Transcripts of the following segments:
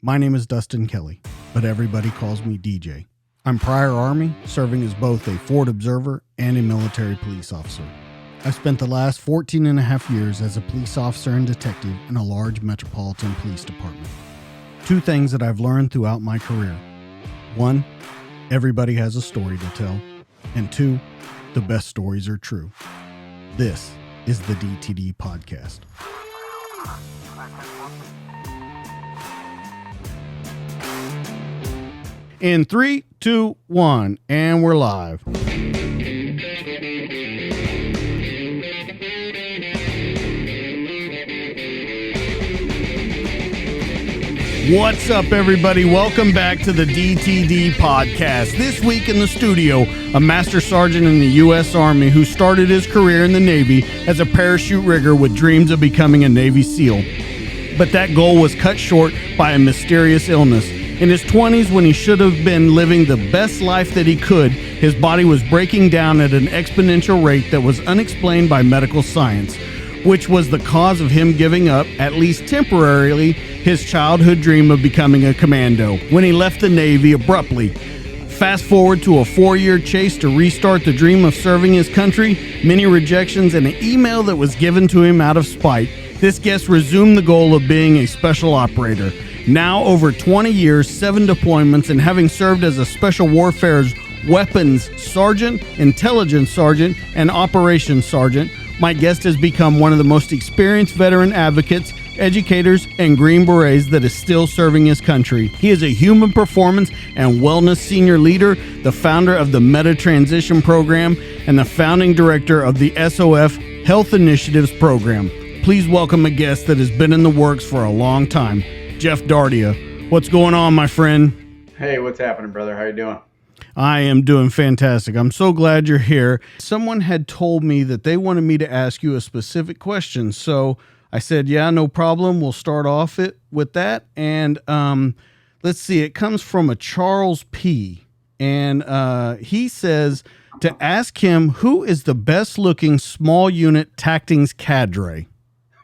My name is Dustin Kelly, but everybody calls me DJ. I'm prior Army, serving as both a Ford observer and a military police officer. I spent the last 14 and a half years as a police officer and detective in a large metropolitan police department. Two things that I've learned throughout my career. One, everybody has a story to tell. And two, the best stories are true. This is the DTD Podcast. In 3, 2, 1, and we're live. What's up, everybody? Welcome back to the DTD Podcast. This week in the studio, a master sergeant in the U.S. Army who started his career in the Navy as a parachute rigger with dreams of becoming a Navy SEAL. But that goal was cut short by a mysterious illness. In his 20s, when he should have been living the best life that he could, his body was breaking down at an exponential rate that was unexplained by medical science, which was the cause of him giving up, at least temporarily, his childhood dream of becoming a commando when he left the Navy abruptly. Fast forward to a 4-year chase to restart the dream of serving his country, many rejections, and an email that was given to him out of spite. This guest resumed the goal of being a special operator. Now, over 20 years, 7 deployments, and having served as a Special Warfare's Weapons Sergeant, Intelligence Sergeant, and Operations Sergeant, my guest has become one of the most experienced veteran advocates, educators, and Green Berets that is still serving his country. He is a human performance and wellness senior leader, the founder of the Meta Transition Program, and the founding director of the SOF Health Initiatives Program. Please welcome a guest that has been in the works for a long time, Geoff Dardia. What's going on, my friend? Hey, what's happening, brother? How you doing? I am doing fantastic. I'm so glad you're here. Someone had told me that they wanted me to ask you a specific question. So I said, yeah, no problem. We'll start off with that. And let's see. It comes from a Charles P. And he says to ask him, who is the best looking small unit tactings cadre?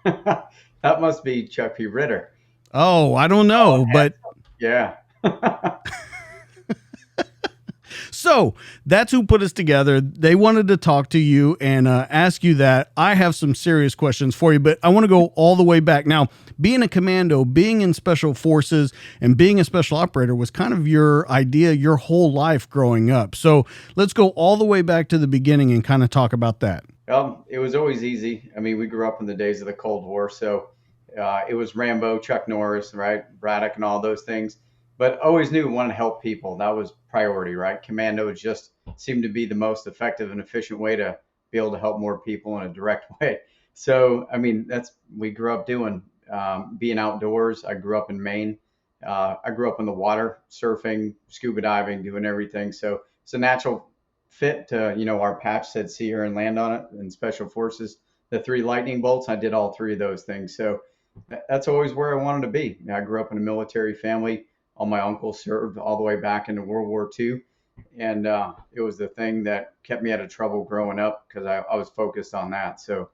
That must be Chuck P. Ritter. Oh, I don't know, but yeah. So that's who put us together. They wanted to talk to you and ask you that. I have some serious questions for you, but I want to go all the way back. Now, being a commando, being in special forces, and being a special operator was kind of your idea your whole life growing up. So let's go all the way back to the beginning and kind of talk about that. It was always easy. I mean, we grew up in the days of the Cold War, so it was Rambo, Chuck Norris, right, Braddock, and all those things. But always knew we wanted to help people. That was priority, right? Commando just seemed to be the most effective and efficient way to be able to help more people in a direct way. So, I mean, we grew up doing, being outdoors. I grew up in Maine. I grew up in the water, surfing, scuba diving, doing everything. So it's a natural fit to, our patch said see her and land on it in special forces. The 3 lightning bolts, I did all 3 of those things. So that's always where I wanted to be. I grew up in a military family. All my uncles served all the way back into World War II. And it was the thing that kept me out of trouble growing up because I was focused on that. So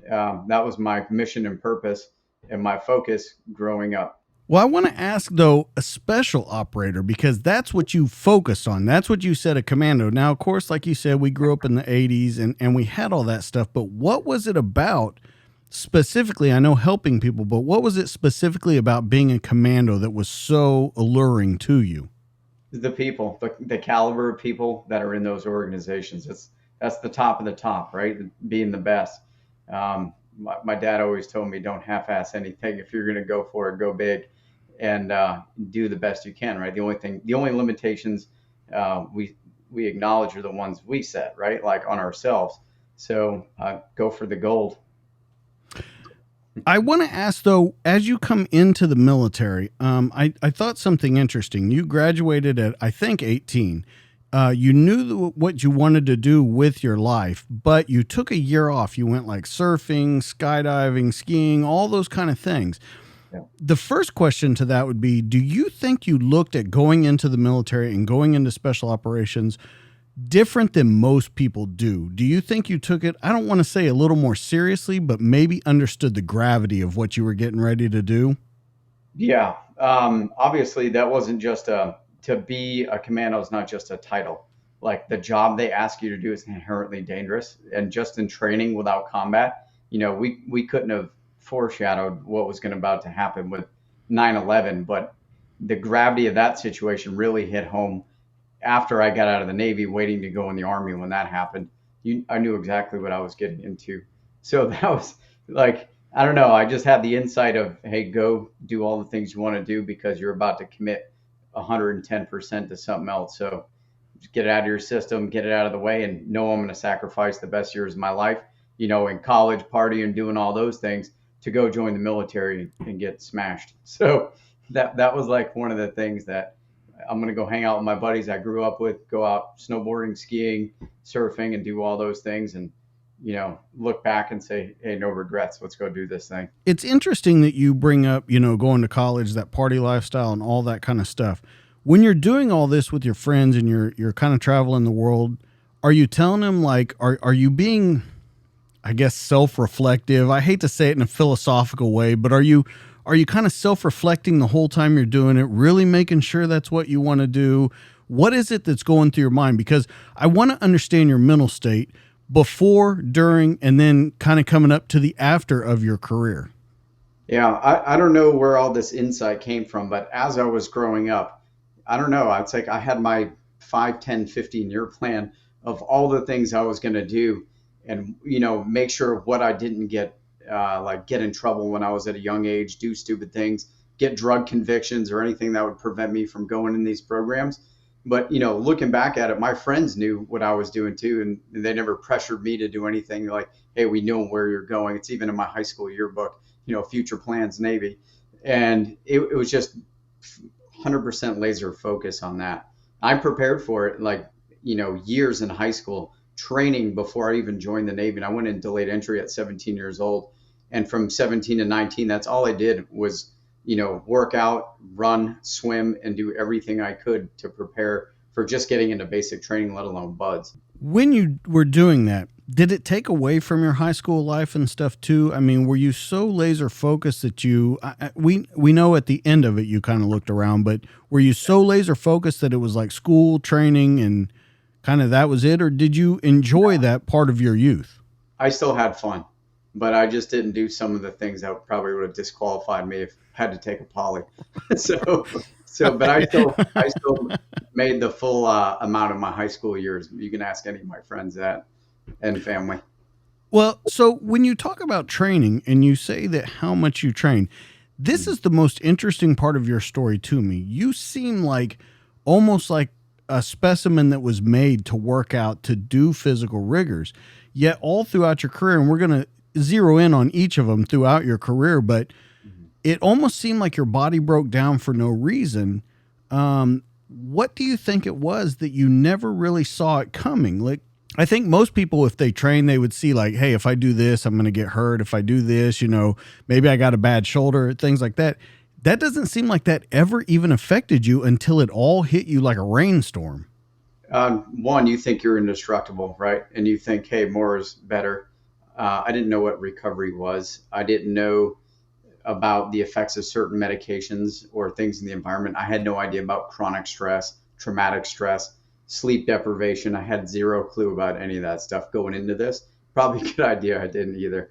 that was my mission and purpose and my focus growing up. Well, I want to ask, though, a special operator, because that's what you focused on. That's what you said, a commando. Now, of course, like you said, we grew up in the 80s and we had all that stuff. But what was it about specifically? I know helping people, but what was it specifically about being a commando that was so alluring to you? The people, the caliber of people that are in those organizations. That's the top of the top, right? Being the best. My dad always told me, don't half-ass anything. If you're going to go for it, go big and do the best you can, right? The only limitations we acknowledge are the ones we set, right? Like on ourselves. So go for the gold. I want to ask, though, as you come into the military, I thought something interesting. You graduated at, I think, 18. You knew what you wanted to do with your life, but you took a year off. You went like surfing, skydiving, skiing, all those kind of things. Yeah. The first question to that would be, do you think you looked at going into the military and going into special operations different than most people do? Do you think you took it, I don't want to say a little more seriously, but maybe understood the gravity of what you were getting ready to do? Yeah, Obviously that wasn't just to be a commando is not just a title. Like the job they ask you to do is inherently dangerous, and just in training without combat, we couldn't have foreshadowed what was going to about to happen with 9/11, but the gravity of that situation really hit home after I got out of the Navy, waiting to go in the Army when that happened. I knew exactly what I was getting into. So that was like, I don't know. I just had the insight of, hey, go do all the things you want to do because you're about to commit 110% to something else. So just get it out of your system, get it out of the way, and know I'm going to sacrifice the best years of my life, in college, partying, doing all those things to go join the military and get smashed. So that was like one of the things that I'm going to go hang out with my buddies I grew up with, go out snowboarding, skiing, surfing, and do all those things. And, look back and say, hey, no regrets. Let's go do this thing. It's interesting that you bring up, going to college, that party lifestyle and all that kind of stuff. When you're doing all this with your friends and you're kind of traveling the world, are you telling them like, are you being, I guess, self-reflective? I hate to say it in a philosophical way, but are you kind of self-reflecting the whole time you're doing it, really making sure that's what you want to do? What is it that's going through your mind? Because I want to understand your mental state before, during, and then kind of coming up to the after of your career. Yeah, I don't know where all this insight came from, but as I was growing up, I don't know. It's like I had my 5, 10, 15-year plan of all the things I was going to do and, make sure what I didn't get in trouble when I was at a young age, do stupid things, get drug convictions or anything that would prevent me from going in these programs. But, looking back at it, my friends knew what I was doing too. And they never pressured me to do anything like, hey, we know where you're going. It's even in my high school yearbook, future plans, Navy. And it was just 100% laser focus on that. I prepared for it years in high school, training before I even joined the Navy. And I went in delayed entry at 17 years old. And from 17 to 19, that's all I did was, work out, run, swim, and do everything I could to prepare for just getting into basic training, let alone buds. When you were doing that, did it take away from your high school life and stuff too? I mean, were you so laser focused that we know at the end of it, you kind of looked around, but were you so laser focused that it was like school training and kind of that was it? Or did you enjoy that part of your youth? I still had fun, but I just didn't do some of the things that probably would have disqualified me if I had to take a poly. But I still made the full amount of my high school years. You can ask any of my friends that and family. Well, so when you talk about training and you say that how much you train, this is the most interesting part of your story to me. You seem like almost like a specimen that was made to work out, to do physical rigors, yet all throughout your career, and we're going to zero in on each of them throughout your career, but it almost seemed like your body broke down for no reason. What do you think it was that you never really saw it coming? Like, I think most people, if they train, they would see like, hey, if I do this, I'm going to get hurt. If I do this, maybe I got a bad shoulder, things like that. That doesn't seem like that ever even affected you until it all hit you like a rainstorm. One, you think you're indestructible, right? And you think, hey, more is better. I didn't know what recovery was. I didn't know about the effects of certain medications or things in the environment. I had no idea about chronic stress, traumatic stress, sleep deprivation. I had zero clue about any of that stuff going into this. Probably a good idea I didn't either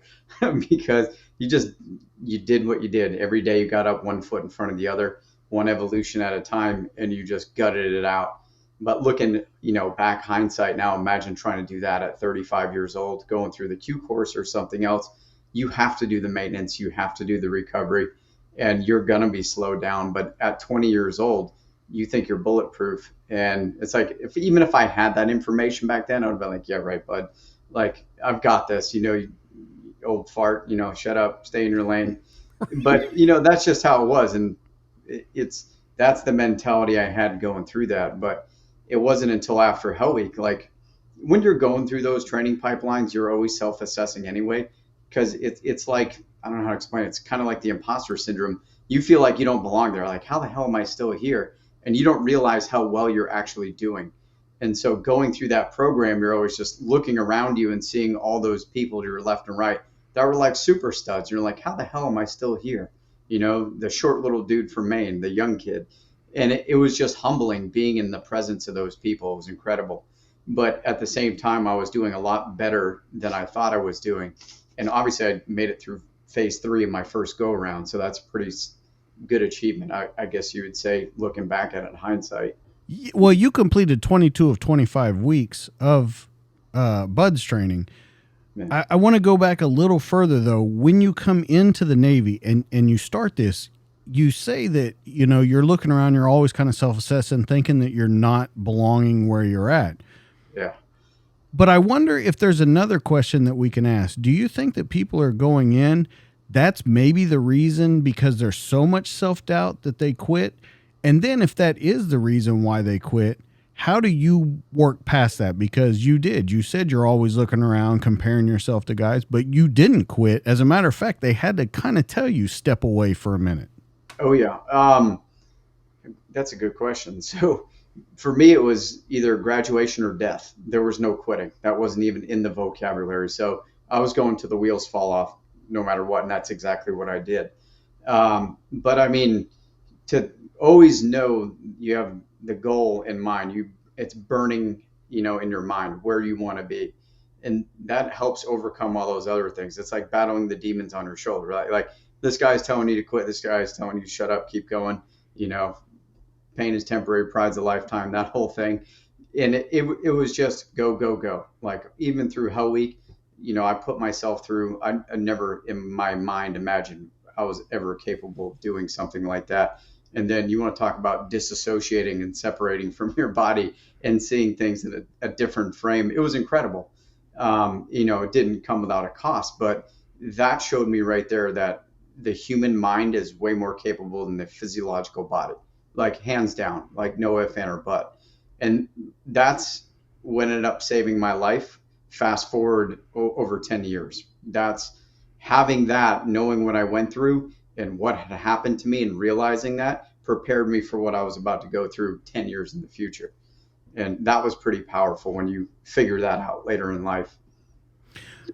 because you did what you did. Every day you got up one foot in front of the other, one evolution at a time, and you just gutted it out. But looking, back hindsight now, imagine trying to do that at 35 years old, going through the Q course or something else. You have to do the maintenance, you have to do the recovery, and you're going to be slowed down. But at 20 years old, you think you're bulletproof. And it's like, even if I had that information back then, I would have been like, yeah, right, bud. Like, I've got this, you old fart, shut up, stay in your lane. But, that's just how it was. And that's the mentality I had going through that. But it wasn't until after Hell Week, like when you're going through those training pipelines, you're always self-assessing anyway. Because it's like, I don't know how to explain it. It's kind of like the imposter syndrome. You feel like you don't belong there. Like, how the hell am I still here? And you don't realize how well you're actually doing. And so going through that program, you're always just looking around you and seeing all those people to your left and right that were like super studs. You're like, how the hell am I still here? the short little dude from Maine, the young kid. And it was just humbling being in the presence of those people. It was incredible. But at the same time, I was doing a lot better than I thought I was doing. And obviously, I made it through phase 3 of my first go around. So that's pretty good achievement, I guess you would say, looking back at it in hindsight. Well, you completed 22 of 25 weeks of BUDS training. Yeah. I want to go back a little further, though. When you come into the Navy and you start this, you say that, you're looking around, you're always kind of self-assessing, thinking that you're not belonging where you're at. Yeah. But I wonder if there's another question that we can ask. Do you think that people are going in, that's maybe the reason because there's so much self-doubt that they quit? And then if that is the reason why they quit, how do you work past that? Because you said you're always looking around, comparing yourself to guys, but you didn't quit. As a matter of fact, they had to kind of tell you, step away for a minute. Oh, yeah. That's a good question. So for me, it was either graduation or death. There was no quitting. That wasn't even in the vocabulary. So I was going to the wheels fall off no matter what. And that's exactly what I did. But I mean, to always know you have the goal in mind, it's burning, in your mind where you want to be. And that helps overcome all those other things. It's like battling the demons on your shoulder, right? Like this guy's telling you to quit. This guy's telling you to shut up, keep going. Pain is temporary, pride's a lifetime, that whole thing. And it was just go, go, go. Like even through Hell Week, I put myself through, I never in my mind imagined I was ever capable of doing something like that. And then you want to talk about disassociating and separating from your body and seeing things in a different frame. It was incredible. It didn't come without a cost, but that showed me right there that the human mind is way more capable than the physiological body, like hands down, like no if, and, or but. And that's what ended up saving my life. Fast forward over 10 years. That's having that, knowing what I went through and what had happened to me and realizing that prepared me for what I was about to go through 10 years in the future. And that was pretty powerful when you figure that out later in life.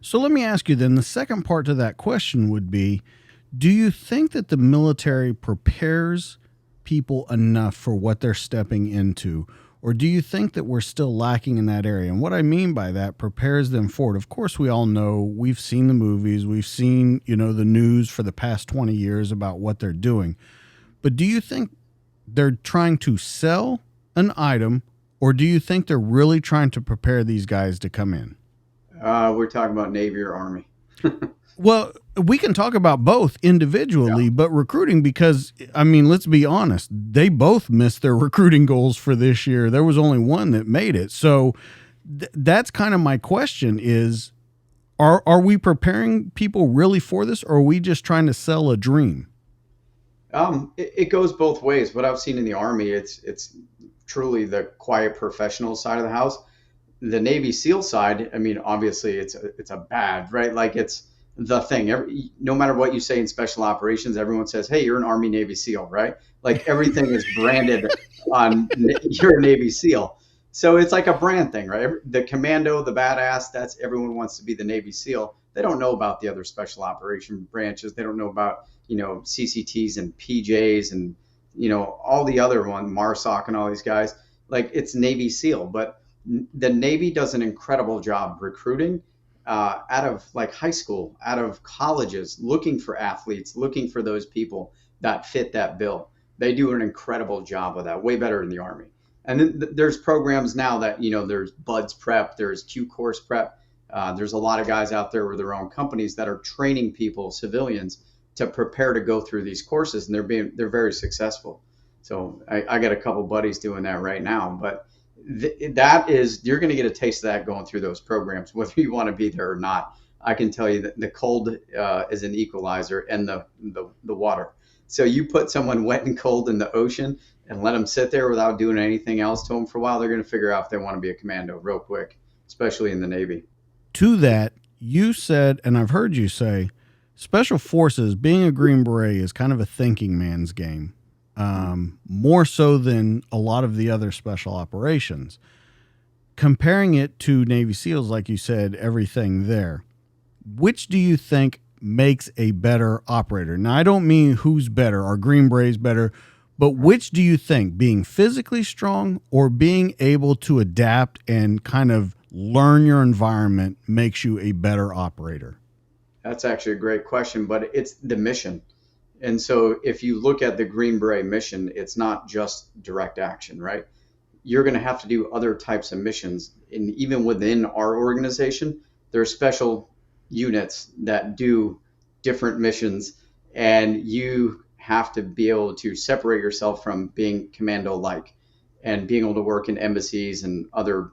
So let me ask you then, the second part to that question would be, do you think that the military prepares people enough for what they're stepping into? Or do you think that we're still lacking in that area? And what I mean by that, prepares them for it. Of course, we all know, we've seen the movies, we've seen, the news for the past 20 years about what they're doing. But do you think they're trying to sell an item, or do you think they're really trying to prepare these guys to come in? We're talking about Navy or Army. Well, we can talk about both individually, but recruiting, because, let's be honest, they both missed their recruiting goals for this year. There was only one that made it. So that's kind of my question is, are we preparing people really for this, or are we just trying to sell a dream? It goes both ways. What I've seen in the Army, it's truly the quiet professional side of the house. The Navy SEAL side, obviously it's a badge, right? Like it's the thing. No matter what you say in special operations, everyone says, "Hey, you're an Army Navy SEAL," right? Like everything is branded on you're a Navy SEAL. So it's like a brand thing, right? The commando, the badass, everyone wants to be the Navy SEAL. They don't know about the other special operation branches. They don't know about, CCTs and PJs and, all the other ones, MARSOC and all these guys. Like it's Navy SEAL, but the Navy does an incredible job recruiting out of like high school, out of colleges, looking for athletes, looking for those people that fit that bill. They do an incredible job of that, way better than the Army. And then there's programs now that, there's BUDS Prep, there's Q Course Prep. There's a lot of guys out there with their own companies that are training people, civilians, to prepare to go through these courses, and they're very successful. So I got a couple buddies doing that right now, but that is, you're going to get a taste of that going through those programs, whether you want to be there or not. I can tell you that the cold is an equalizer, and the water. So you put someone wet and cold in the ocean and let them sit there without doing anything else to them for a while, they're going to figure out if they want to be a commando real quick, especially in the Navy. To that, you said, and I've heard you say, Special Forces, being a Green Beret, is kind of a thinking man's game. More so than a lot of the other special operations. Comparing it to Navy SEALs, like you said, everything there. Which do you think makes a better operator? Now, I don't mean who's better, are Green Berets better, but which do you think, being physically strong or being able to adapt and kind of learn your environment, makes you a better operator? That's actually a great question, but it's the mission. And so if you look at the Green Beret mission, it's not just direct action, right? You're going to have to do other types of missions. And even within our organization, there are special units that do different missions, and you have to be able to separate yourself from being commando like and being able to work in embassies and other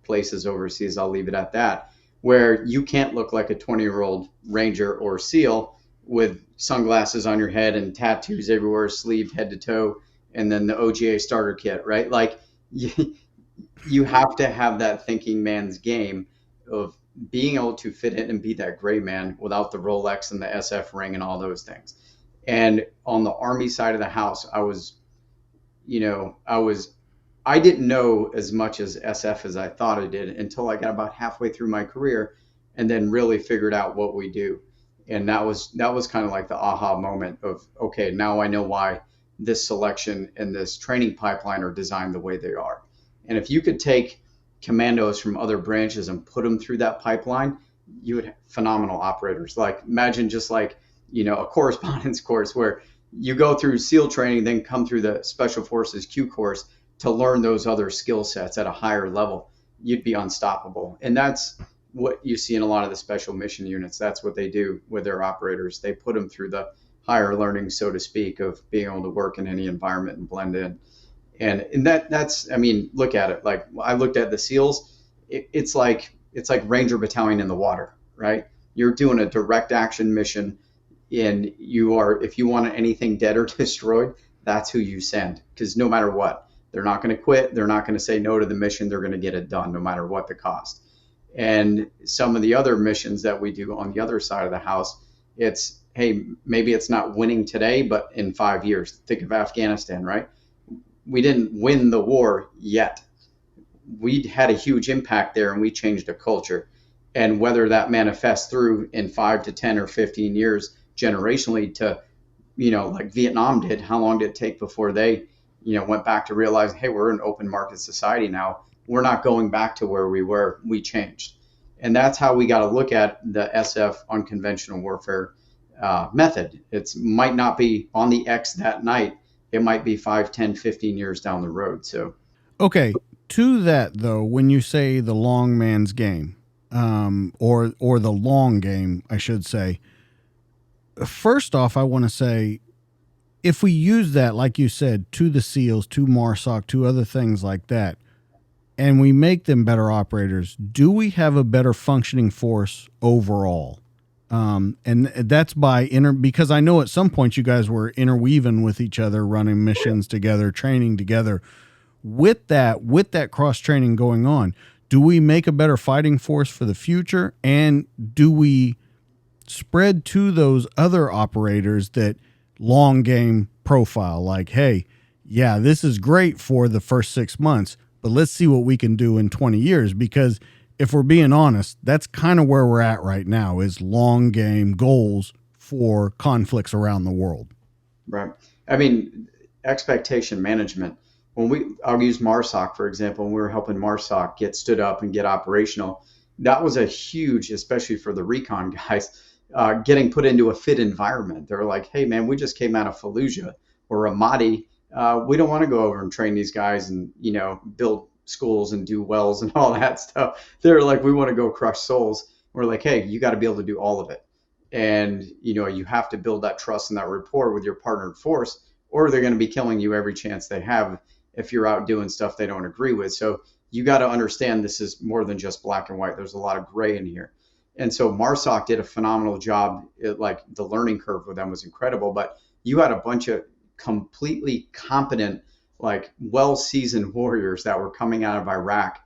places overseas. I'll leave it at that, where you can't look like a 20-year-old Ranger or SEAL with sunglasses on your head and tattoos everywhere, sleeved head to toe, and then the OGA starter kit, right? Like you have to have that thinking man's game of being able to fit in and be that gray man without the Rolex and the SF ring and all those things. And on the Army side of the house, I didn't know as much as SF as I thought I did until I got about halfway through my career and then really figured out what we do. And that was kind of like the aha moment of, okay, now I know why this selection and this training pipeline are designed the way they are. And if you could take commandos from other branches and put them through that pipeline, you would have phenomenal operators. Like imagine just like, a correspondence course where you go through SEAL training, then come through the Special Forces Q course to learn those other skill sets at a higher level. You'd be unstoppable. And that's what you see in a lot of the special mission units. That's what they do with their operators. They put them through the higher learning, so to speak, of being able to work in any environment and blend in. And that's, I mean, look at it. Like I looked at the SEALs, it's like Ranger Battalion in the water, right? You're doing a direct action mission, and if you want anything dead or destroyed, that's who you send. Because no matter what, they're not going to quit. They're not going to say no to the mission. They're going to get it done no matter what the cost. And some of the other missions that we do on the other side of the house, it's, hey, maybe it's not winning today, but in 5 years. Think of Afghanistan, right? We didn't win the war yet. We had a huge impact there, and we changed a culture. And whether that manifests through in 5 to 10 or 15 years generationally to, like Vietnam did, how long did it take before they, went back to realizing, hey, we're an open market society now. We're not going back to where we were. We changed. And that's how we got to look at the SF unconventional warfare method. It might not be on the X that night. It might be 5, 10, 15 years down the road. So, okay. To that though, when you say the long man's game, or the long game, I should say, first off, I want to say, if we use that, like you said, to the SEALs, to MARSOC, to other things like that, and we make them better operators, do we have a better functioning force overall? And that's because I know at some point you guys were interweaving with each other, running missions together, training together. With that cross training going on, do we make a better fighting force for the future? And do we spread to those other operators that long game profile, like, hey, yeah, this is great for the first 6 months, but let's see what we can do in 20 years? Because if we're being honest, that's kind of where we're at right now, is long game goals for conflicts around the world. Right. I mean, expectation management. I'll use MARSOC, for example, when we were helping MARSOC get stood up and get operational, that was a huge, especially for the recon guys, getting put into a fit environment. They're like, hey, man, we just came out of Fallujah or Ramadi. We don't want to go over and train these guys and, build schools and do wells and all that stuff. They're like, we want to go crush souls. We're like, hey, you got to be able to do all of it. And, you have to build that trust and that rapport with your partner in force, or they're going to be killing you every chance they have if you're out doing stuff they don't agree with. So you got to understand this is more than just black and white. There's a lot of gray in here. And so MARSOC did a phenomenal job. Like the learning curve with them was incredible, but you had a bunch of completely competent, like well-seasoned warriors that were coming out of Iraq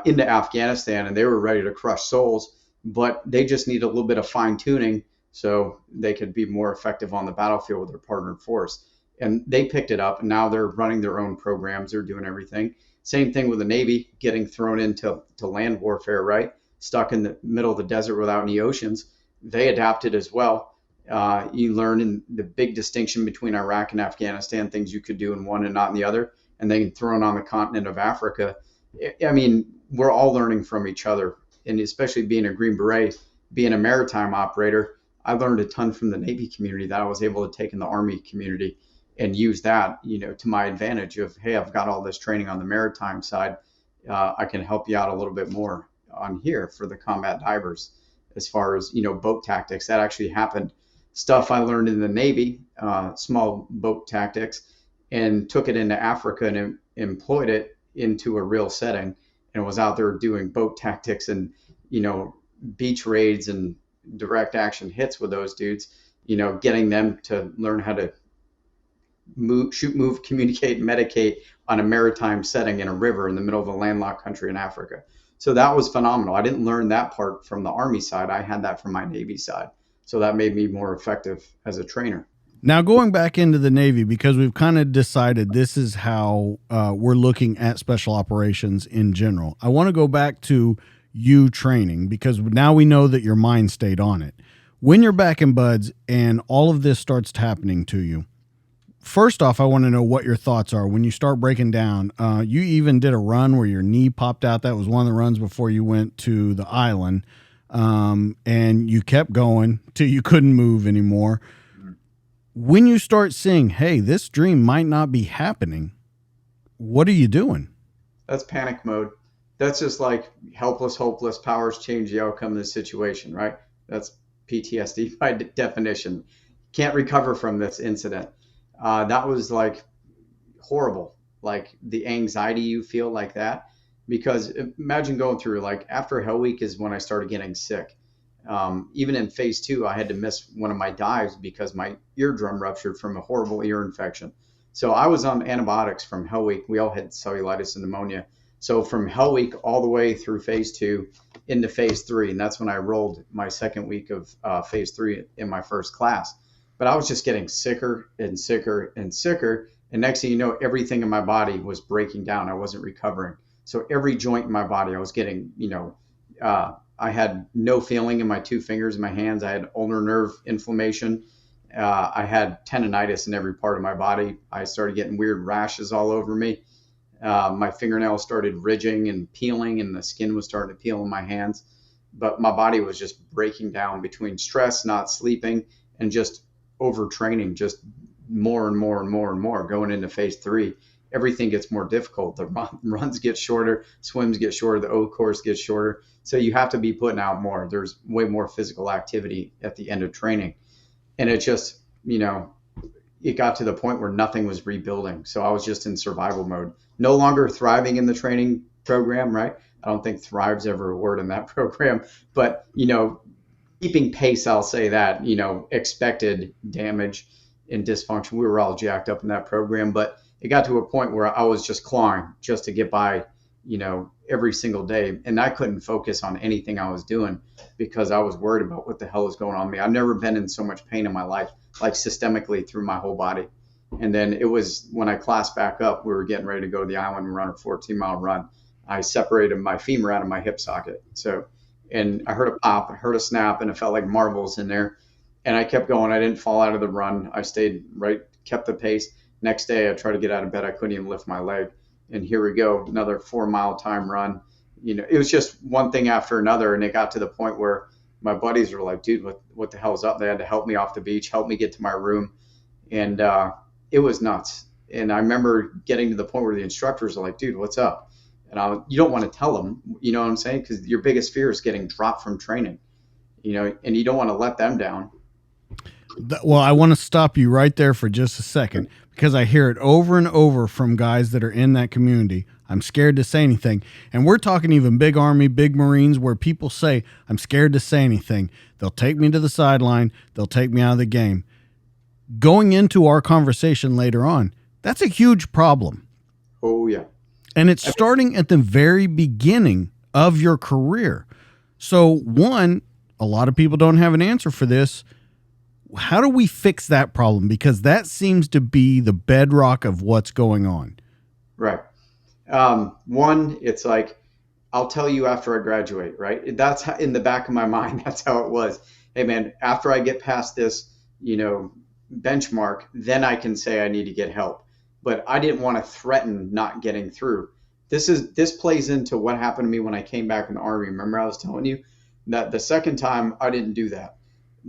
into Afghanistan, and they were ready to crush souls, but they just need a little bit of fine tuning so they could be more effective on the battlefield with their partner in force. And they picked it up, and now they're running their own programs. They're doing everything. Same thing with the Navy, getting thrown into land warfare, right? Stuck in the middle of the desert without any oceans. they adapted as well. You learn in the big distinction between Iraq and Afghanistan, things you could do in one and not in the other, and then thrown on the continent of Africa. I mean, we're all learning from each other, and especially being a Green Beret, being a maritime operator, I learned a ton from the Navy community that I was able to take in the Army community and use that, to my advantage of, hey, I've got all this training on the maritime side. I can help you out a little bit more on here for the combat divers as far as, boat tactics. That actually happened. Stuff I learned in the Navy, small boat tactics, and took it into Africa and employed it into a real setting, and was out there doing boat tactics and, beach raids and direct action hits with those dudes, getting them to learn how to move, shoot, move, communicate, medicate on a maritime setting in a river in the middle of a landlocked country in Africa. So that was phenomenal. I didn't learn that part from the Army side. I had that from my Navy side. So that made me more effective as a trainer. Now, going back into the Navy, because we've kind of decided this is how we're looking at special operations in general, I want to go back to you training, because now we know that your mind stayed on it. When you're back in BUD/S and all of this starts happening to you, first off, I want to know what your thoughts are when you start breaking down. You even did a run where your knee popped out. That was one of the runs before you went to the island, and you kept going till you couldn't move anymore. When you start seeing, hey, this dream might not be happening, what are you doing? That's panic mode. That's just like helpless, hopeless, powers change the outcome of the situation, right? That's PTSD by definition. Can't recover from this incident. That was like horrible, like the anxiety you feel like that. Because imagine going through, like, after Hell Week is when I started getting sick. Even in phase 2, I had to miss one of my dives because my eardrum ruptured from a horrible ear infection. So I was on antibiotics from Hell Week. We all had cellulitis and pneumonia. So from Hell Week all the way through phase 2 into phase 3, and that's when I rolled my second week of phase 3 in my first class. But I was just getting sicker and sicker and sicker. And next thing you know, everything in my body was breaking down. I wasn't recovering. So every joint in my body, I was getting, I had no feeling in my 2 fingers in my hands. I had ulnar nerve inflammation. I had tendonitis in every part of my body. I started getting weird rashes all over me. My fingernails started ridging and peeling, and the skin was starting to peel in my hands. But my body was just breaking down between stress, not sleeping, and just overtraining, just more and more and more and more. Going into phase 3, everything gets more difficult. The runs get shorter, swims get shorter, the O course gets shorter. So you have to be putting out more. There's way more physical activity at the end of training. And it just, it got to the point where nothing was rebuilding. So I was just in survival mode, no longer thriving in the training program, right? I don't think thrive's ever a word in that program, but, keeping pace, I'll say that, expected damage and dysfunction. We were all jacked up in that program, but it got to a point where I was just clawing just to get by, every single day. And I couldn't focus on anything I was doing because I was worried about what the hell was going on with me. I've never been in so much pain in my life, like systemically through my whole body. And then it was when I classed back up, we were getting ready to go to the island and run a 14-mile run. I separated my femur out of my hip socket. And I heard a pop, I heard a snap, and it felt like marbles in there. And I kept going. I didn't fall out of the run. I stayed right, kept the pace. Next day, I tried to get out of bed. I couldn't even lift my leg. And here we go, another 4-mile time run. It was just one thing after another. And it got to the point where my buddies were like, dude, what the hell's up? They had to help me off the beach, help me get to my room. And it was nuts. And I remember getting to the point where the instructors are like, dude, what's up? And you don't want to tell them, you know what I'm saying? Because your biggest fear is getting dropped from training, and you don't want to let them down. Well, I want to stop you right there for just a second, because I hear it over and over from guys that are in that community. I'm scared to say anything. And we're talking even big Army, big Marines, where people say, I'm scared to say anything. They'll take me to the sideline. They'll take me out of the game. Going into our conversation later on, that's a huge problem. Oh, yeah. And it's starting at the very beginning of your career. So, one, a lot of people don't have an answer for this. How do we fix that problem? Because that seems to be the bedrock of what's going on. Right. One, it's like, I'll tell you after I graduate, right? That's how, in the back of my mind, that's how it was. hey man, after I get past this, benchmark, then I can say I need to get help. But I didn't want to threaten not getting through. This plays into what happened to me when I came back from the army. Remember I was telling you that the second time I didn't do that.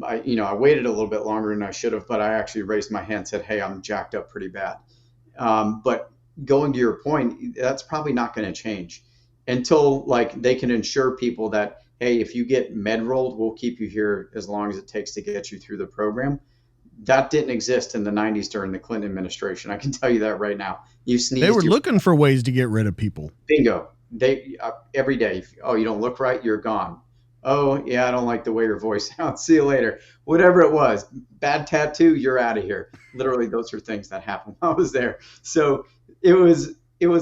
I waited a little bit longer than I should have, but I actually raised my hand and said, hey, I'm jacked up pretty bad. But going to your point, that's probably not going to change until like they can ensure people that, hey, if you get med rolled, we'll keep you here as long as it takes to get you through the program. That didn't exist in the 90s during the Clinton administration. I can tell you that right now. You sneezed. They were looking for ways to get rid of people. Bingo. They every day. Oh, you don't look right. You're gone. Oh, yeah, I don't like the way your voice sounds. See you later. Whatever it was. Bad tattoo. You're out of here. Literally, those are things that happened while I was there. So it was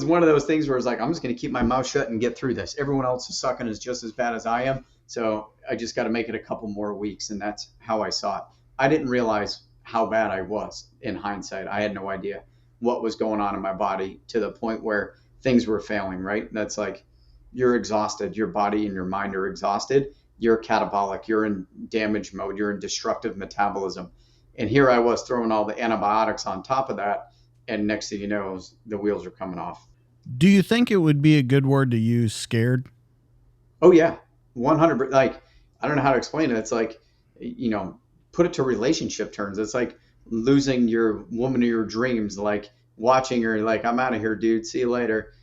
one of those things where it's like, I'm just going to keep my mouth shut and get through this. Everyone else is sucking is just as bad as I am. So I just got to make it a couple more weeks. And that's how I saw it. I didn't realize how bad I was in hindsight. I had no idea what was going on in my body to the point where things were failing, right? That's like you're exhausted. Your body and your mind are exhausted. You're catabolic. You're in damage mode. You're in destructive metabolism. And here I was throwing all the antibiotics on top of that. And next thing you know, the wheels are coming off. Do you think it would be a good word to use, scared? Oh, yeah. 100%. Like, I don't know how to explain it. It's like, put it to relationship terms. It's like losing your woman of your dreams, like watching her, like, I'm out of here, dude. See you later.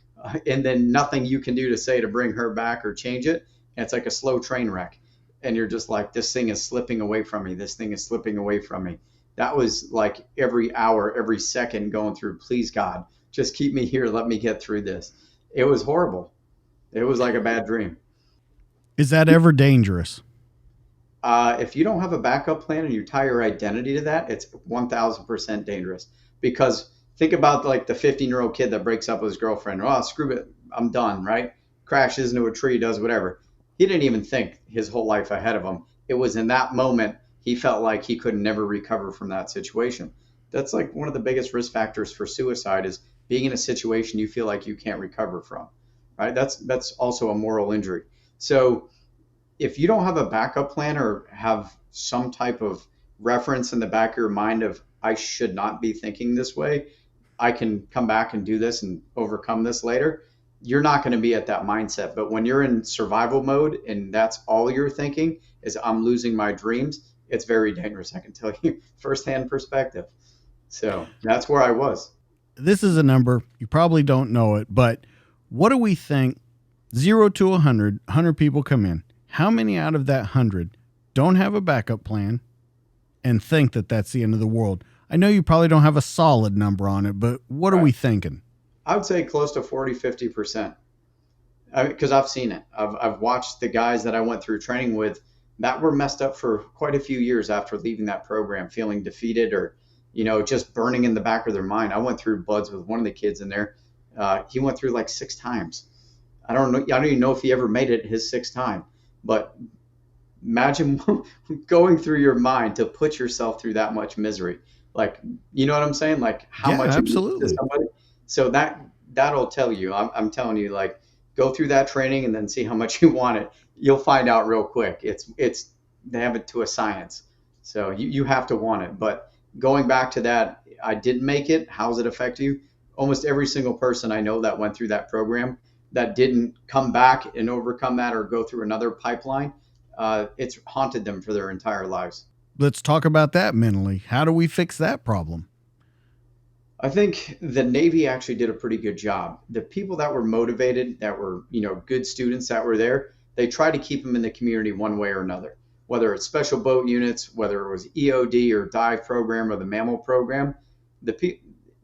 And then nothing you can do to say to bring her back or change it. And it's like a slow train wreck. And you're just like, this thing is slipping away from me. This thing is slipping away from me. That was like every hour, every second going through, please God, just keep me here. Let me get through this. It was horrible. It was like a bad dream. Is that ever dangerous? If you don't have a backup plan and you tie your identity to that, it's 1000% dangerous. Because think about like the 15-year-old kid that breaks up with his girlfriend. Oh, screw it. I'm done, right? Crashes into a tree, does whatever. He didn't even think his whole life ahead of him. It was in that moment he felt like he could never recover from that situation. That's like one of the biggest risk factors for suicide is being in a situation you feel like you can't recover from, right? That's also a moral injury. So if you don't have a backup plan or have some type of reference in the back of your mind of, I should not be thinking this way, I can come back and do this and overcome this later, you're not going to be at that mindset. But when you're in survival mode and that's all you're thinking is I'm losing my dreams, it's very dangerous. I can tell you firsthand perspective. So that's where I was. This is a number. You probably don't know it, but what do we think? 0 to 100 people come in. How many out of that 100 don't have a backup plan and think that that's the end of the world? I know you probably don't have a solid number on it, but what are we thinking? I would say close to 40, 50%. Because I've seen it. I've watched the guys that I went through training with that were messed up for quite a few years after leaving that program, feeling defeated or, just burning in the back of their mind. I went through buds with one of the kids in there. He went through like 6 times. I don't even know if he ever made it his 6th time. But imagine going through your mind to put yourself through that much misery. Like, you know what I'm saying? Like how much absolutely. Somebody. So that'll tell you. I'm telling you, like, go through that training and then see how much you want it. You'll find out real quick. It's they have it to a science. So you have to want it. But going back to that, I didn't make it. How does it affect you? Almost every single person I know that went through that program that didn't come back and overcome that or go through another pipeline, it's haunted them for their entire lives. Let's talk about that mentally. How do we fix that problem? I think the Navy actually did a pretty good job. The people that were motivated, that were, good students that were there, they tried to keep them in the community one way or another, whether it's special boat units, whether it was EOD or dive program or the mammal program.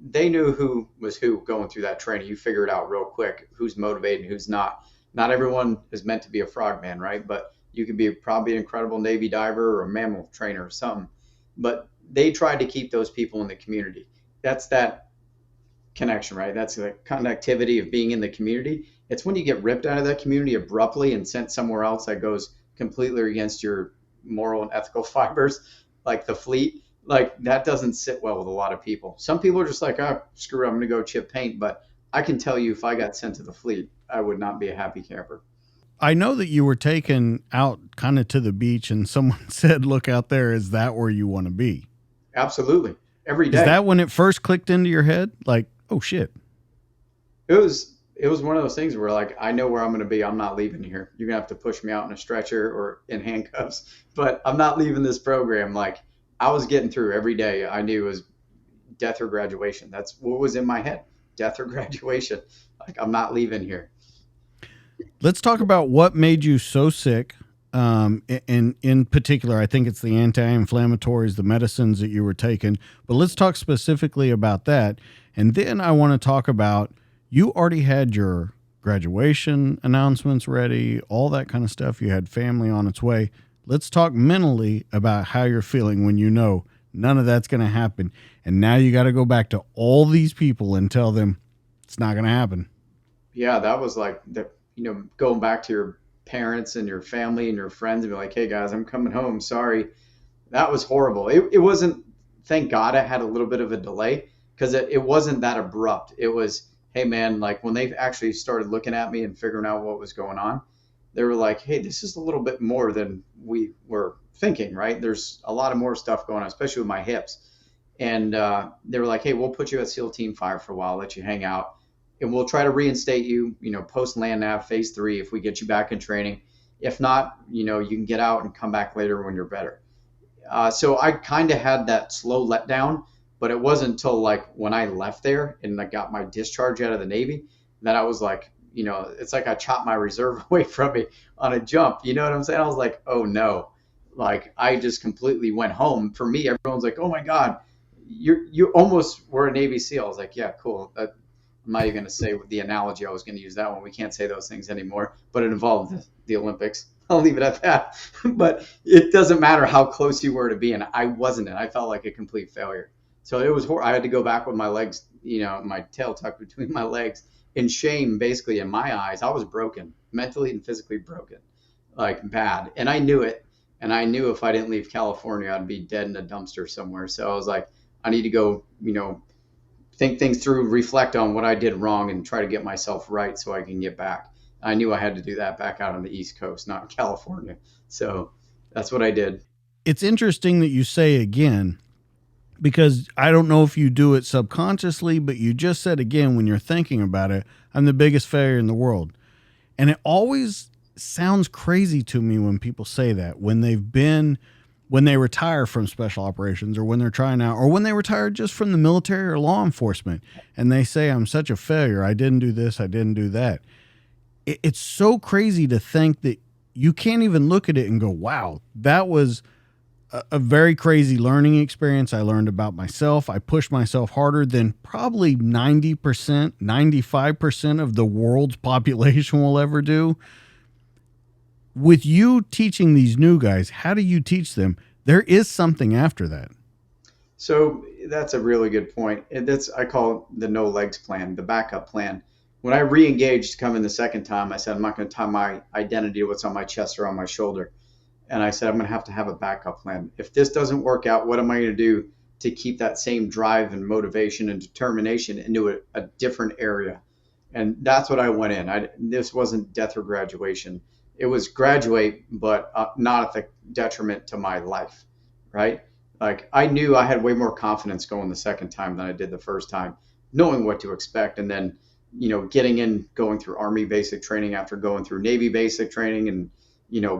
They knew who was who going through that training. You figure it out real quick, who's motivated and who's not. Not everyone is meant to be a frogman, right? But you could be probably an incredible Navy diver or a mammal trainer or something. But they tried to keep those people in the community. That's that connection, right? That's the connectivity of being in the community. It's when you get ripped out of that community abruptly and sent somewhere else that goes completely against your moral and ethical fibers, like the fleet. Like that doesn't sit well with a lot of people. Some people are just like, oh, screw it, I'm going to go chip paint. But I can tell you if I got sent to the fleet, I would not be a happy camper. I know that you were taken out kind of to the beach and someone said, look out there. Is that where you want to be? Absolutely. Every Is day. that when it first clicked into your head? Like, oh shit. It was one of those things where like I know where I'm going to be. I'm not leaving here. You're going to have to push me out in a stretcher or in handcuffs, but I'm not leaving this program. Like I was getting through every day. I knew it was death or graduation. That's what was in my head. Death or graduation. Like I'm not leaving here. Let's talk about what made you so sick. In particular, I think it's the anti-inflammatories, the medicines that you were taking. But let's talk specifically about that. And then I want to talk about, you already had your graduation announcements ready, all that kind of stuff. You had family on its way. Let's talk mentally about how you're feeling when you know none of that's going to happen. And now you got to go back to all these people and tell them it's not going to happen. Yeah, that was like going back to your parents and your family and your friends and be like, hey guys, I'm coming home. Sorry. That was horrible. It wasn't, thank God I had a little bit of a delay because it wasn't that abrupt. It was, hey man, like when they actually started looking at me and figuring out what was going on, they were like, hey, this is a little bit more than we were thinking, right? There's a lot of more stuff going on, especially with my hips. And they were like, hey, we'll put you at SEAL Team 5 for a while, let you hang out. And we'll try to reinstate you, post land nav phase 3 if we get you back in training. If not, you can get out and come back later when you're better. So I kind of had that slow letdown, but it wasn't until like when I left there and I got my discharge out of the Navy that I was like, it's like I chopped my reserve away from me on a jump. You know what I'm saying? I was like, oh no, like I just completely went home. For me, everyone's like, oh my God, you almost were a Navy SEAL. I was like, yeah, cool. I'm not even going to say the analogy. I was going to use that one. We can't say those things anymore, but it involved the Olympics. I'll leave it at that. But it doesn't matter how close you were to being. I wasn't it. I felt like a complete failure. So it was I had to go back with my legs, my tail tucked between my legs in shame, basically in my eyes. I was broken, mentally and physically broken, like bad. And I knew it. And I knew if I didn't leave California, I'd be dead in a dumpster somewhere. So I was like, I need to go, think things through, reflect on what I did wrong and try to get myself right so I can get back. I knew I had to do that back out on the East Coast, not in California. So that's what I did. It's interesting that you say again, because I don't know if you do it subconsciously, but you just said again, when you're thinking about it, I'm the biggest failure in the world. And it always sounds crazy to me when people say that, when they retire from special operations or when they're trying out or when they retire just from the military or law enforcement and they say, I'm such a failure. I didn't do this. I didn't do that. It's so crazy to think that you can't even look at it and go, wow, that was a very crazy learning experience. I learned about myself. I pushed myself harder than probably 90%, 95% of the world's population will ever do. With you teaching these new guys, how do you teach them? There is something after that. So that's a really good point. I call it the no legs plan, the backup plan. When I re-engaged coming the second time, I said, I'm not going to tie my identity to what's on my chest or on my shoulder. And I said, I'm going to have a backup plan. If this doesn't work out, what am I going to do to keep that same drive and motivation and determination into a different area? And that's what I went in. This wasn't death or graduation. It was graduate, but not at the detriment to my life, right? Like I knew I had way more confidence going the second time than I did the first time, knowing what to expect. And then, going through Army basic training after going through Navy basic training and,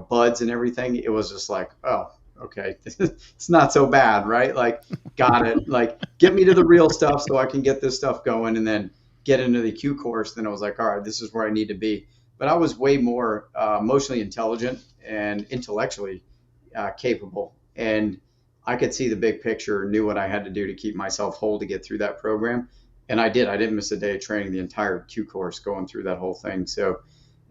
buds and everything, it was just like, oh, okay, it's not so bad, right? Like, got it. Like, get me to the real stuff so I can get this stuff going and then get into the Q course. Then I was like, all right, this is where I need to be. But I was way more emotionally intelligent and intellectually capable. And I could see the big picture, knew what I had to do to keep myself whole to get through that program. And I did. I didn't miss a day of training the entire Q course going through that whole thing. So,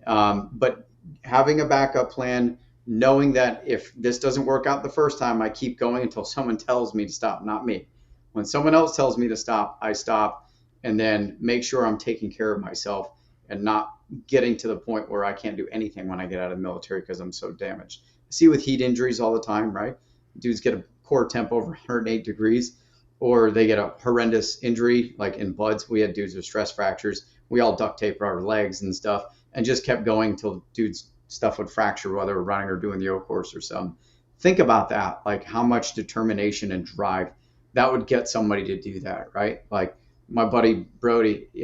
but having a backup plan, knowing that if this doesn't work out the first time, I keep going until someone tells me to stop, not me. When someone else tells me to stop, I stop and then make sure I'm taking care of myself and not getting to the point where I can't do anything when I get out of the military because I'm so damaged. I see with heat injuries all the time, right? Dudes get a core temp over 108 degrees, or they get a horrendous injury, like in buds. We had dudes with stress fractures. We all duct taped our legs and stuff and just kept going until dudes stuff would fracture while they were running or doing the O course or something. Think about that, like how much determination and drive that would get somebody to do that, right? Like my buddy Brody, he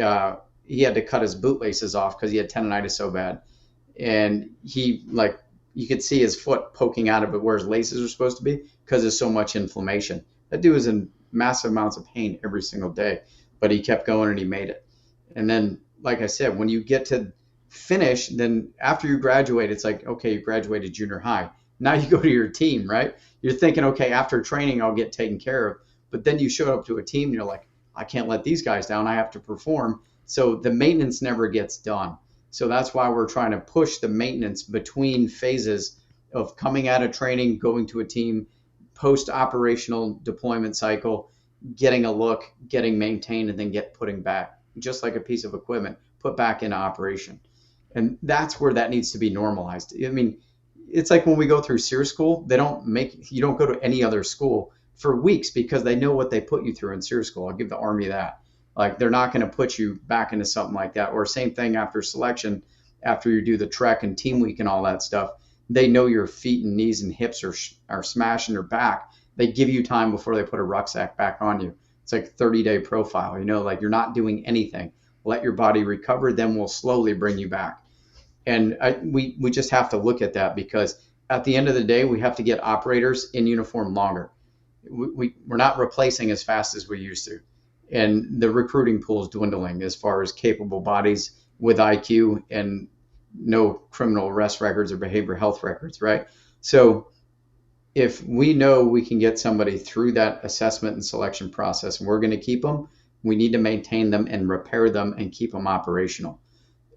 had to cut his bootlaces off because he had tendonitis so bad, and he like you could see his foot poking out of it where his laces are supposed to be because there's so much inflammation. That dude was in massive amounts of pain every single day, but he kept going and he made it. And then, like I said, when you get to finish, then after you graduate, it's like, okay, you graduated junior high. Now you go to your team, right? You're thinking, okay, after training, I'll get taken care of. But then you show up to a team and you're like, I can't let these guys down. I have to perform. So the maintenance never gets done. So that's why we're trying to push the maintenance between phases of coming out of training, going to a team, post-operational deployment cycle, getting a look, getting maintained, and then get putting back, just like a piece of equipment, put back into operation. And that's where that needs to be normalized. I mean, it's like when we go through SEER school, you don't go to any other school for weeks because they know what they put you through in SEER school. I'll give the Army that. Like they're not going to put you back into something like that. Or same thing after selection, after you do the trek and team week and all that stuff, they know your feet and knees and hips are smashing your back. They give you time before they put a rucksack back on you. It's like 30-day profile, like you're not doing anything. Let your body recover, then we'll slowly bring you back. And we just have to look at that because at the end of the day, we have to get operators in uniform longer. We're not replacing as fast as we used to. And the recruiting pool is dwindling as far as capable bodies with IQ and no criminal arrest records or behavioral health records, right? So if we know we can get somebody through that assessment and selection process and we're going to keep them, we need to maintain them and repair them and keep them operational.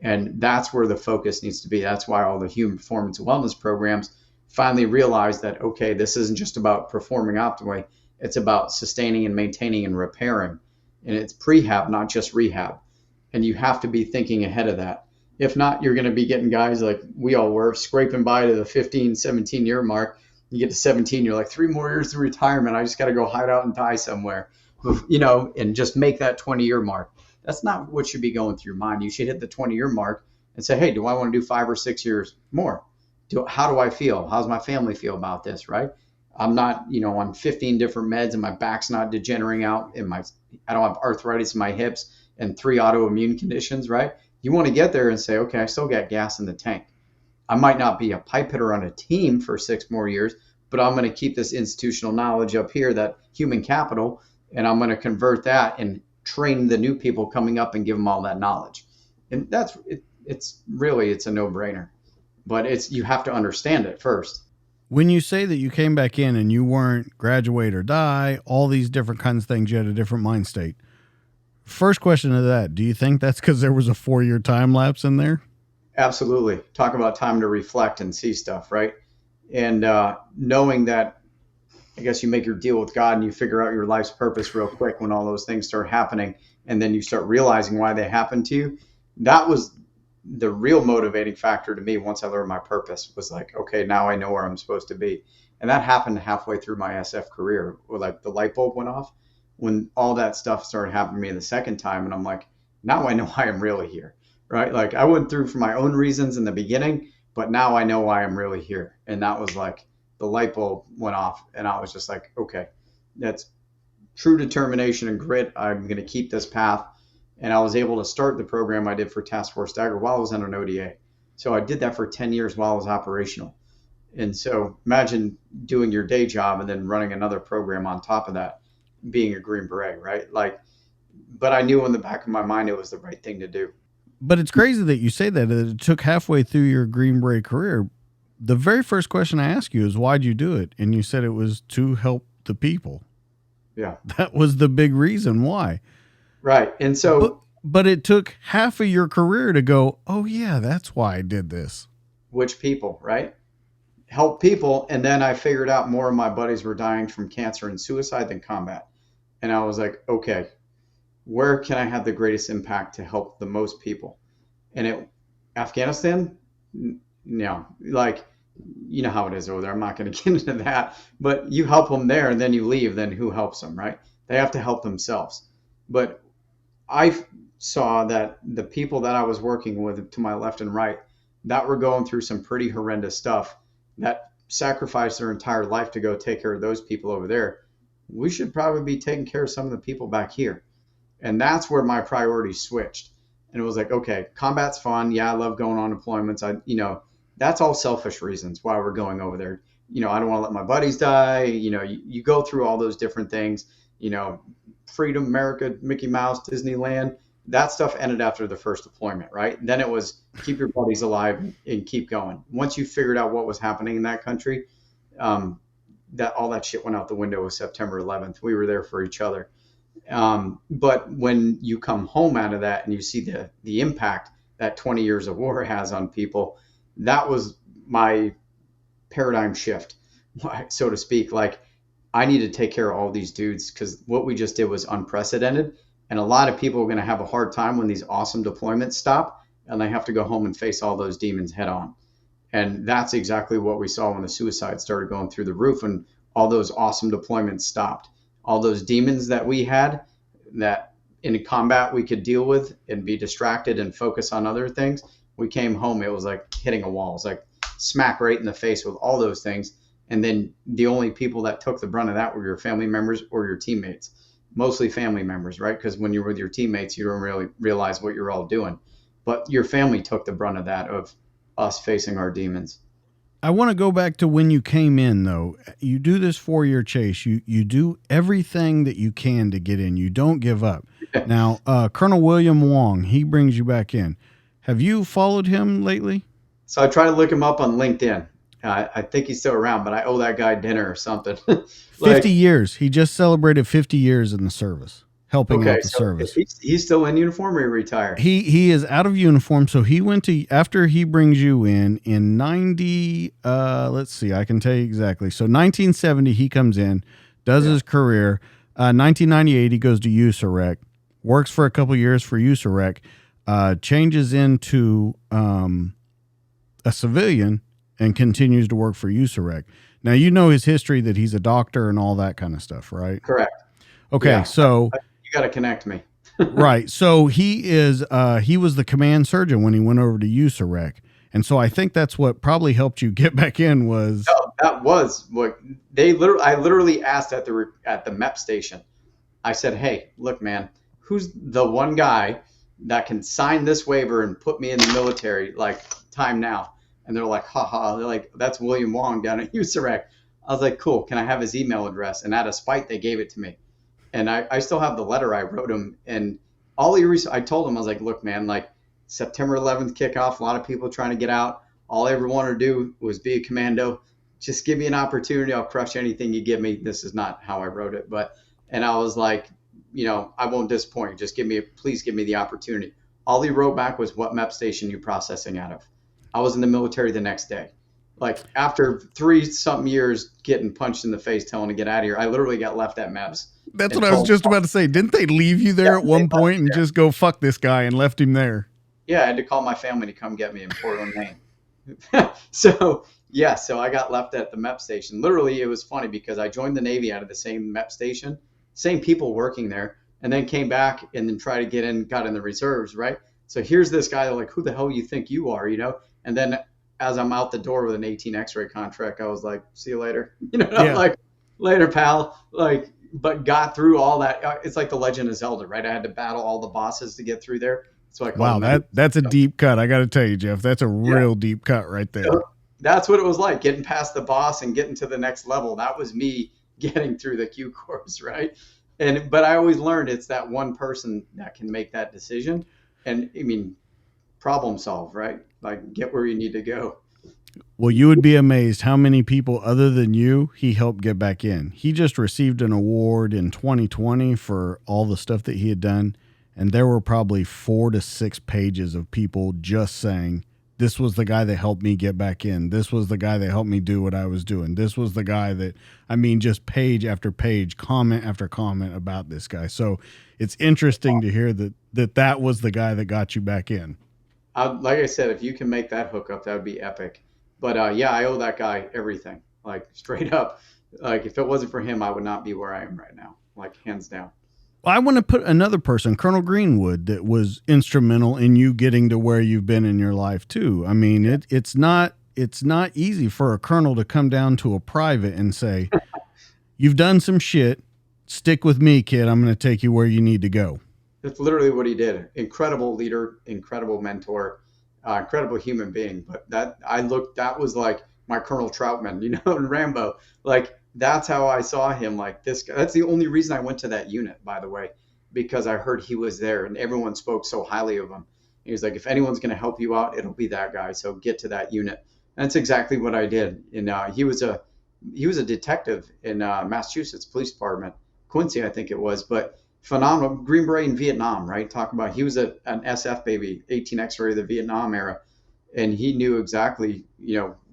And that's where the focus needs to be. That's why all the human performance and wellness programs finally realize that, okay, this isn't just about performing optimally. It's about sustaining and maintaining and repairing. And it's prehab, not just rehab. And you have to be thinking ahead of that. If not, you're going to be getting guys like we all were scraping by to the 15, 17 year mark. You get to 17, you're like 3 more years to retirement. I just got to go hide out and die somewhere, and just make that 20-year mark. That's not what should be going through your mind. You should hit the 20-year mark and say, hey, do I want to do 5 or 6 years more? How do I feel? How's my family feel about this, right? I'm not, on 15 different meds and my back's not degenerating out and I don't have arthritis in my hips and 3 autoimmune conditions, right? You want to get there and say, okay, I still got gas in the tank. I might not be a pipe hitter on a team for 6 more years, but I'm going to keep this institutional knowledge up here, that human capital, and I'm going to convert that and train the new people coming up and give them all that knowledge. And that's it's a no-brainer, but you have to understand it first. When you say that you came back in and you weren't graduate or die, all these different kinds of things, you had a different mind state. First question to that, do you think that's because there was a 4-year time lapse in there? Absolutely. Talk about time to reflect and see stuff, right? And knowing that, I guess you make your deal with God and you figure out your life's purpose real quick when all those things start happening, and then you start realizing why they happened to you. That was the real motivating factor to me once I learned my purpose, was like, okay, now I know where I'm supposed to be. And that happened halfway through my SF career, where like the light bulb went off when all that stuff started happening to me the second time. And I'm like, now I know why I'm really here, right? Like I went through for my own reasons in the beginning, but now I know why I'm really here. And that was like the light bulb went off and I was just like, okay, that's true determination and grit. I'm going to keep this path. And I was able to start the program I did for Task Force Dagger while I was on an ODA. So I did that for 10 years while I was operational. And so imagine doing your day job and then running another program on top of that, being a Green Beret, right? But I knew in the back of my mind it was the right thing to do. But it's crazy that you say that it took halfway through your Green Beret career. The very first question I asked you is, why'd you do it? And you said it was to help the people. Yeah. That was the big reason why. Right. And so, but it took half of your career to go, oh yeah, that's why I did this. Which people, right? Help people. And then I figured out more of my buddies were dying from cancer and suicide than combat. And I was like, okay, where can I have the greatest impact to help the most people? And Afghanistan, like, you know how it is over there. I'm not going to get into that, but you help them there and then you leave, then who helps them, right? They have to help themselves. But I saw that the people that I was working with to my left and right, that were going through some pretty horrendous stuff, that sacrificed their entire life to go take care of those people over there, we should probably be taking care of some of the people back here. And that's where my priorities switched. And it was like, okay, combat's fun. Yeah, I love going on deployments. That's all selfish reasons why we're going over there. I don't want to let my buddies die. You go through all those different things, Freedom, America, Mickey Mouse, Disneyland. That stuff ended after the first deployment, right? Then it was keep your buddies alive and keep going. Once you figured out what was happening in that country, that all that shit went out the window with September 11th. We were there for each other. But when you come home out of that and you see the impact that 20 years of war has on people, that was my paradigm shift, so to speak. Like, I need to take care of all these dudes because what we just did was unprecedented. And a lot of people are going to have a hard time when these awesome deployments stop and they have to go home and face all those demons head on. And that's exactly what we saw when the suicide started going through the roof and all those awesome deployments stopped. All those demons that we had that in combat we could deal with and be distracted and focus on other things. We came home, it was like hitting a wall. It's like smack right in the face with all those things. And then the only people that took the brunt of that were your family members or your teammates, mostly family members, right? Because when you're with your teammates, you don't really realize what you're all doing. But your family took the brunt of that, of us facing our demons. I want to go back to when you came in, though. You do this 4-year chase. You do everything that you can to get in. You don't give up. Now, Colonel William Wong, he brings you back in. Have you followed him lately? So I try to look him up on LinkedIn. I think he's still around, but I owe that guy dinner or something. 50 years. He just celebrated 50 years in the service, helping out the service. He's still in uniform or he retired? He is out of uniform. So he went to, after he brings you in 90, let's see, I can tell you exactly. So 1970, he comes in, does his career. 1998, he goes to USAREC, works for a couple years for USAREC, changes into a civilian and continues to work for USAREC. Now, you know his history, that he's a doctor and all that kind of stuff, right? Correct. Okay, yeah. So you got to connect me. Right. So he was the command surgeon when he went over to USAREC. And so I think that's what probably helped you get back in was. No, that was what I literally asked at the MEP station. I said, hey, look, man, who's the one guy that can sign this waiver and put me in the military, like, time now? And they're like, haha. They're like, that's William Wong down at USAREC. I was like, cool. Can I have his email address? And out of spite, they gave it to me. And I still have the letter I wrote him. And I told him, I was like, look, man, like, September 11th kickoff, a lot of people trying to get out. All I ever wanted to do was be a commando. Just give me an opportunity. I'll crush anything you give me. This is not how I wrote it. And I was like, I won't disappoint. Just please give me the opportunity. All he wrote back was, what MEP station you processing out of? I was in the military the next day. Like, after 3-something years getting punched in the face, telling to get out of here, I literally got left at MEPS. That's what I was just about to say. Didn't they leave you there at one point and just go, fuck this guy, and left him there? Yeah, I had to call my family to come get me in Portland, Maine. So I got left at the MEP station. Literally, it was funny because I joined the Navy out of the same MEP station, same people working there, and then came back and then tried to got in the reserves, right? So here's this guy, like, who the hell you think you are, And then as I'm out the door with an 18 X-ray contract, I was like, see you later. I'm like, later, pal. Like, but got through all that. It's like the Legend of Zelda, right? I had to battle all the bosses to get through there. So that's a deep cut. I got to tell you, Geoff, that's a real deep cut right there. So that's what it was like, getting past the boss and getting to the next level. That was me getting through the Q course, right? But I always learned it's that one person that can make that decision. And I mean, problem solve, right? Like, get where you need to go. Well, you would be amazed how many people other than you he helped get back in. He just received an award in 2020 for all the stuff that he had done. And there were probably 4 to 6 pages of people just saying, this was the guy that helped me get back in. This was the guy that helped me do what I was doing. This was the guy that, just page after page, comment after comment about this guy. So it's interesting to hear that was the guy that got you back in. Like I said, if you can make that hookup, that would be epic. But I owe that guy everything, like, straight up. Like, if it wasn't for him, I would not be where I am right now, like, hands down. I want to put another person, Colonel Greenwood, that was instrumental in you getting to where you've been in your life too. I mean, it's not easy for a colonel to come down to a private and say, "You've done some shit. Stick with me, kid. I'm going to take you where you need to go." That's literally what he did. Incredible leader, incredible mentor, incredible human being. But that was like my Colonel Troutman, in Rambo. Like, that's how I saw him. Like, this guy. That's the only reason I went to that unit, by the way, because I heard he was there and everyone spoke so highly of him. He was like, if anyone's going to help you out, it'll be that guy. So get to that unit. And that's exactly what I did. And he was a detective in Massachusetts Police Department, Quincy, I think it was, but phenomenal. Green Beret in Vietnam, right? Talk about, he was an SF baby, 18 X-ray of the Vietnam era. And he knew exactly,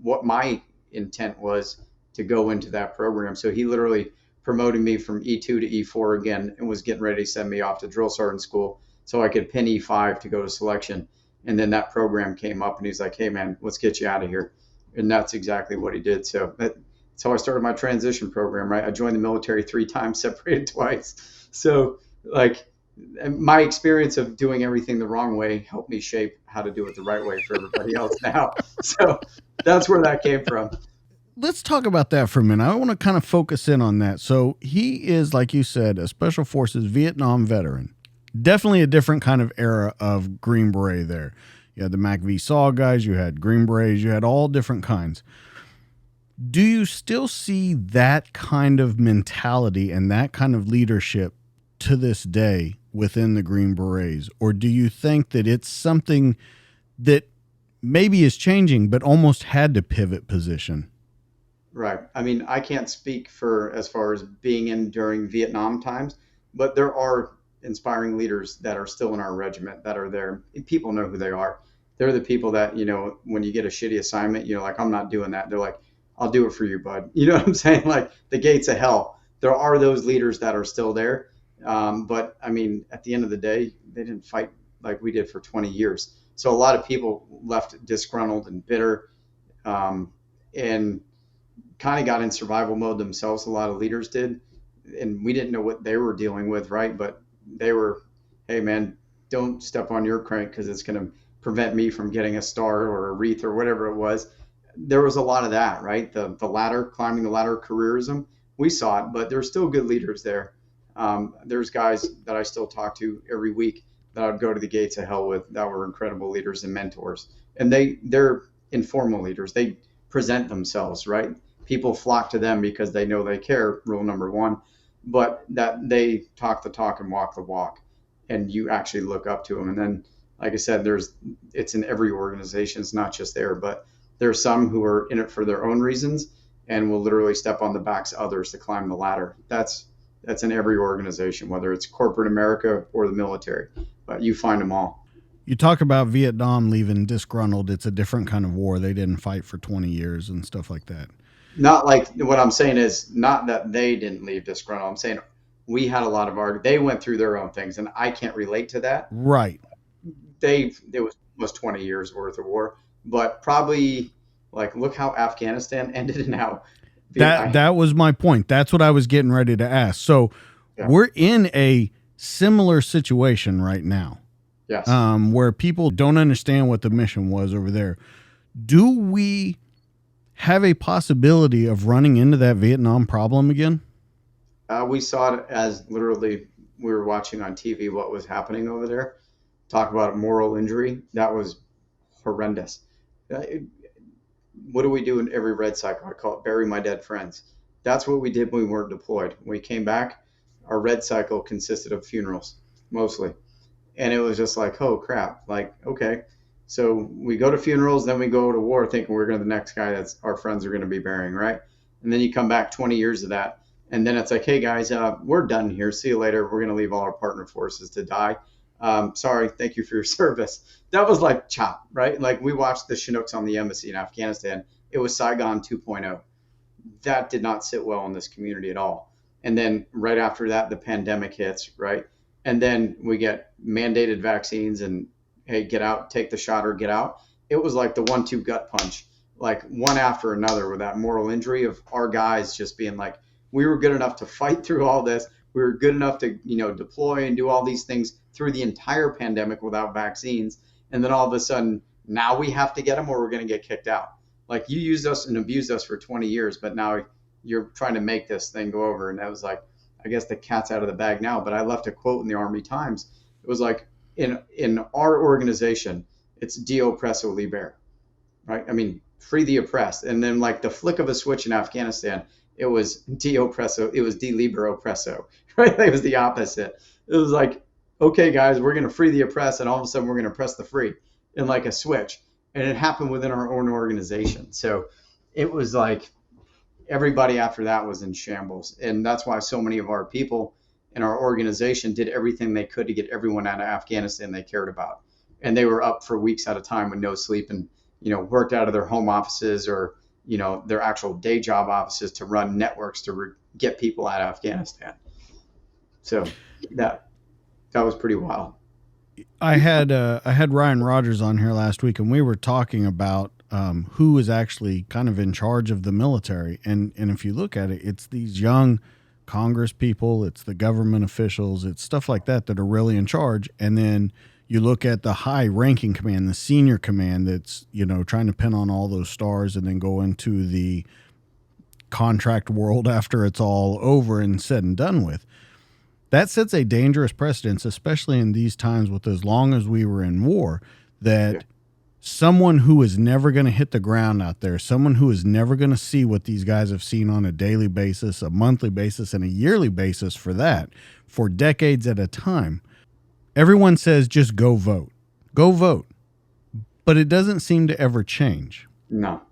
what my intent was to go into that program. So he literally promoted me from E2 to E4 again and was getting ready to send me off to drill sergeant school so I could pin E5 to go to selection. And then that program came up and he's like, hey man, let's get you out of here. And that's exactly what he did. So that's how I started my transition program, right? I joined the military 3 times, separated twice. So like, my experience of doing everything the wrong way helped me shape how to do it the right way for everybody else now. So that's where that came from. Let's talk about that for a minute. I want to kind of focus in on that. So he is, like you said, a Special Forces Vietnam veteran. Definitely a different kind of era of Green Beret there. You had the MACV SAW guys, you had Green Berets, you had all different kinds. Do you still see that kind of mentality and that kind of leadership to this day within the Green Berets? Or do you think that it's something that maybe is changing but almost had to pivot position? Right. I mean, I can't speak for as far as being in during Vietnam times, but there are inspiring leaders that are still in our regiment that are there. People know who they are. They're the people that, when you get a shitty assignment, you're like, I'm not doing that. They're like, I'll do it for you, bud. You know what I'm saying? Like the gates of hell. There are those leaders that are still there. But I mean, at the end of the day, they didn't fight like we did for 20 years. So a lot of people left disgruntled and bitter, and kind of got in survival mode themselves. A lot of leaders did, and we didn't know what they were dealing with, right? But they were, hey man, don't step on your crank because it's going to prevent me from getting a star or a wreath or whatever it was. There was a lot of that, right? The ladder, climbing the ladder, careerism. We saw it, but there's still good leaders there. There's guys that I still talk to every week that I'd go to the gates of hell with that were incredible leaders and mentors. And they're informal leaders. They present themselves, right? People flock to them because they know they care, rule number 1, but that they talk the talk and walk the walk, and you actually look up to them. And then, like I said, it's in every organization. It's not just there, but there's some who are in it for their own reasons and will literally step on the backs of others to climb the ladder. That's in every organization, whether it's corporate America or the military, but you find them all. You talk about Vietnam leaving disgruntled. It's a different kind of war. They didn't fight for 20 years and stuff like that. Not like, what I'm saying is not that they didn't leave disgruntled. I'm saying we had a lot of they went through their own things, and I can't relate to that. Right. It was almost 20 years worth of war, but probably like, look how Afghanistan ended and how that was my point. That's what I was getting ready to ask. So yeah. We're in a similar situation right now. Yes. Where people don't understand what the mission was over there. Do we have a possibility of running into that Vietnam problem again? We saw it as literally we were watching on TV what was happening over there. Talk about moral injury. That was horrendous. What do we do in every red cycle? I call it bury my dead friends. That's what we did when we weren't deployed. When we came back, our red cycle consisted of funerals, mostly. And it was just like, oh crap, like, okay. So we go to funerals, then we go to war thinking we're going to the next guy that's our friends are going to be burying, right? And then you come back 20 years of that. And then it's like, hey guys, we're done here. See you later. We're going to leave all our partner forces to die. Sorry, thank you for your service. That was like chop, right? Like we watched the Chinooks on the embassy in Afghanistan. It was Saigon 2.0. That did not sit well in this community at all. And then right after that, the pandemic hits, right? And then we get mandated vaccines and, hey, get out, take the shot or get out. It was like the 1-2 gut punch, like one after another with that moral injury of our guys just being like, we were good enough to fight through all this. We were good enough to, deploy and do all these things through the entire pandemic without vaccines. And then all of a sudden, now we have to get them or we're going to get kicked out. Like, you used us and abused us for 20 years, but now you're trying to make this thing go over. And that was like, I guess the cat's out of the bag now. But I left a quote in the Army Times. It was like, in our organization, it's de oppresso liber, right? I mean, free the oppressed. And then, like, the flick of a switch in Afghanistan, it was de oppresso, it was de liber oppresso, right? It was the opposite. It was like, okay, guys, we're going to free the oppressed, and all of a sudden we're going to oppress the free, in like a switch. And it happened within our own organization. So it was like everybody after that was in shambles. And that's why so many of our people in our organization did everything they could to get everyone out of Afghanistan they cared about. And they were up for weeks at a time with no sleep, and, worked out of their home offices or, their actual day job offices to run networks to get people out of Afghanistan. So that was pretty wild. I had Ryan Rogers on here last week, and we were talking about who is actually kind of in charge of the military. And if you look at it, it's these young Congress people, it's the government officials, it's stuff like that are really in charge. And then you look at the high ranking command, the senior command that's, trying to pin on all those stars and then go into the contract world after it's all over and said and done with. That sets a dangerous precedence, especially in these times with as long as we were in war, that someone who is never going to hit the ground out there, someone who is never going to see what these guys have seen on a daily basis, a monthly basis, and a yearly basis for decades at a time. Everyone says just go vote. Go vote. But it doesn't seem to ever change. No.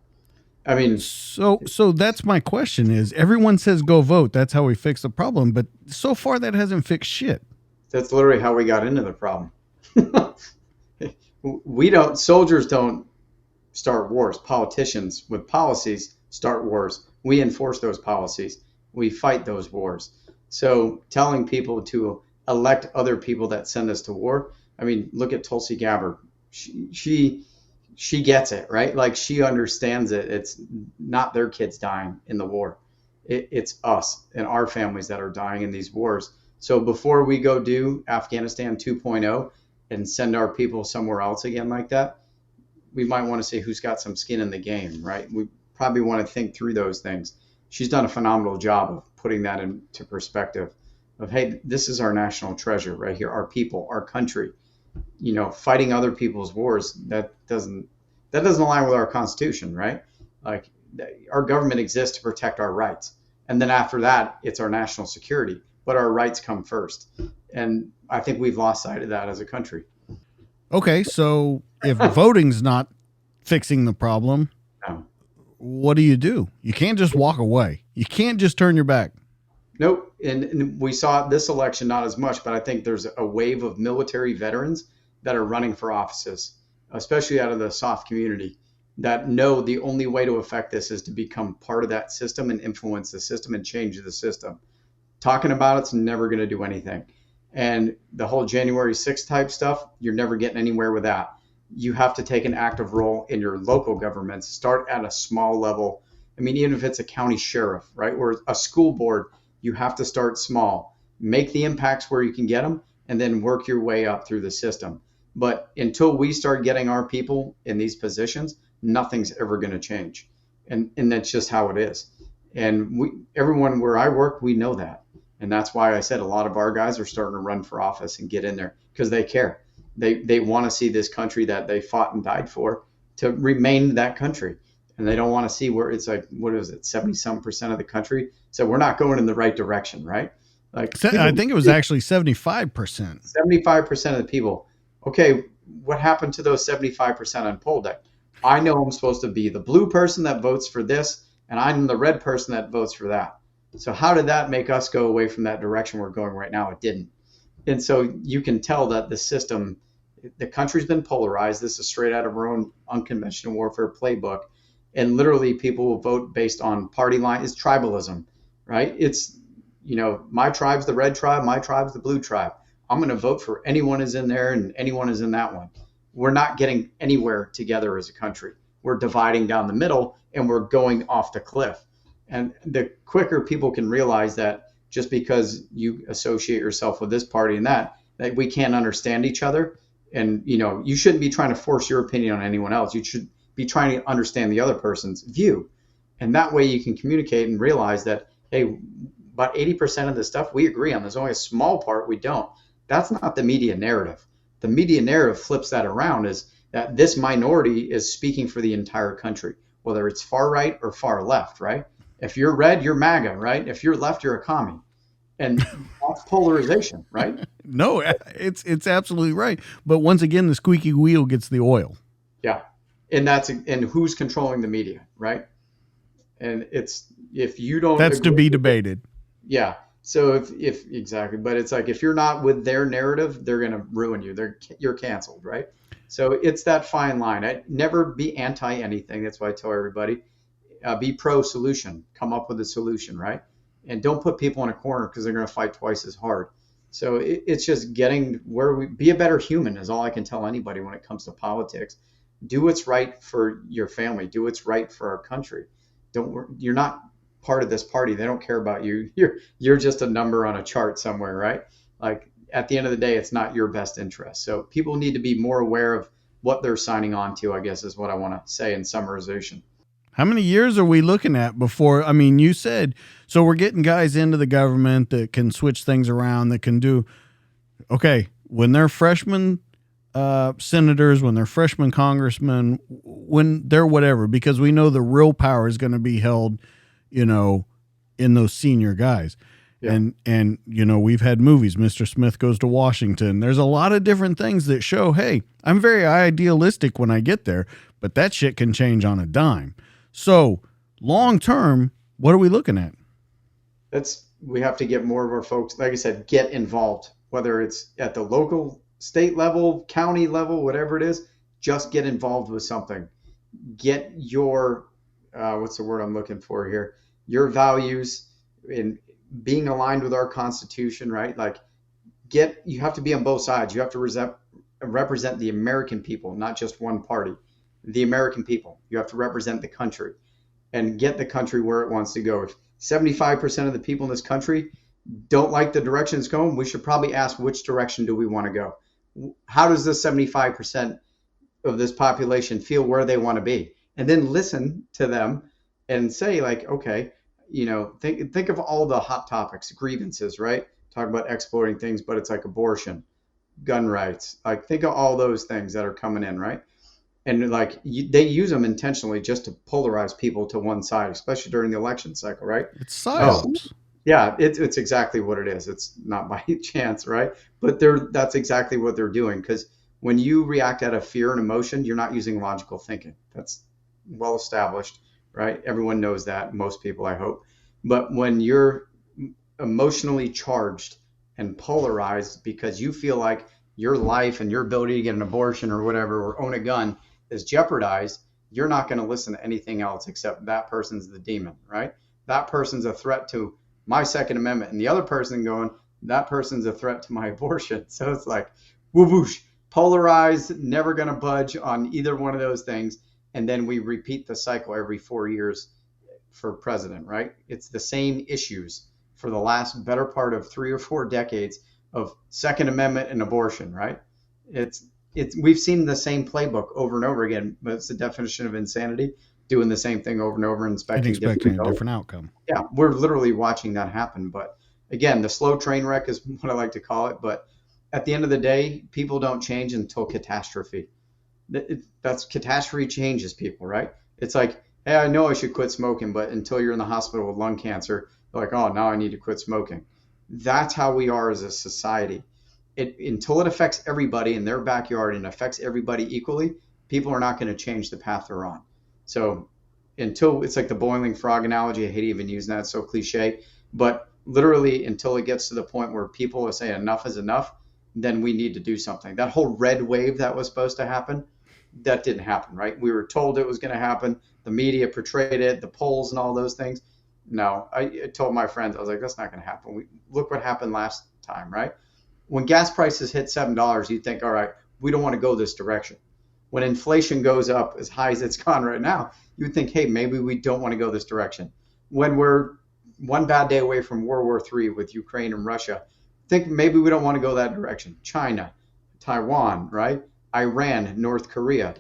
I mean, so that's my question is, everyone says go vote. That's how we fix the problem. But so far that hasn't fixed shit. That's literally how we got into the problem. Soldiers don't start wars. Politicians with policies start wars. We enforce those policies. We fight those wars. So telling people to elect other people that send us to war. I mean, look at Tulsi Gabbard. She gets it, right? Like, she understands it. It's not their kids dying in the war. It's us and our families that are dying in these wars. So before we go do Afghanistan 2.0 and send our people somewhere else again like that, we might want to see who's got some skin in the game, right? We probably want to think through those things. She's done a phenomenal job of putting that into perspective of, hey, this is our national treasure right here, our people, our country. Fighting other people's wars, that doesn't align with our Constitution, right? Like, our government exists to protect our rights. And then after that, it's our national security, but our rights come first. And I think we've lost sight of that as a country. Okay. So if voting's not fixing the problem, No. What do? You can't just walk away. You can't just turn your back. Nope. And we saw this election, not as much, but I think there's a wave of military veterans that are running for offices, especially out of the soft community, that know the only way to affect this is to become part of that system and influence the system and change the system. Talking about it's never going to do anything. And the whole January 6th type stuff, you're never getting anywhere with that. You have to take an active role in your local governments, start at a small level. I mean, even if it's a county sheriff, right, or a school board, you have to start small, make the impacts where you can get them, and then work your way up through the system. But until we start getting our people in these positions, nothing's ever going to change. And that's just how it is. And everyone where I work, we know that. And that's why I said a lot of our guys are starting to run for office and get in there because they care. They want to see this country that they fought and died for to remain that country. And they don't want to see where it's like, what is it, 70-some% of the country? So we're not going in the right direction, right? Like, I think it was actually 75%. 75% of the people. Okay, what happened to those 75% on poll day? I know I'm supposed to be the blue person that votes for this, and I'm the red person that votes for that. So how did that make us go away from that direction we're going right now? It didn't. And so you can tell that the system, the country's been polarized. This is straight out of our own unconventional warfare playbook. And literally people will vote based on party line. It's tribalism, right? It's, my tribe's the red tribe, my tribe's the blue tribe. I'm going to vote for anyone is in there and anyone is in that one. We're not getting anywhere together as a country. We're dividing down the middle and we're going off the cliff. And the quicker people can realize that just because you associate yourself with this party and that we can't understand each other. And, you shouldn't be trying to force your opinion on anyone else. You should be trying to understand the other person's view. And that way you can communicate and realize that, hey, about 80% of the stuff we agree on. There's only a small part we don't. That's not the media narrative. The media narrative flips that around, is that this minority is speaking for the entire country, whether it's far right or far left, right? If you're red, you're MAGA, right? If you're left, you're a commie. And that's polarization, right? No, it's absolutely right. But once again, the squeaky wheel gets the oil. Yeah. And who's controlling the media, right? And if you don't, that's to be debated. Yeah. So if exactly, but it's like, if you're not with their narrative, they're going to ruin you. You're canceled, right? So it's that fine line. I'd never be anti anything. That's why I tell everybody, be pro solution, come up with a solution, right? And don't put people in a corner because they're going to fight twice as hard. So it's just getting be a better human is all I can tell anybody when it comes to politics. Do what's right for your family. Do what's right for our country. You're not part of this party. They don't care about you. You're just a number on a chart somewhere, right? Like, at the end of the day, it's not your best interest. So people need to be more aware of what they're signing on to, I guess, is what I want to say in summarization. How many years are we looking at before? I mean, you said, so we're getting guys into the government that can switch things around, that can do, okay, when they're freshmen senators, when they're freshman congressmen, when they're whatever, because we know the real power is going to be held, in those senior guys. Yeah. And we've had movies, Mr. Smith Goes to Washington. There's a lot of different things that show, hey, I'm very idealistic when I get there, but that shit can change on a dime. So long term, what are we looking at? We have to get more of our folks, like I said, get involved, whether it's at the local, state level, county level, whatever it is, just get involved with something. Get your, what's the word I'm looking for here? Your values in being aligned with our Constitution, right? Like, you have to be on both sides. You have to represent the American people, not just one party. The American people. You have to represent the country and get the country where it wants to go. If 75% of the people in this country don't like the direction it's going, we should probably ask, which direction do we want to go? How does this 75% of this population feel where they want to be? And then listen to them and say, like, okay, think of all the hot topics, grievances, right? Talk about exploiting things, but it's like abortion, gun rights. Like, think of all those things that are coming in, right? And like, they use them intentionally just to polarize people to one side, especially during the election cycle, right? It's psyops. Yeah, it's exactly what it is. It's not by chance, right? But that's exactly what they're doing, because when you react out of fear and emotion, you're not using logical thinking. That's well established, right? Everyone knows that, most people, I hope. But when you're emotionally charged and polarized because you feel like your life and your ability to get an abortion or whatever, or own a gun, is jeopardized, you're not going to listen to anything else except that person's the demon, right? That person's a threat to my Second Amendment, and the other person going, that person's a threat to my abortion. So it's like, whoosh, polarized, never going to budge on either one of those things. And then we repeat the cycle every 4 years for president, right? It's the same issues for the last better part of 3 or 4 decades of Second Amendment and abortion, right? We've seen the same playbook over and over again, but it's the definition of insanity, doing the same thing over and over and expecting a different outcome. Yeah, we're literally watching that happen. But again, the slow train wreck is what I like to call it. But at the end of the day, people don't change until catastrophe. That's catastrophe changes people, right? It's like, hey, I know I should quit smoking, but until you're in the hospital with lung cancer, they're like, oh, now I need to quit smoking. That's how we are as a society. Until it affects everybody in their backyard and affects everybody equally, people are not going to change the path they're on. So until, it's like the boiling frog analogy, I hate even using that, it's so cliche, but literally until it gets to the point where people are saying enough is enough, then we need to do something. That whole red wave that was supposed to happen, that didn't happen, right? We were told it was going to happen. The media portrayed it, the polls and all those things. No, I told my friends, I was like, that's not going to happen. Look what happened last time, right? When gas prices hit $7, you think, all right, we don't want to go this direction. When inflation goes up as high as it's gone right now, you would think, hey, maybe we don't want to go this direction. When we're one bad day away from World War III with Ukraine and Russia. Think maybe we don't want to go that direction. China, Taiwan, right? Iran, North Korea.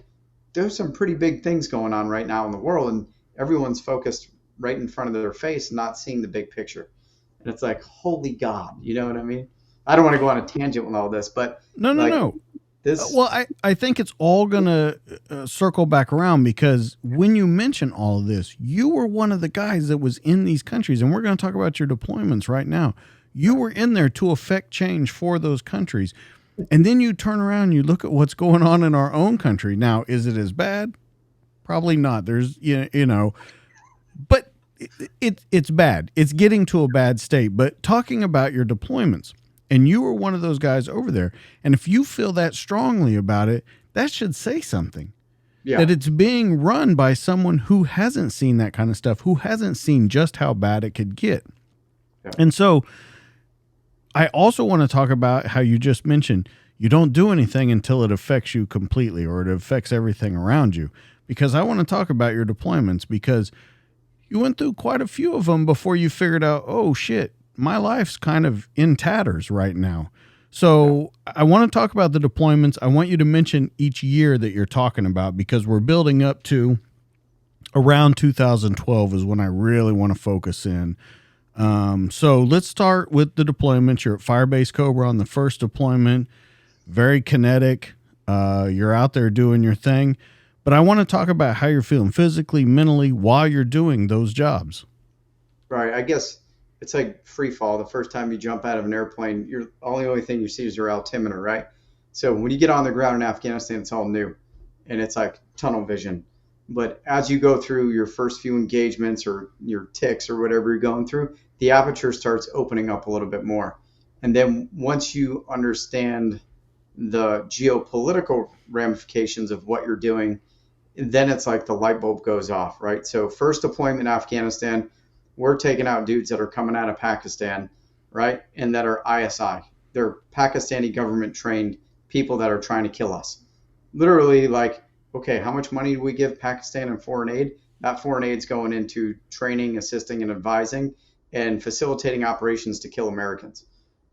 There's some pretty big things going on right now in the world, and everyone's focused right in front of their face, not seeing the big picture. And it's like, holy God, you know what I mean? I don't want to go on a tangent with all this, but No. this. Well, I think it's all going to circle back around, because when you mention all of this, you were one of the guys that was in these countries, and we're going to talk about your deployments right now. You were in there to affect change for those countries. And then you turn around and you look at what's going on in our own country. Now, is it as bad? Probably not. There's, but it's bad. It's getting to a bad state. But talking about your deployments, and you were one of those guys over there, and if you feel that strongly about it, that should say something. Yeah. That it's being run by someone who hasn't seen that kind of stuff, who hasn't seen just how bad it could get. Yeah. And so I also want to talk about how you just mentioned you don't do anything until it affects you completely, or it affects everything around you. Because I want to talk about your deployments, because you went through quite a few of them before you figured out, oh shit, my life's kind of in tatters right now. So I want to talk about the deployments. I want you to mention each year that you're talking about, because we're building up to around 2012 is when I really want to focus in. So let's start with the deployments. You're at Firebase Cobra on the first deployment, very kinetic. You're out there doing your thing, but I want to talk about how you're feeling physically, mentally while you're doing those jobs. Right. I guess it's like free fall. The first time you jump out of an airplane, you're the only thing you see is your altimeter, right? So when you get on the ground in Afghanistan, it's all new, and it's like tunnel vision. But as you go through your first few engagements or your ticks or whatever you're going through, the aperture starts opening up a little bit more. And then once you understand the geopolitical ramifications of what you're doing, then it's like the light bulb goes off, right? So first deployment in Afghanistan, we're taking out dudes that are coming out of Pakistan, right? And that are ISI. They're Pakistani government trained people that are trying to kill us. Literally, like, okay, how much money do we give Pakistan in foreign aid? That foreign aid's going into training, assisting, and advising, and facilitating operations to kill Americans.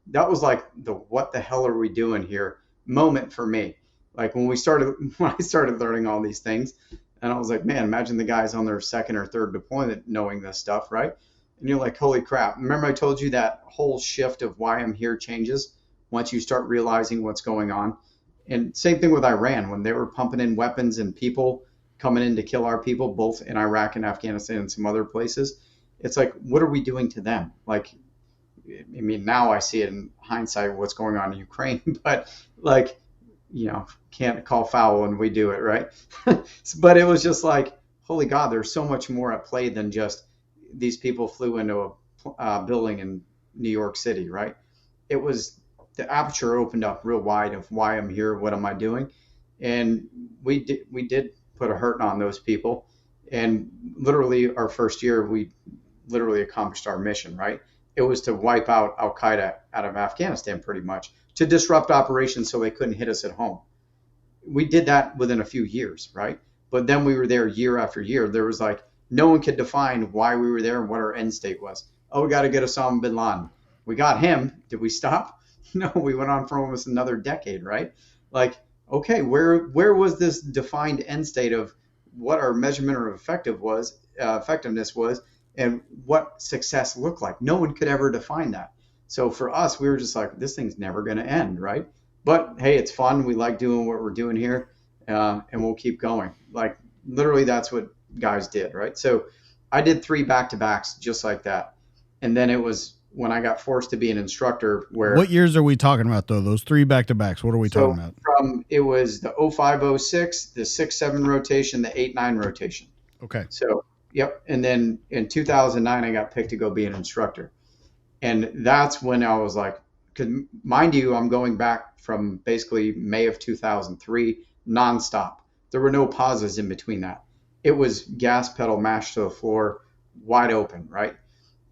That was like the what the hell are we doing here moment for me. Like when I started learning all these things, and I was like, man, imagine the guys on their second or third deployment knowing this stuff, right? And you're like, holy crap. Remember I told you that whole shift of why I'm here changes once you start realizing what's going on? And same thing with Iran, when they were pumping in weapons and people coming in to kill our people, both in Iraq and Afghanistan and some other places. It's like, what are we doing to them? Like, I mean, now I see it in hindsight, what's going on in Ukraine, but like, can't call foul when we do it, right? But it was just like, holy God, there's so much more at play than just these people flew into a building in New York City, right? It was the aperture opened up real wide of why I'm here, what am I doing? And we did put a hurting on those people. And literally our first year, we literally accomplished our mission, right? It was to wipe out Al-Qaeda out of Afghanistan pretty much, to disrupt operations so they couldn't hit us at home. We did that within a few years, right? But then we were there year after year. There was like, no one could define why we were there and what our end state was. Oh, we got to get Osama bin Laden. We got him. Did we stop? No, we went on for almost another decade, right? Like, okay, where was this defined end state of what our measurement of effectiveness was, and what success looked like? No one could ever define that. So for us, we were just like, this thing's never going to end, right? But hey, it's fun. We like doing what we're doing here, and we'll keep going. Like literally, that's what guys did, right? So I did 3 back-to-backs just like that, and then it was when I got forced to be an instructor. Where what years are we talking about though? Those 3 back-to-backs. What are we talking about? It was the 05-06, the 6-7 rotation, the 8-9 rotation. Okay. So yep, and then in 2009 I got picked to go be an instructor. And that's when I was like, because mind you, I'm going back from basically May of 2003, nonstop. There were no pauses in between that. It was gas pedal mashed to the floor, wide open, right?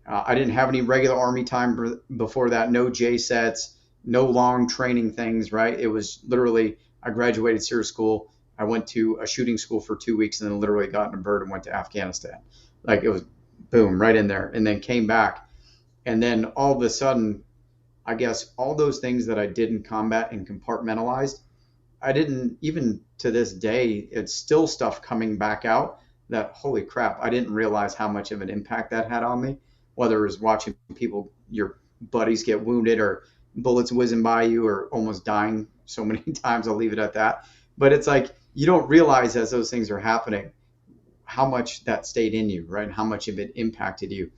I didn't have any regular Army time before that, no J sets, no long training things, right? It was literally, I graduated SEER school. I went to a shooting school for 2 weeks and then literally got in a bird and went to Afghanistan. Like it was boom, right in there, and then came back. And then all of a sudden, I guess all those things that I did in combat and compartmentalized, I didn't, even to this day, it's still stuff coming back out that, holy crap, I didn't realize how much of an impact that had on me. Whether it was watching people, your buddies get wounded or bullets whizzing by you or almost dying so many times, I'll leave it at that. But it's like, you don't realize as those things are happening, how much that stayed in you, right? And how much of it impacted you.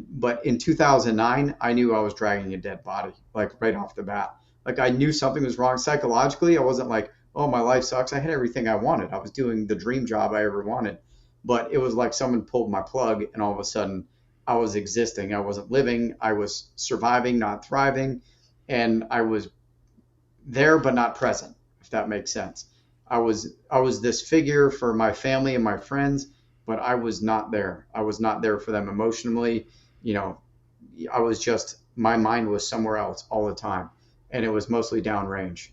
But in 2009, I knew I was dragging a dead body, like right off the bat. Like I knew something was wrong psychologically. I wasn't like, oh, my life sucks. I had everything I wanted. I was doing the dream job I ever wanted. But it was like someone pulled my plug and all of a sudden I was existing. I wasn't living. I was surviving, not thriving. And I was there, but not present, if that makes sense. I was this figure for my family and my friends, but I was not there. I was not there for them emotionally. I was just, my mind was somewhere else all the time. And it was mostly downrange.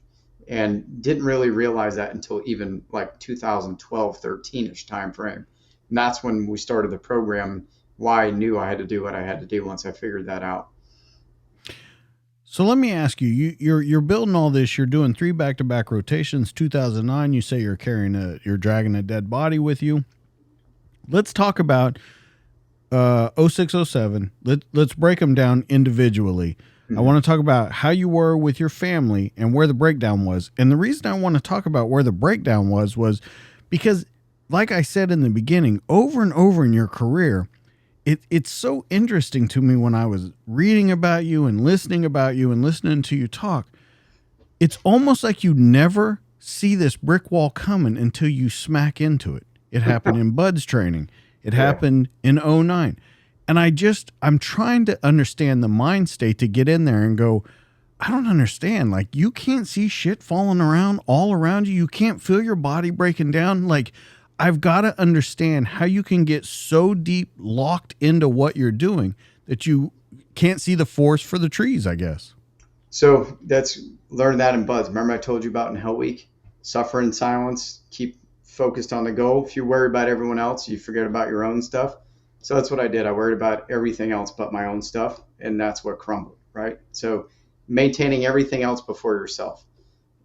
And didn't really realize that until even like 2012, 13-ish time frame. And that's when we started the program, why I knew I had to do what I had to do once I figured that out. So let me ask you, you're building all this, you're doing 3 back-to-back rotations, 2009, you say you're you're dragging a dead body with you. Let's talk about 0607. Let's break them down individually. I want to talk about how you were with your family and where the breakdown was. And the reason I want to talk about where the breakdown was because, like I said in the beginning, over and over in your career, it's so interesting to me when I was reading about you and listening to you talk. It's almost like you never see this brick wall coming until you smack into it. It happened in Bud's training. It happened in 09. And I'm trying to understand the mind state to get in there and go, I don't understand. Like, you can't see shit falling around all around you. You can't feel your body breaking down. Like, I've got to understand how you can get so deep locked into what you're doing that you can't see the forest for the trees, I guess. So learn that in Buds. Remember I told you about in Hell Week? Suffer in silence, keep focused on the goal. If you worry about everyone else, you forget about your own stuff. So that's what I did. I worried about everything else but my own stuff, and that's what crumbled, right? So maintaining everything else before yourself.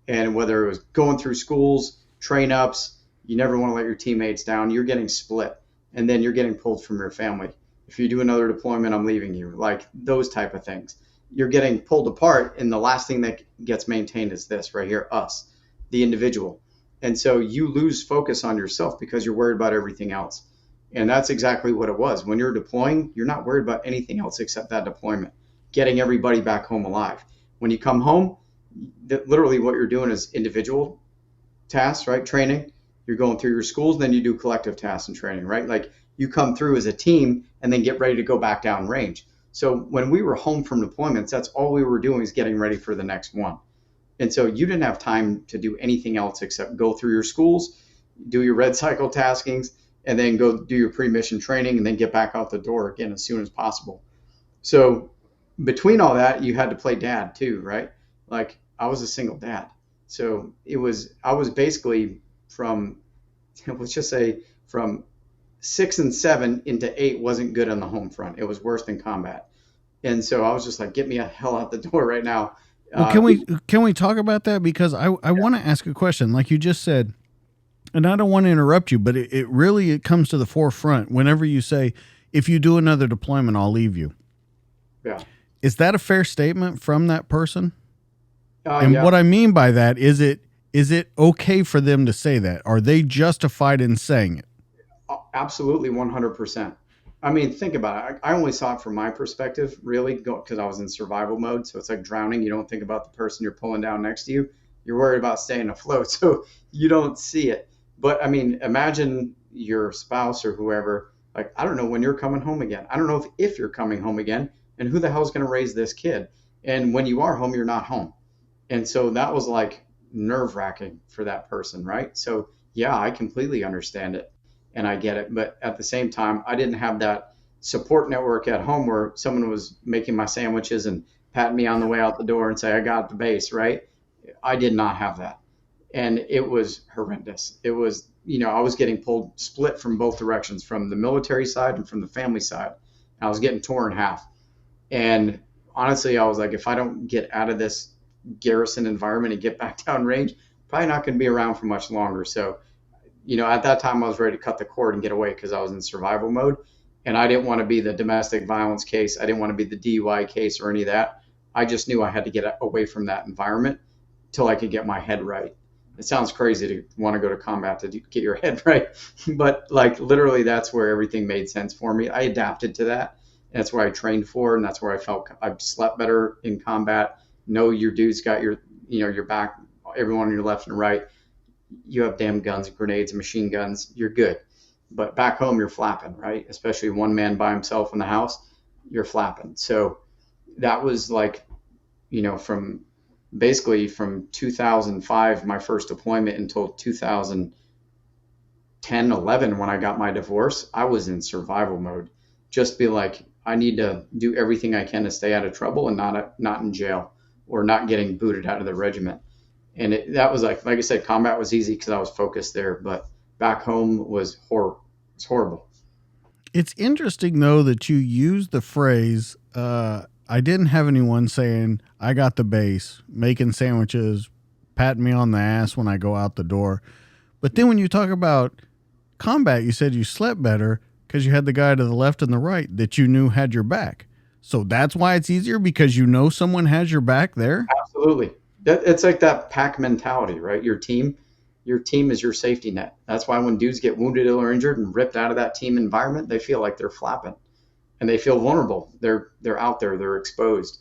And whether it was going through schools, train ups, you never want to let your teammates down. You're getting split, and then you're getting pulled from your family. If you do another deployment, I'm leaving you. Like those type of things. You're getting pulled apart, and the last thing that gets maintained is this right here, us, the individual. And so you lose focus on yourself because you're worried about everything else. And that's exactly what it was. When you're deploying, you're not worried about anything else except that deployment, getting everybody back home alive. When you come home, literally what you're doing is individual tasks, right? Training. You're going through your schools, then you do collective tasks and training, right? Like you come through as a team and then get ready to go back down range. So when we were home from deployments, that's all we were doing is getting ready for the next one. And so you didn't have time to do anything else except go through your schools, do your red cycle taskings, and then go do your pre-mission training and then get back out the door again as soon as possible. So between all that, you had to play dad too, right? Like I was a single dad. So I was basically let's just say from 6 and 7 into 8 wasn't good on the home front. It was worse than combat. And so I was just like, get me the hell out the door right now. Well, can we talk about that? Because I want to ask a question. Like you just said, and I don't want to interrupt you, but it really comes to the forefront whenever you say, if you do another deployment, I'll leave you. Yeah. Is that a fair statement from that person? Yeah. What I mean by that, is it okay for them to say that? Are they justified in saying it? Absolutely, 100%. I mean, think about it. I only saw it from my perspective, really, because I was in survival mode. So it's like drowning. You don't think about the person you're pulling down next to you. You're worried about staying afloat, so you don't see it. But I mean, imagine your spouse or whoever, like, I don't know when you're coming home again. I don't know if you're coming home again, and who the hell is going to raise this kid? And when you are home, you're not home. And so that was like nerve-wracking for that person, right? So yeah, I completely understand it and I get it. But at the same time, I didn't have that support network at home where someone was making my sandwiches and patting me on the way out the door and say, I got the base, right? I did not have that. and it was horrendous. It was, I was getting pulled, split from both directions, from the military side and from the family side. I was getting torn in half. And honestly, I was like, if I don't get out of this garrison environment and get back down range, probably not going to be around for much longer. So, at that time I was ready to cut the cord and get away because I was in survival mode. And I didn't want to be the domestic violence case. I didn't want to be the DUI case or any of that. I just knew I had to get away from that environment till I could get my head right. It sounds crazy to want to go to combat to get your head right, but like literally that's where everything made sense for me. I adapted to that. That's where I trained for, and that's where I felt I slept better in combat. Know your dude's got your back, everyone on your left and right. You have damn guns, grenades, and machine guns. You're good. But back home, you're flapping, right? Especially one man by himself in the house, you're flapping. So that was like, from 2005, my first deployment, until 2010, 11, when I got my divorce, I was in survival mode. Just be like, I need to do everything I can to stay out of trouble and not in jail or not getting booted out of the regiment. And that was like I said, combat was easy because I was focused there, but back home was it's horrible. It's interesting, though, that you use the phrase, I didn't have anyone saying, I got the base, making sandwiches, patting me on the ass when I go out the door. But then when you talk about combat, you said you slept better because you had the guy to the left and the right that you knew had your back. So that's why it's easier, because someone has your back there? Absolutely. It's like that pack mentality, right? Your team is your safety net. That's why when dudes get wounded, ill, or injured and ripped out of that team environment, they feel like they're flapping and they feel vulnerable. They're out there, they're exposed.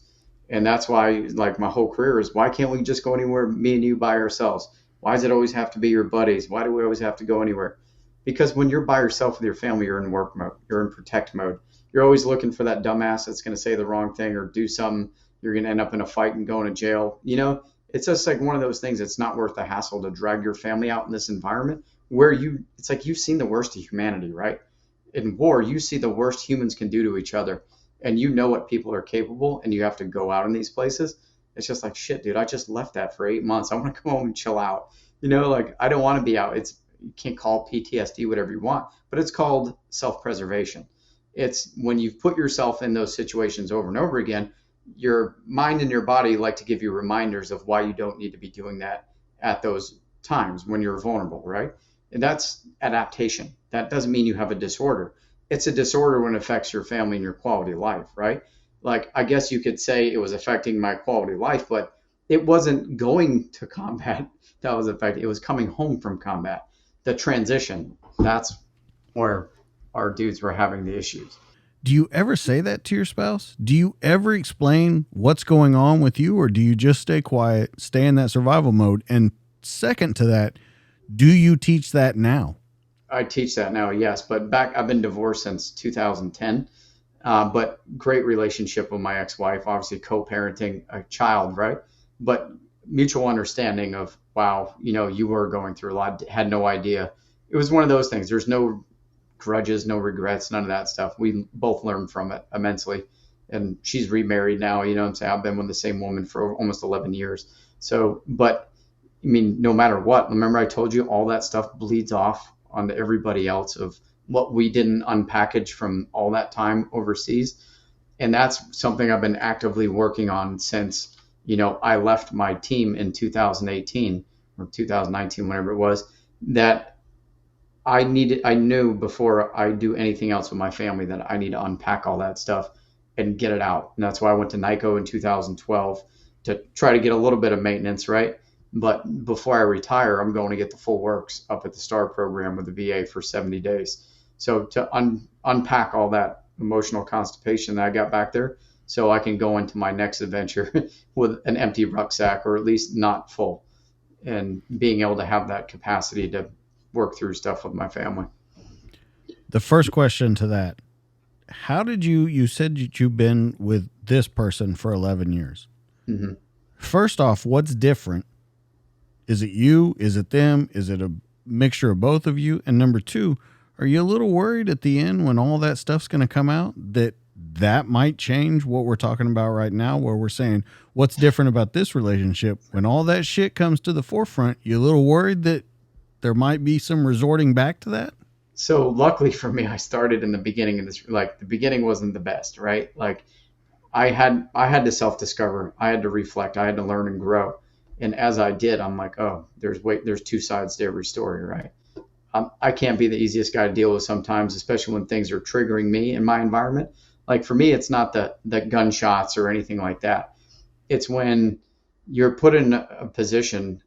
And that's why, like, my whole career is, why can't we just go anywhere, me and you, by ourselves? Why does it always have to be your buddies? Why do we always have to go anywhere? Because when you're by yourself with your family, you're in work mode, you're in protect mode. You're always looking for that dumbass that's going to say the wrong thing or do something. You're going to end up in a fight and go to jail. It's just like one of those things. It's not worth the hassle to drag your family out in this environment where it's like you've seen the worst of humanity, right? In war, you see the worst humans can do to each other, and you know what people are capable, and you have to go out in these places. It's just like, shit, dude, I just left that for 8 months. I want to go home and chill out. Like, I don't want to be out. You can't call PTSD whatever you want, but it's called self-preservation. It's when you've put yourself in those situations over and over again, your mind and your body like to give you reminders of why you don't need to be doing that at those times when you're vulnerable, right? And that's adaptation. That doesn't mean you have a disorder. It's a disorder when it affects your family and your quality of life, right? Like, I guess you could say it was affecting my quality of life, but it wasn't going to combat that was affecting. It was coming home from combat. The transition, that's where our dudes were having the issues. Do you ever say that to your spouse? Do you ever explain what's going on with you, or do you just stay quiet, stay in that survival mode? And second to that, do you teach that now? I teach that now, yes. But I've been divorced since 2010, but great relationship with my ex-wife, obviously co-parenting a child, right? But mutual understanding of, wow, you were going through a lot, had no idea. It was one of those things. There's no grudges, no regrets, none of that stuff. We both learned from it immensely. And she's remarried now, what I'm saying? I've been with the same woman for almost 11 years. So, but I mean, no matter what, remember I told you all that stuff bleeds off onto everybody else of what we didn't unpackage from all that time overseas. And that's something I've been actively working on since, I left my team in 2018 or 2019, whenever it was, that I knew before I do anything else with my family that I need to unpack all that stuff and get it out. And that's why I went to NICO in 2012 to try to get a little bit of maintenance, right? But before I retire, I'm going to get the full works up at the STAR program with the VA for 70 days. So to unpack all that emotional constipation that I got back there, so I can go into my next adventure with an empty rucksack, or at least not full, and being able to have that capacity to work through stuff with my family. The first question to that, how did you said that you've been with this person for 11 years. Mm-hmm. First off, what's different? Is it you? Is it them? Is it a mixture of both of you? And number two, are you a little worried at the end when all that stuff's going to come out that that might change what we're talking about right now, where we're saying what's different about this relationship. When all that shit comes to the forefront, you a little worried that there might be some resorting back to that? So luckily for me, I started in the beginning of this, like the beginning wasn't the best, right? Like I had to self-discover, I had to reflect, I had to learn and grow. And as I did, I'm like, oh, there's two sides to every story, right? I can't be the easiest guy to deal with sometimes, especially when things are triggering me in my environment. Like for me, it's not the gunshots or anything like that. It's when you're put in a position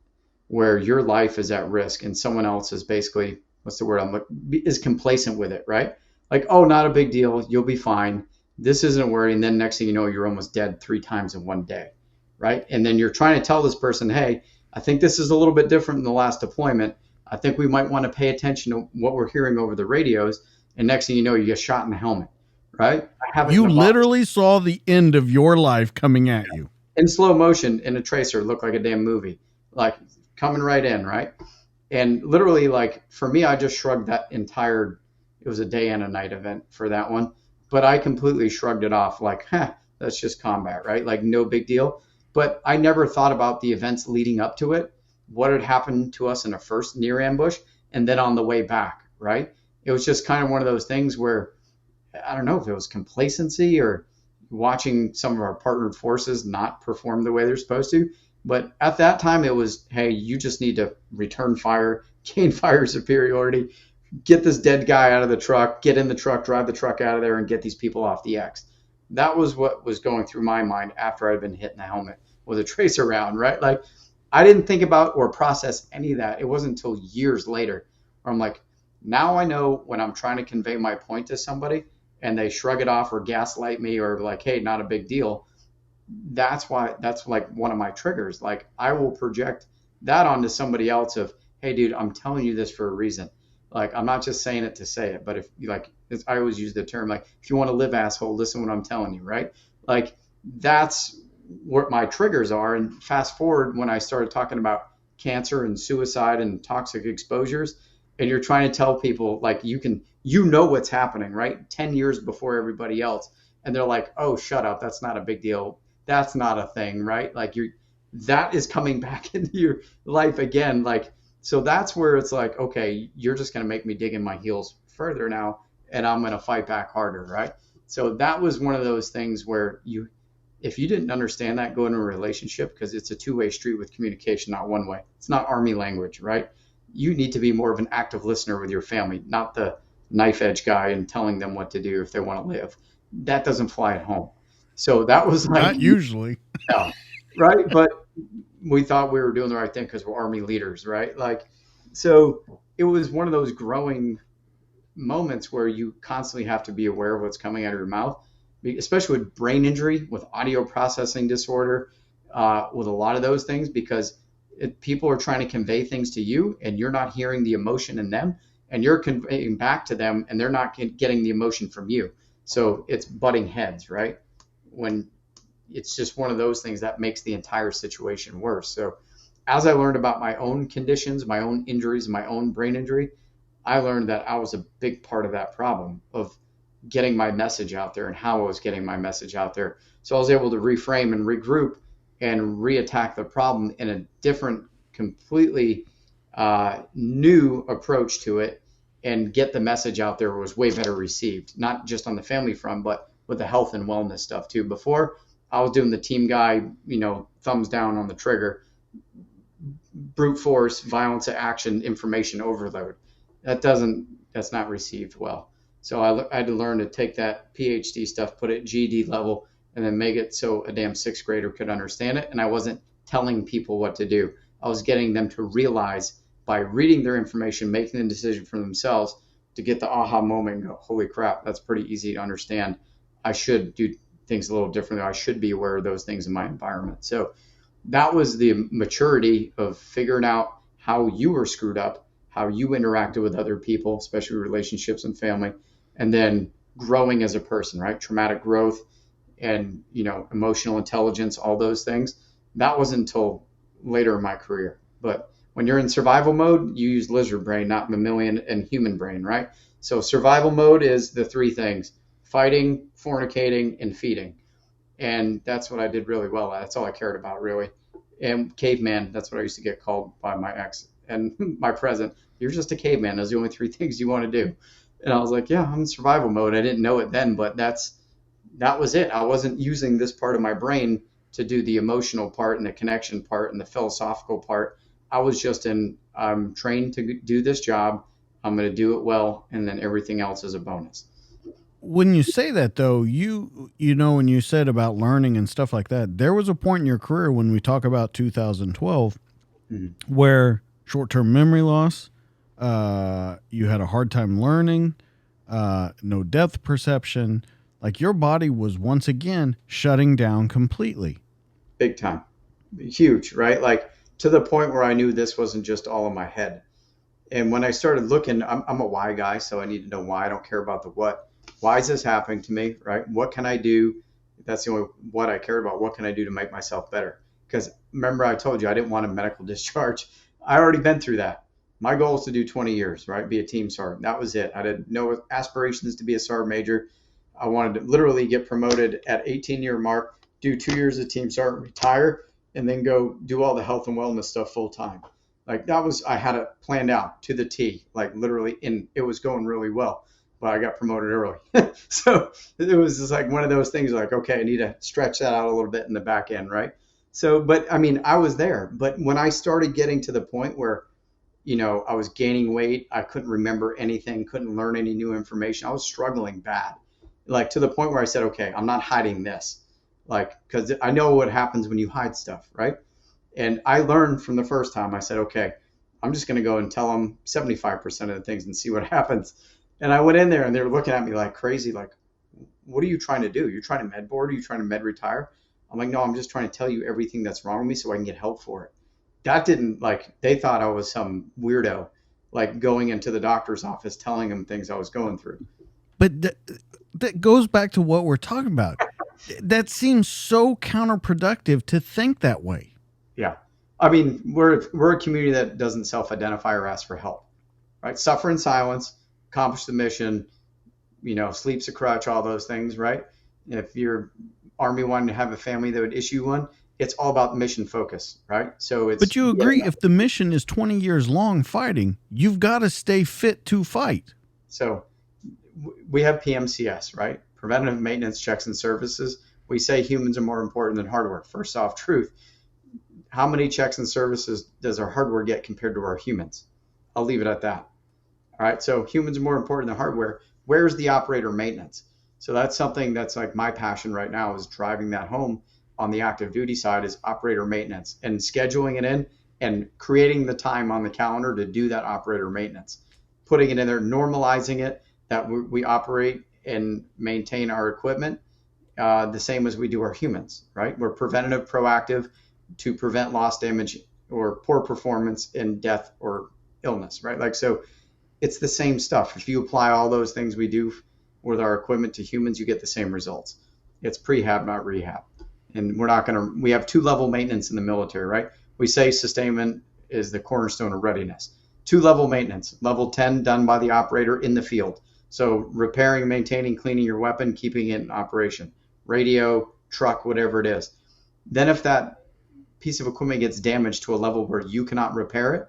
where your life is at risk and someone else is basically, what's the word I'm looking, is complacent with it, right? Like, oh, not a big deal, you'll be fine. This isn't a worry. And then next thing you know, you're almost dead 3 times in one day, right? And then you're trying to tell this person, hey, I think this is a little bit different than the last deployment. I think we might want to pay attention to what we're hearing over the radios. And next thing you know, you get shot in the helmet, right? I have it You in a box. literally saw the end of your life coming at you. In slow motion in a tracer, looked like a damn movie, like coming right in, right? And literally, like for me, I just shrugged that entire, it was a day and a night event for that one, but I completely shrugged it off like, that's just combat, right? Like no big deal. But I never thought about the events leading up to it, what had happened to us in a first near ambush, and then on the way back, right? It was just kind of one of those things where, I don't know if it was complacency or watching some of our partnered forces not perform the way they're supposed to. But at that time, it was, hey, you just need to return fire, gain fire superiority, get this dead guy out of the truck, get in the truck, drive the truck out of there, and get these people off the X. That was what was going through my mind after I'd been hit in the helmet with a tracer round, right? Like, I didn't think about or process any of that. It wasn't until years later where I'm like, now I know when I'm trying to convey my point to somebody and they shrug it off or gaslight me or like, hey, not a big deal. That's like one of my triggers. Like I will project that onto somebody else of, hey, dude, I'm telling you this for a reason. Like I'm not just saying it to say it, but if like I always use the term like, if you want to live, asshole, listen to what I'm telling you, right? Like that's what my triggers are. And fast forward when I started talking about cancer and suicide and toxic exposures, and you're trying to tell people like you know what's happening, right? 10 years before everybody else. And they're like, oh, shut up. That's not a big deal. That's not a thing, right? Like that is coming back into your life again. Like, so that's where it's like, okay, you're just going to make me dig in my heels further now, and I'm going to fight back harder, right? So that was one of those things where if you didn't understand that, go into a relationship, because it's a two-way street with communication, not one way. It's not army language, right? You need to be more of an active listener with your family, not the knife edge guy and telling them what to do if they want to live. That doesn't fly at home. So that was like, not usually. Yeah, right? But we thought we were doing the right thing because we're Army leaders, right? Like, so it was one of those growing moments where you constantly have to be aware of what's coming out of your mouth, especially with brain injury, with audio processing disorder, with a lot of those things, because people are trying to convey things to you and you're not hearing the emotion in them, and you're conveying back to them and they're not getting the emotion from you. So it's butting heads, right? When it's just one of those things that makes the entire situation worse. So as I learned about my own conditions, my own injuries, my own brain injury, I learned that I was a big part of that problem of getting my message out there and how I was getting my message out there. So I was able to reframe and regroup and reattack the problem in a different, completely new approach to it, and get the message out there was way better received, not just on the family front, but with the health and wellness stuff too. Before, I was doing the team guy, thumbs down on the trigger, brute force, violence to action, information overload. That's not received well. So I had to learn to take that PhD stuff, put it at GED level, and then make it so a damn sixth grader could understand it. And I wasn't telling people what to do. I was getting them to realize by reading their information, making the decision for themselves, to get the aha moment and go, holy crap, that's pretty easy to understand. I should do things a little differently. I should be aware of those things in my environment. So that was the maturity of figuring out how you were screwed up, how you interacted with other people, especially relationships and family, and then growing as a person, right? Traumatic growth and, emotional intelligence, all those things. That wasn't until later in my career. But when you're in survival mode, you use lizard brain, not mammalian and human brain, right? So survival mode is the three things: fighting, fornicating, and feeding. And that's what I did really well. That's all I cared about, really. And caveman, that's what I used to get called by my ex and my present. You're just a caveman. Those are the only three things you want to do. And I was like, yeah, I'm in survival mode. I didn't know it then, but that was it. I wasn't using this part of my brain to do the emotional part and the connection part and the philosophical part. I was just I'm trained to do this job. I'm going to do it well, and then everything else is a bonus. When you say that, though, you know, when you said about learning and stuff like that, there was a point in your career when we talk about 2012 where short-term memory loss, you had a hard time learning, no depth perception, like your body was once again shutting down completely. Big time. Huge, right? Like to the point where I knew this wasn't just all in my head. And when I started looking, I'm a why guy, so I need to know why. I don't care about the what. Why is this happening to me, right? What can I do? That's the only what I cared about. What can I do to make myself better? Because remember, I told you I didn't want a medical discharge. I already been through that. My goal is to do 20 years, right? Be a team sergeant. That was it. I had no aspirations to be a sergeant major. I wanted to literally get promoted at 18-year mark, do 2 years as a team sergeant, retire, and then go do all the health and wellness stuff full time. Like I had it planned out to the T, like literally, and it was going really well. But I got promoted early. So it was just like one of those things like, okay, I need to stretch that out a little bit in the back end, right? So, but I mean, I was there. But when I started getting to the point where, you know, I was gaining weight, I couldn't remember anything, couldn't learn any new information. I was struggling bad, like to the point where I said, okay, I'm not hiding this. Like, because I know what happens when you hide stuff, right? And I learned from the first time. I said, okay, I'm just going to go and tell them 75% of the things and see what happens. And I went in there and they were looking at me like crazy, like, what are you trying to do? You're trying to med board? Are you trying to med retire? I'm like, no, I'm just trying to tell you everything that's wrong with me so I can get help for it. That didn't, like, they thought I was some weirdo, like going into the doctor's office telling them things I was going through. But that goes back to what we're talking about. That seems so counterproductive to think that way. Yeah. I mean, we're a community that doesn't self-identify or ask for help, right? Suffer in silence, accomplish the mission, you know, sleep's a crutch, all those things, right? If your Army wanted to have a family that would issue one, it's all about mission focus, right? So it's. But you agree, if the mission is 20 years long fighting, you've got to stay fit to fight. So we have PMCS, right? Preventative maintenance checks and services. We say humans are more important than hardware. First off, truth. How many checks and services does our hardware get compared to our humans? I'll leave it at that. All right, so humans are more important than hardware. Where's the operator maintenance? So that's something that's like my passion right now is driving that home on the active duty side is operator maintenance and scheduling it in and creating the time on the calendar to do that operator maintenance, putting it in there, normalizing it, that we operate and maintain our equipment the same as we do our humans, right? We're preventative, proactive to prevent loss, damage, or poor performance in death or illness, right? Like, so it's the same stuff. If you apply all those things we do with our equipment to humans, you get the same results. It's prehab, not rehab. And we have 2-level maintenance in the military, right? We say sustainment is the cornerstone of readiness. 2-level maintenance, level 10 done by the operator in the field. So repairing, maintaining, cleaning your weapon, keeping it in operation, radio, truck, whatever it is. Then if that piece of equipment gets damaged to a level where you cannot repair it,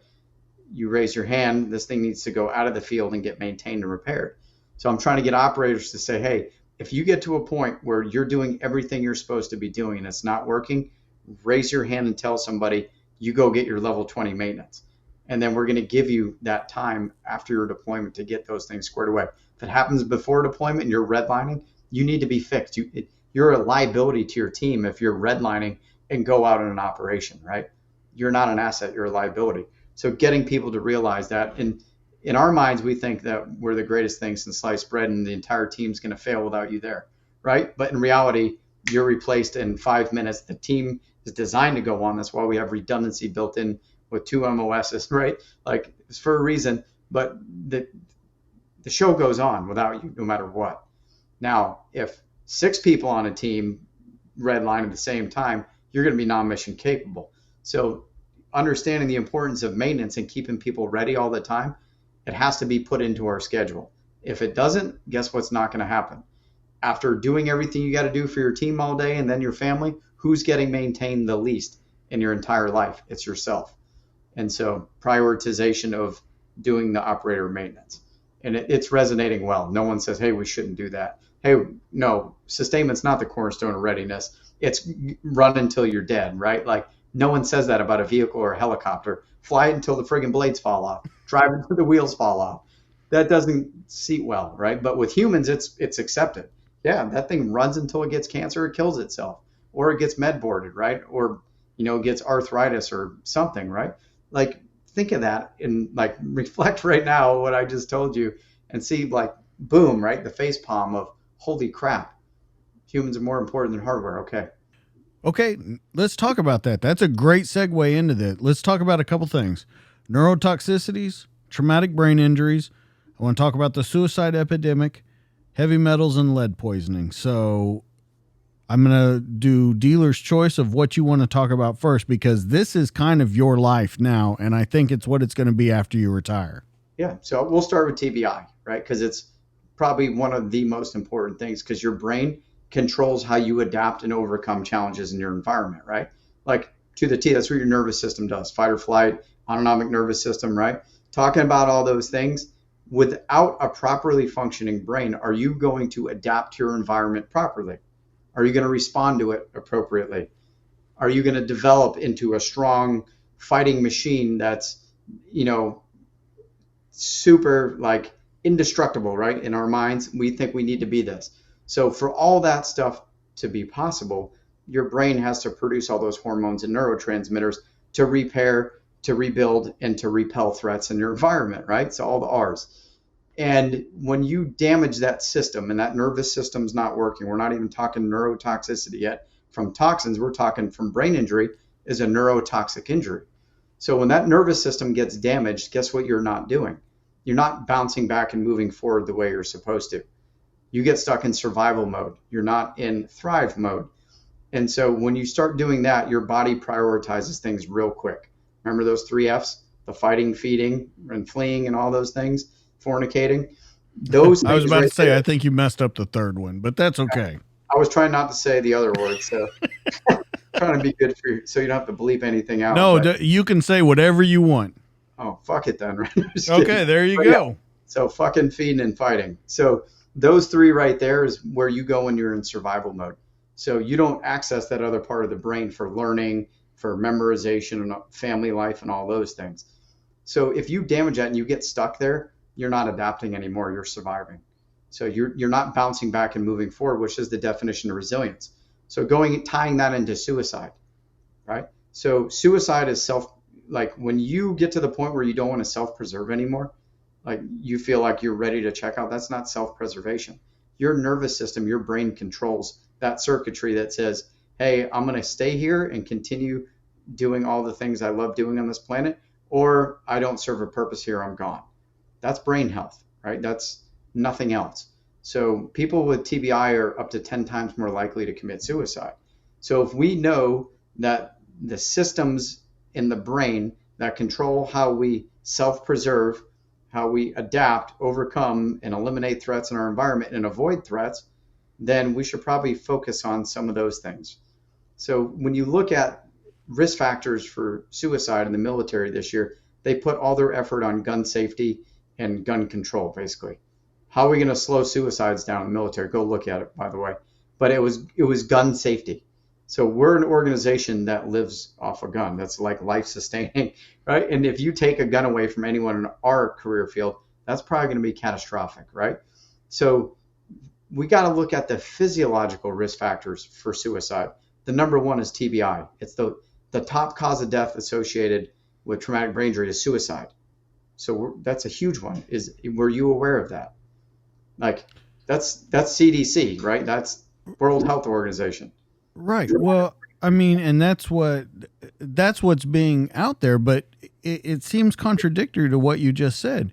you raise your hand, this thing needs to go out of the field and get maintained and repaired. So I'm trying to get operators to say, hey, if you get to a point where you're doing everything you're supposed to be doing and it's not working, raise your hand and tell somebody, you go get your level 20 maintenance. And then we're going to give you that time after your deployment to get those things squared away. If it happens before deployment and you're redlining, you need to be fixed. You're a liability to your team if you're redlining and go out on an operation, right? You're not an asset, you're a liability. So getting people to realize that, and in our minds, we think that we're the greatest thing since sliced bread and the entire team's going to fail without you there, right? But in reality, you're replaced in 5 minutes. The team is designed to go on. That's why we have redundancy built in with 2 MOSs, right? Like, it's for a reason, but the show goes on without you, no matter what. Now, if 6 people on a team redline at the same time, you're going to be non-mission capable. So understanding the importance of maintenance and keeping people ready all the time, it has to be put into our schedule. If it doesn't, guess what's not going to happen? after doing everything you got to do for your team all day and then your family, who's getting maintained the least in your entire life? It's yourself. And so prioritization of doing the operator maintenance. And it's resonating well. No one says, hey, we shouldn't do that. Hey, no, sustainment's not the cornerstone of readiness. It's run until you're dead, right? Like, no one says that about a vehicle or a helicopter. Fly it until the friggin' blades fall off. Drive it until the wheels fall off. That doesn't seat well, right? But with humans, it's accepted. Yeah, that thing runs until it gets cancer or kills itself, or it gets med boarded, right? Or, gets arthritis or something, right? Like, think of that and like reflect right now what I just told you and see, like, boom, right? The face palm of, holy crap, humans are more important than hardware. Okay, let's talk about that. That's a great segue into that. Let's talk about a couple things. Neurotoxicities, traumatic brain injuries. I want to talk about the suicide epidemic, heavy metals, and lead poisoning. So I'm going to do dealer's choice of what you want to talk about first, because this is kind of your life now, and I think it's what it's going to be after you retire. Yeah, so we'll start with TBI, right? Because it's probably one of the most important things, because your brain controls how you adapt and overcome challenges in your environment, right? Like, to the T, that's what your nervous system does. Fight or flight, autonomic nervous system, right? Talking about all those things. Without a properly functioning brain, are you going to adapt to your environment properly? Are you going to respond to it appropriately? Are you going to develop into a strong fighting machine that's, super, like, indestructible, right? In our minds, we think we need to be this. So for all that stuff to be possible, your brain has to produce all those hormones and neurotransmitters to repair, to rebuild, and to repel threats in your environment, right? So all the R's. And when you damage that system and that nervous system's not working, we're not even talking neurotoxicity yet. From toxins, we're talking from brain injury is a neurotoxic injury. So when that nervous system gets damaged, guess what you're not doing? You're not bouncing back and moving forward the way you're supposed to. You get stuck in survival mode. You're not in thrive mode. And so when you start doing that, your body prioritizes things real quick. Remember those 3 F's? The fighting, feeding, and fleeing, and all those things, fornicating. Those I was about right to say, there, I think you messed up the third one, but that's okay. I was trying not to say the other words, so trying to be good for you, so you don't have to bleep anything out. No, you can say whatever you want. Oh, fuck it then, right? Okay, there you go. Yeah. So fucking feeding and fighting. So those 3 right there is where you go when you're in survival mode. So you don't access that other part of the brain for learning, for memorization, and family life, and all those things. So if you damage that and you get stuck there, you're not adapting anymore. You're surviving. So you're not bouncing back and moving forward, which is the definition of resilience. So tying that into suicide, right? So suicide is like when you get to the point where you don't want to self-preserve anymore, like you feel like you're ready to check out, that's not self-preservation. Your nervous system, your brain controls that circuitry that says, hey, I'm going to stay here and continue doing all the things I love doing on this planet, or I don't serve a purpose here, I'm gone. That's brain health, right? That's nothing else. So people with TBI are up to 10 times more likely to commit suicide. So if we know that the systems in the brain that control how we self-preserve, how we adapt, overcome, and eliminate threats in our environment and avoid threats, then we should probably focus on some of those things. So when you look at risk factors for suicide in the military this year, they put all their effort on gun safety and gun control, basically. How are we going to slow suicides down in the military? Go look at it, by the way. But it was gun safety. So we're an organization that lives off a gun. That's like life sustaining, right? And if you take a gun away from anyone in our career field, that's probably going to be catastrophic, right? So we got to look at the physiological risk factors for suicide. The number one is TBI. It's the top cause of death associated with traumatic brain injury is suicide. So that's a huge one. Were you aware of that? Like that's CDC, right? That's World Health Organization. Right. Well, I mean, and that's what's being out there, but it seems contradictory to what you just said.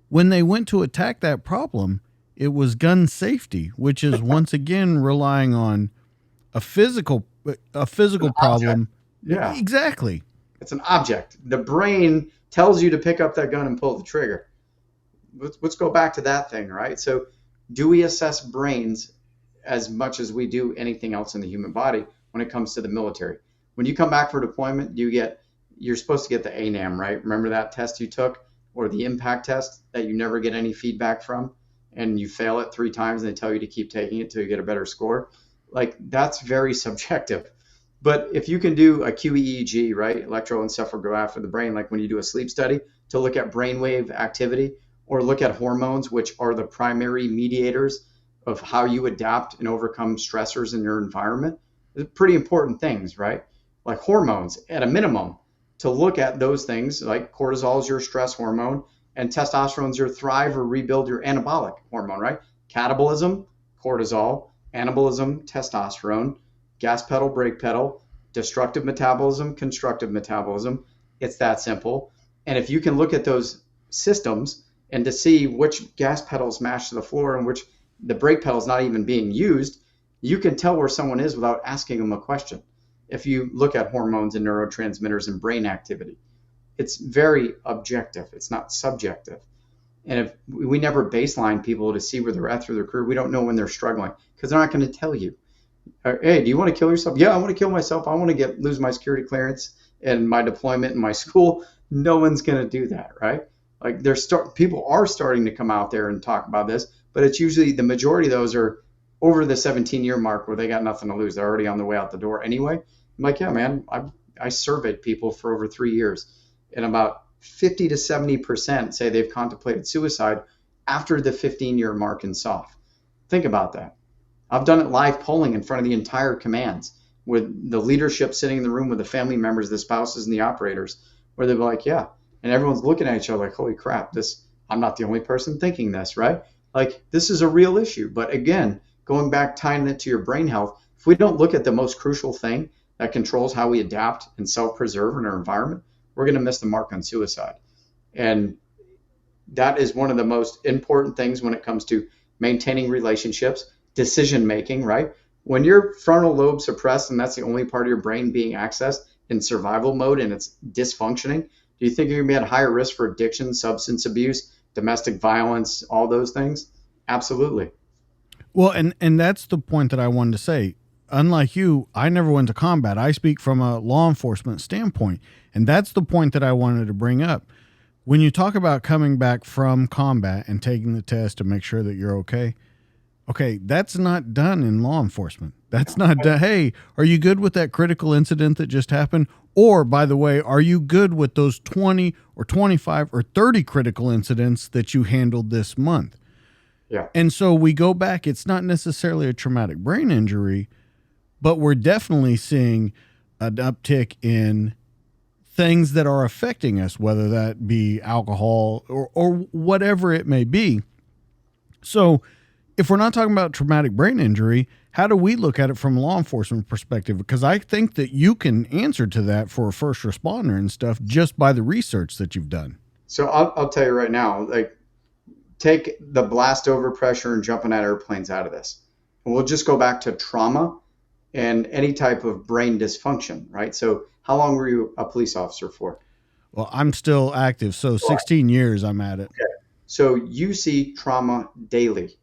When they went to attack that problem, it was gun safety, which is once again relying on a physical problem. Yeah, exactly. It's an object. The brain tells you to pick up that gun and pull the trigger. Let's go back to that thing, right? So do we assess brains as much as we do anything else in the human body when it comes to the military. When you come back for deployment, you're supposed to get the ANAM, right? Remember that test you took, or the impact test that you never get any feedback from, and you fail it 3 times and they tell you to keep taking it till you get a better score? Like, that's very subjective. But if you can do a QEEG, right, electroencephalograph of the brain, like when you do a sleep study, to look at brainwave activity, or look at hormones, which are the primary mediators of how you adapt and overcome stressors in your environment, they're pretty important things, right? Like hormones, at a minimum, to look at those things, like cortisol is your stress hormone, and testosterone is your thrive or rebuild, your anabolic hormone, right? Catabolism, cortisol; anabolism, testosterone; gas pedal, brake pedal; destructive metabolism, constructive metabolism. It's that simple. And if you can look at those systems and to see which gas pedal is mashed to the floor and which the brake pedal is not even being used, you can tell where someone is without asking them a question. If you look at hormones and neurotransmitters and brain activity, it's very objective. It's not subjective. And if we never baseline people to see where they're at through their career, we don't know when they're struggling, because they're not going to tell you. Hey, do you want to kill yourself? Yeah, I want to kill myself. I want to lose my security clearance and my deployment in my school. No one's going to do that, right? Like, people are starting to come out there and talk about this, but it's usually the majority of those are over the 17-year mark where they got nothing to lose. They're already on their way out the door anyway. I'm like, yeah, man, I surveyed people for over 3 years, and about 50 to 70% say they've contemplated suicide after the 15-year mark in SOF. Think about that. I've done it live polling in front of the entire commands, with the leadership sitting in the room with the family members, the spouses, and the operators, where they're like, yeah. And everyone's looking at each other like, holy crap, I'm not the only person thinking this, right? Like, this is a real issue. But again, going back, tying it to your brain health, if we don't look at the most crucial thing that controls how we adapt and self-preserve in our environment, we're going to miss the mark on suicide. And that is one of the most important things when it comes to maintaining relationships, decision-making, right? When your frontal lobe suppressed and that's the only part of your brain being accessed in survival mode and it's dysfunctioning, do you think you're going to be at higher risk for addiction, substance abuse, domestic violence, all those things? Absolutely. Well, and that's the point that I wanted to say. Unlike you, I never went to combat. I speak from a law enforcement standpoint, and that's the point that I wanted to bring up. When you talk about coming back from combat and taking the test to make sure that you're okay, that's not done in law enforcement. That's not done. Hey, are you good with that critical incident that just happened? Or, by the way, are you good with those 20 or 25 or 30 critical incidents that you handled this month? Yeah. And so we go back. It's not necessarily a traumatic brain injury, but we're definitely seeing an uptick in things that are affecting us, whether that be alcohol or whatever it may be. So if we're not talking about traumatic brain injury, how do we look at it from a law enforcement perspective? Because I think that you can answer to that for a first responder and stuff just by the research that you've done. So I'll tell you right now, like, take the blast over pressure and jumping at airplanes out of this. And we'll just go back to trauma and any type of brain dysfunction, right? So how long were you a police officer for? Well, I'm still active. So 16 years I'm at it. Okay. So you see trauma daily.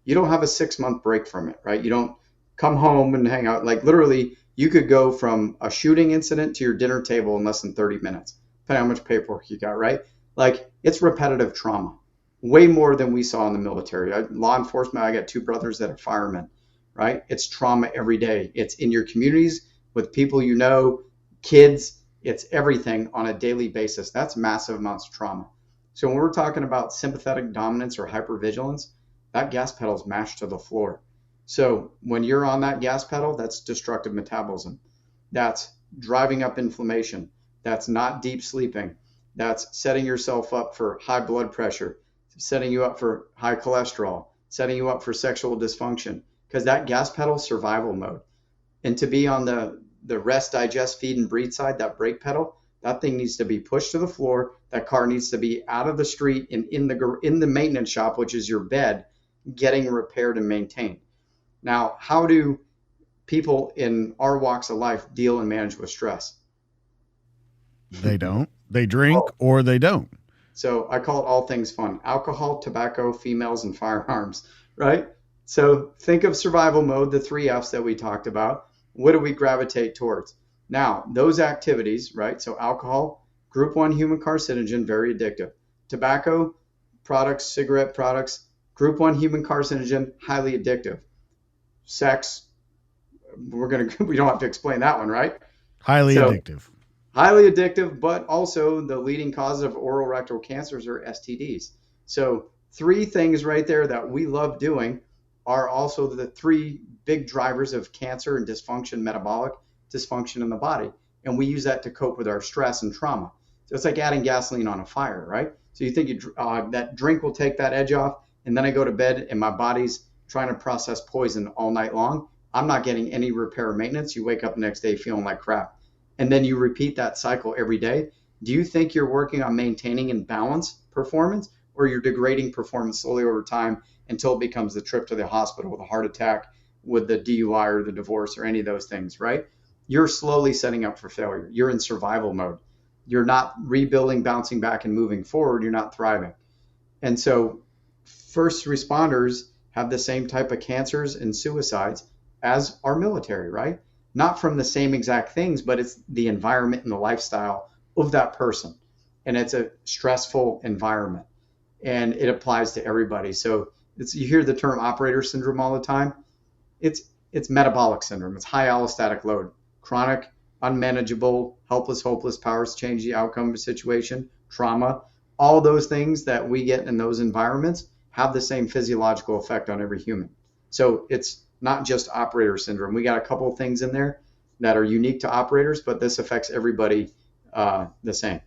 You don't have a 6-month break from it, right? You don't come home and hang out. Like, literally, you could go from a shooting incident to your dinner table in less than 30 minutes, depending on how much paperwork you got, right? Like, it's repetitive trauma, way more than we saw in the military. Law enforcement, I got 2 brothers that are firemen, right? It's trauma every day. It's in your communities with people you know, kids. It's everything on a daily basis. That's massive amounts of trauma. So when we're talking about sympathetic dominance or hypervigilance, that gas pedal is mashed to the floor. So when you're on that gas pedal, that's destructive metabolism. That's driving up inflammation. That's not deep sleeping. That's setting yourself up for high blood pressure, setting you up for high cholesterol, setting you up for sexual dysfunction, because that gas pedal survival mode. And to be on the rest, digest, feed, and breathe side, that brake pedal, that thing needs to be pushed to the floor. That car needs to be out of the street and in the maintenance shop, which is your bed, getting repaired and maintained. Now, how do people in our walks of life deal and manage with stress? They don't. They drink or they don't. So I call it all things fun: alcohol, tobacco, females, and firearms, right? So think of survival mode, the 3 F's that we talked about. What do we gravitate towards? Now, those activities, right? So alcohol, group 1 human carcinogen, very addictive. Tobacco products, cigarette products, group 1 human carcinogen, highly addictive. Sex, we don't have to explain that one, right? Highly So addictive. highly addictive, but also the leading cause of oral rectal cancers are STDs. So 3 things right there that we love doing are also the 3 big drivers of cancer and dysfunction, metabolic dysfunction in the body. And we use that to cope with our stress and trauma. So it's like adding gasoline on a fire, right? So you think that drink will take that edge off, and then I go to bed and my body's trying to process poison all night long. I'm not getting any repair or maintenance. You wake up the next day feeling like crap. And then you repeat that cycle every day. Do you think you're working on maintaining and balance performance, or you're degrading performance slowly over time until it becomes the trip to the hospital with a heart attack, with the DUI or the divorce or any of those things, right? You're slowly setting up for failure. You're in survival mode. You're not rebuilding, bouncing back, and moving forward. You're not thriving. And so first responders have the same type of cancers and suicides as our military, right? Not from the same exact things, but it's the environment and the lifestyle of that person. And it's a stressful environment, and it applies to everybody. So you hear the term operator syndrome all the time. It's metabolic syndrome. It's high allostatic load, chronic, unmanageable, helpless, hopeless, powers to change the outcome of a situation, trauma. All those things that we get in those environments have the same physiological effect on every human. So it's not just operator syndrome. We got a couple of things in there that are unique to operators, but this affects everybody the same.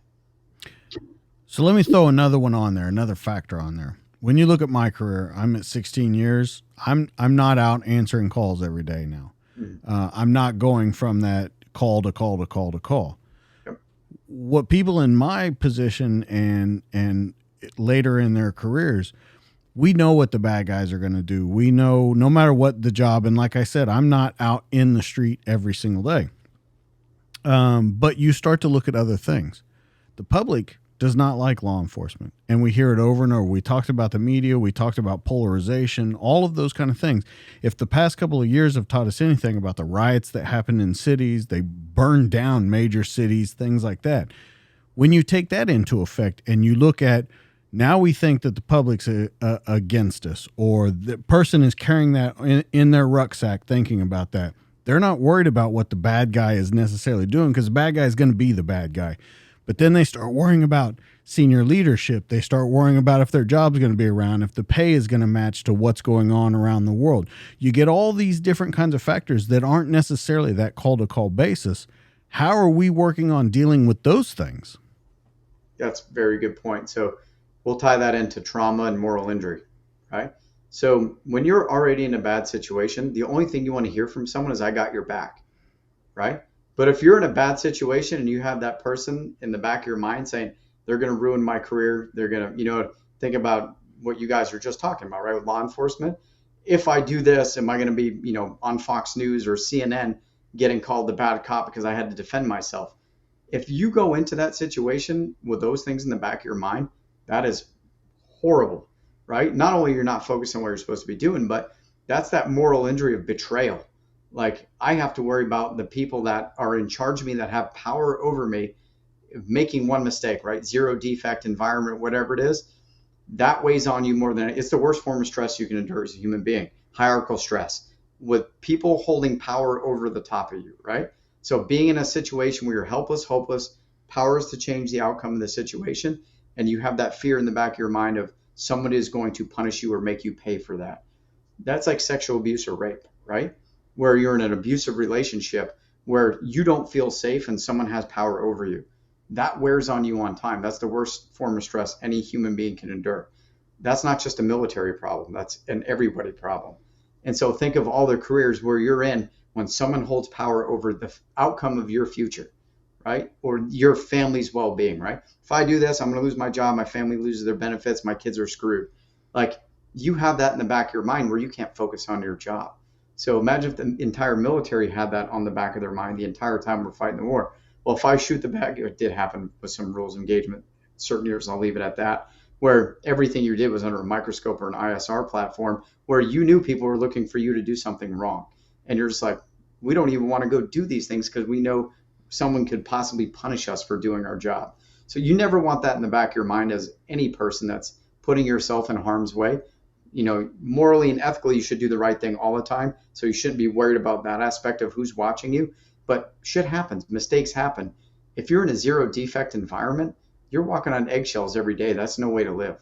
So let me throw another one on there, another factor on there. When you look at my career, I'm at 16 years. I'm not out answering calls every day now. I'm not going from that call to call to call to call. Yep. What people in my position and later in their careers, we know what the bad guys are going to do. We know no matter what the job. And like I said, I'm not out in the street every single day. But you start to look at other things. The public does not like law enforcement. And we hear it over and over. We talked about the media. We talked about polarization, all of those kind of things. If the past couple of years have taught us anything about the riots that happen in cities, they burn down major cities, things like that. When you take that into effect and you look at, now we think that the public's against us, or the person is carrying that in their rucksack thinking about that. They're not worried about what the bad guy is necessarily doing, because the bad guy is going to be the bad guy. But then they start worrying about senior leadership. They start worrying about if their job's going to be around, if the pay is going to match to what's going on around the world. You get all these different kinds of factors that aren't necessarily that call-to-call basis. How are we working on dealing with those things? That's a very good point. So we'll tie that into trauma and moral injury, right? So when you're already in a bad situation, the only thing you want to hear from someone is, I got your back, right? But if you're in a bad situation and you have that person in the back of your mind saying, they're going to ruin my career, they're going to, think about what you guys are just talking about, right? With law enforcement. If I do this, am I going to be, on Fox News or CNN getting called the bad cop because I had to defend myself? If you go into that situation with those things in the back of your mind, that is horrible, right? Not only you're not focused on what you're supposed to be doing, but that's that moral injury of betrayal. Like, I have to worry about the people that are in charge of me, that have power over me, making one mistake, right? Zero defect environment, whatever it is, that weighs on you more than it's the worst form of stress you can endure as a human being. Hierarchical stress with people holding power over the top of you, right? So being in a situation where you're helpless, hopeless, powerless to change the outcome of the situation, and you have that fear in the back of your mind of somebody is going to punish you or make you pay for that. That's like sexual abuse or rape, right? Where you're in an abusive relationship where you don't feel safe and someone has power over you. That wears on you on time. That's the worst form of stress any human being can endure. That's not just a military problem. That's an everybody problem. And so think of all the careers where you're in when someone holds power over the outcome of your future, right? Or your family's well-being, right? If I do this, I'm going to lose my job. My family loses their benefits. My kids are screwed. Like, you have that in the back of your mind where you can't focus on your job. So imagine if the entire military had that on the back of their mind the entire time we're fighting the war. Well, if I shoot the bad guy, it did happen with some rules of engagement. Certain years, I'll leave it at that. where everything you did was under a microscope or an ISR platform, where you knew people were looking for you to do something wrong. And you're just like, we don't even want to go do these things because we know someone could possibly punish us for doing our job. So you never want that in the back of your mind as any person that's putting yourself in harm's way. Morally and ethically, you should do the right thing all the time. So you shouldn't be worried about that aspect of who's watching you. But shit happens. Mistakes happen. If you're in a zero defect environment, you're walking on eggshells every day. That's no way to live.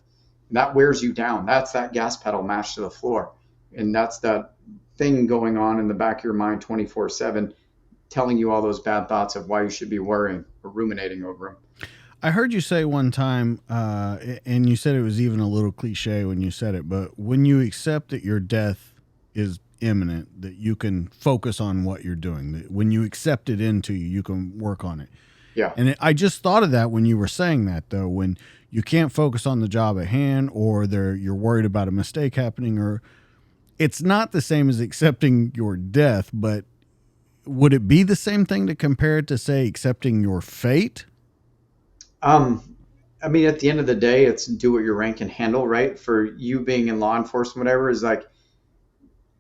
That wears you down. That's that gas pedal mashed to the floor. And that's that thing going on in the back of your mind 24/7, telling you all those bad thoughts of why you should be worrying or ruminating over them. I heard you say one time, and you said it was even a little cliche when you said it, but when you accept that your death is imminent, that you can focus on what you're doing, that when you accept it into you, you can work on it. Yeah. And I just thought of that when you were saying that, though, when you can't focus on the job at hand, or you're worried about a mistake happening, or it's not the same as accepting your death, but would it be the same thing to compare it to, say, accepting your fate? I mean, at the end of the day, it's do what your rank can handle, right? For you being in law enforcement, whatever, is like,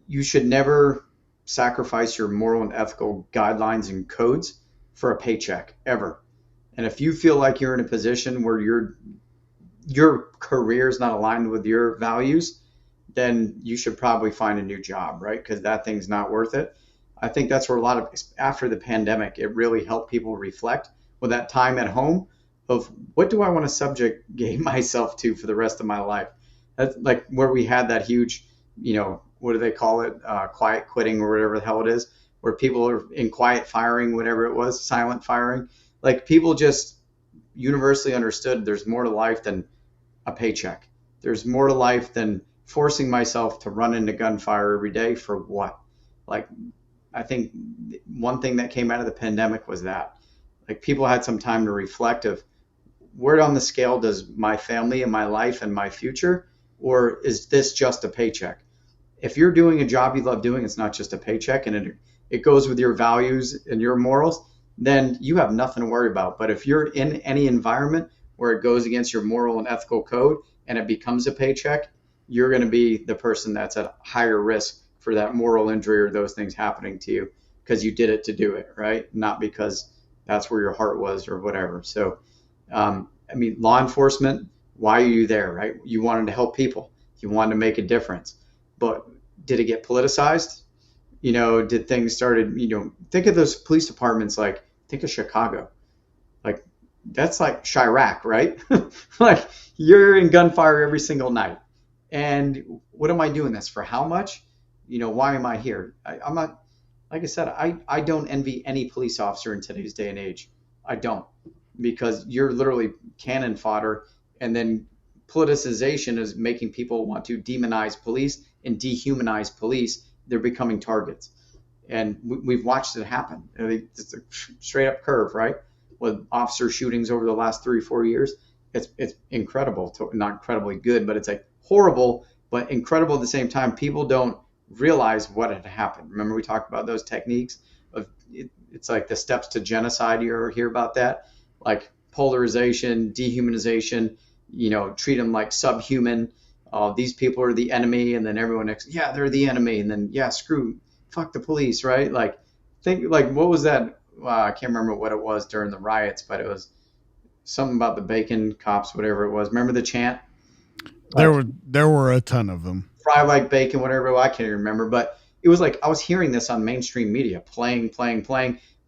you should never sacrifice your moral and ethical guidelines and codes for a paycheck, ever. And if you feel like you're in a position where your career is not aligned with your values, then you should probably find a new job, right? Because that thing's not worth it. I think that's where after the pandemic, it really helped people reflect with that time at home of, what do I want to subjugate myself to for the rest of my life? That's like where we had that huge, what do they call it? Quiet quitting or whatever the hell it is, where people are in quiet firing, whatever it was, silent firing. Like, people just universally understood there's more to life than a paycheck. There's more to life than forcing myself to run into gunfire every day for what? Like, I think one thing that came out of the pandemic was that, like, people had some time to reflect of, where on the scale does my family and my life and my future, or is this just a paycheck? If you're doing a job you love doing, it's not just a paycheck, and it goes with your values and your morals, then you have nothing to worry about. But if you're in any environment where it goes against your moral and ethical code and it becomes a paycheck, you're going to be the person that's at higher risk for that moral injury or those things happening to you, because you did it to do it, right? Not because that's where your heart was or whatever. So, I mean, law enforcement, why are you there, right? You wanted to help people. You wanted to make a difference. But did it get politicized? Did things started, think of those police departments, like, think of Chicago. Like, that's like Chirac, right? Like, you're in gunfire every single night. And what am I doing this for? How much? Why am I here? I'm not, like I said, I don't envy any police officer in today's day and age. I don't, because you're literally cannon fodder. And then politicization is making people want to demonize police and dehumanize police. They're becoming targets. And we've watched it happen. It's a straight up curve, right? With officer shootings over the last 3-4 years. It's incredible, not incredibly good, but it's like horrible, but incredible at the same time. People don't realize what had happened. Remember, we talked about those techniques of it's like the steps to genocide. You ever hear about that? Like polarization, dehumanization, treat them like subhuman. These people are the enemy, and then everyone next, yeah, they're the enemy, and then fuck the police, right? Like, think, like, what was that? I can't remember what it was during the riots, but it was something about the bacon cops, whatever it was. Remember the chant? There were a ton of them. Fry like bacon, whatever. I can't even remember, but it was like I was hearing this on mainstream media, playing,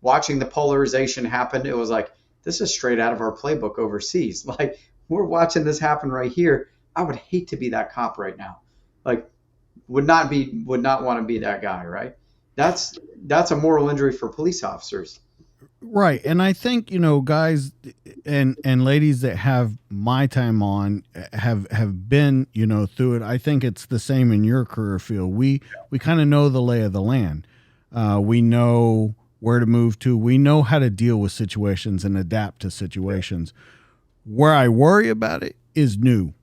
watching the polarization happen. It was like, this is straight out of our playbook overseas. Like, we're watching this happen right here. I would hate to be that cop right now. Like, would not want to be that guy, right? That's a moral injury for police officers. Right. And I think, guys and ladies that have my time on have been, through it. I think it's the same in your career field. We kind of know the lay of the land. We know where to move to. We know how to deal with situations and adapt to situations. Where I worry about it is new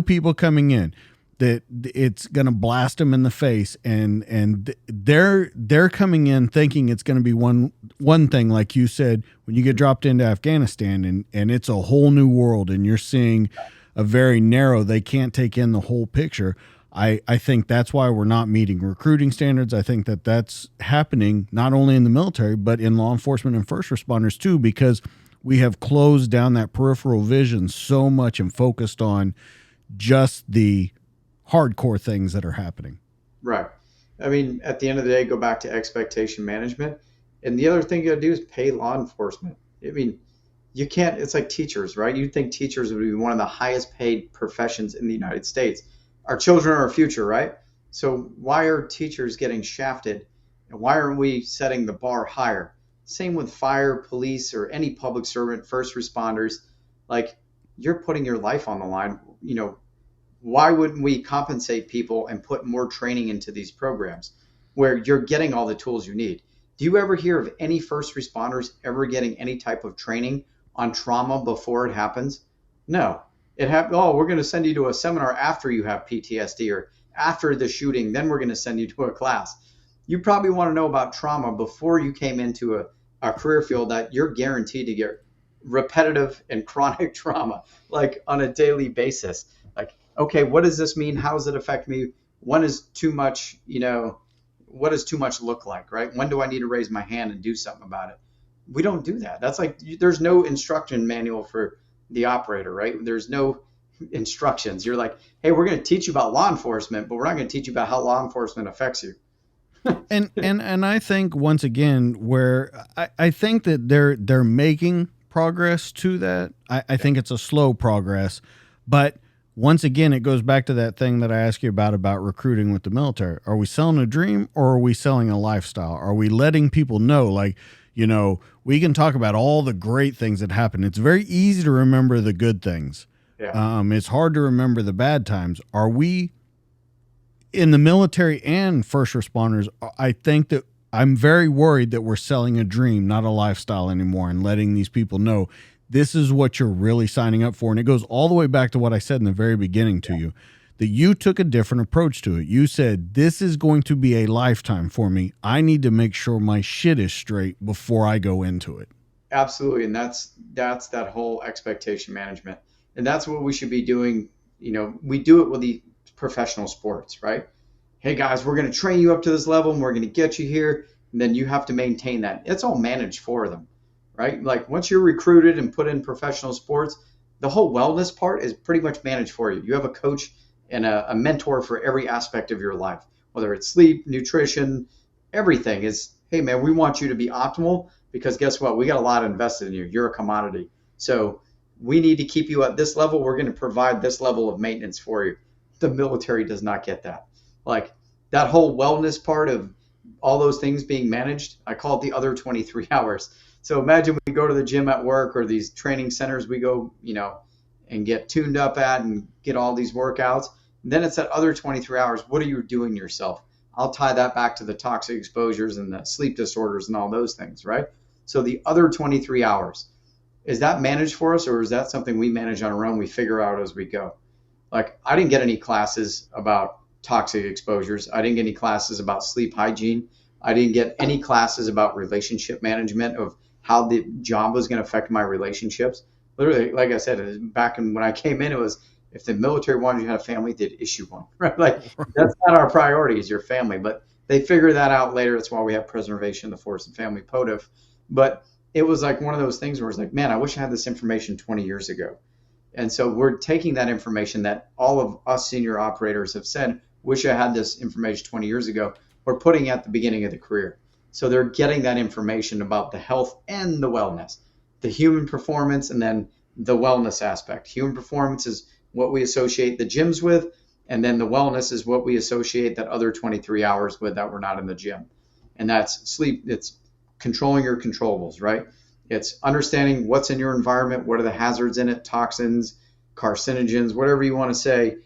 people coming in, that it's going to blast them in the face, and they're coming in thinking it's going to be one thing, like you said, when you get dropped into Afghanistan, and it's a whole new world, and you're seeing a very narrow, they can't take in the whole picture. I think that's why we're not meeting recruiting standards. I think that that's happening not only in the military, but in law enforcement and first responders too, because we have closed down that peripheral vision so much and focused on just the hardcore things that are happening. Right. I mean, at the end of the day, go back to expectation management. And the other thing you got to do is pay law enforcement. I mean, you can't, it's like teachers, right? You'd think teachers would be one of the highest paid professions in the United States. Our children are our future, right? So why are teachers getting shafted? And why aren't we setting the bar higher? Same with fire, police, or any public servant, first responders. Like, you're putting your life on the line. You know, why wouldn't we compensate people and put more training into these programs where you're getting all the tools you need? Do you ever hear of any first responders ever getting any type of training on trauma before it happens? No. It happened. Oh, we're going to send you to a seminar after you have PTSD or after the shooting. Then we're going to send you to a class. You probably want to know about trauma before you came into a career field that you're guaranteed to get repetitive and chronic trauma, like on a daily basis. Like, okay, what does this mean? How does it affect me? When is too much, what does too much look like, right? When do I need to raise my hand and do something about it? We don't do that. That's like, there's no instruction manual for the operator, right? There's no instructions. You're like, hey, we're going to teach you about law enforcement, but we're not going to teach you about how law enforcement affects you. and I think once again, where I think that they're making progress to that. I think it's a slow progress, but once again, it goes back to that thing that I asked you about recruiting with the military. Are we selling a dream or are we selling a lifestyle? Are we letting people know, like, we can talk about all the great things that happen. It's very easy to remember the good things. Yeah. It's hard to remember the bad times. Are we in the military and first responders? I think that I'm very worried that we're selling a dream, not a lifestyle anymore, and letting these people know this is what you're really signing up for. And it goes all the way back to what I said in the very beginning to you, that you took a different approach to it. You said, this is going to be a lifetime for me. I need to make sure my shit is straight before I go into it. Absolutely. And that's that whole expectation management. And that's what we should be doing. We do it with the professional sports, right? Hey guys, we're going to train you up to this level and we're going to get you here. And then you have to maintain that. It's all managed for them, right? Like, once you're recruited and put in professional sports, the whole wellness part is pretty much managed for you. You have a coach and a mentor for every aspect of your life, whether it's sleep, nutrition, everything is, hey man, we want you to be optimal, because guess what? We got a lot invested in you. You're a commodity. So we need to keep you at this level. We're going to provide this level of maintenance for you. The military does not get that. Like, that whole wellness part of all those things being managed, I call it the other 23 hours. So imagine we go to the gym at work or these training centers we go, and get tuned up at and get all these workouts. Then it's that other 23 hours. What are you doing to yourself? I'll tie that back to the toxic exposures and the sleep disorders and all those things, right? So the other 23 hours, is that managed for us, or is that something we manage on our own? We figure out as we go. Like, I didn't get any classes about toxic exposures. I didn't get any classes about sleep hygiene. I didn't get any classes about relationship management, of how the job was going to affect my relationships. Literally, like I said, back when I came in, it was, if the military wanted you to have a family, they'd issue one, right? Like, that's not our priority, is your family. But they figure that out later. That's why we have preservation of the force and family POTF. But it was like one of those things where it's like, man, I wish I had this information 20 years ago. And so we're taking that information that all of us senior operators have said, wish I had this information 20 years ago, we're putting at the beginning of the career. So they're getting that information about the health and the wellness, the human performance, and then the wellness aspect. Human performance is what we associate the gyms with, and then the wellness is what we associate that other 23 hours with that we're not in the gym. And that's sleep. It's controlling your controllables, right? It's understanding what's in your environment, what are the hazards in it, toxins, carcinogens, whatever you want to say,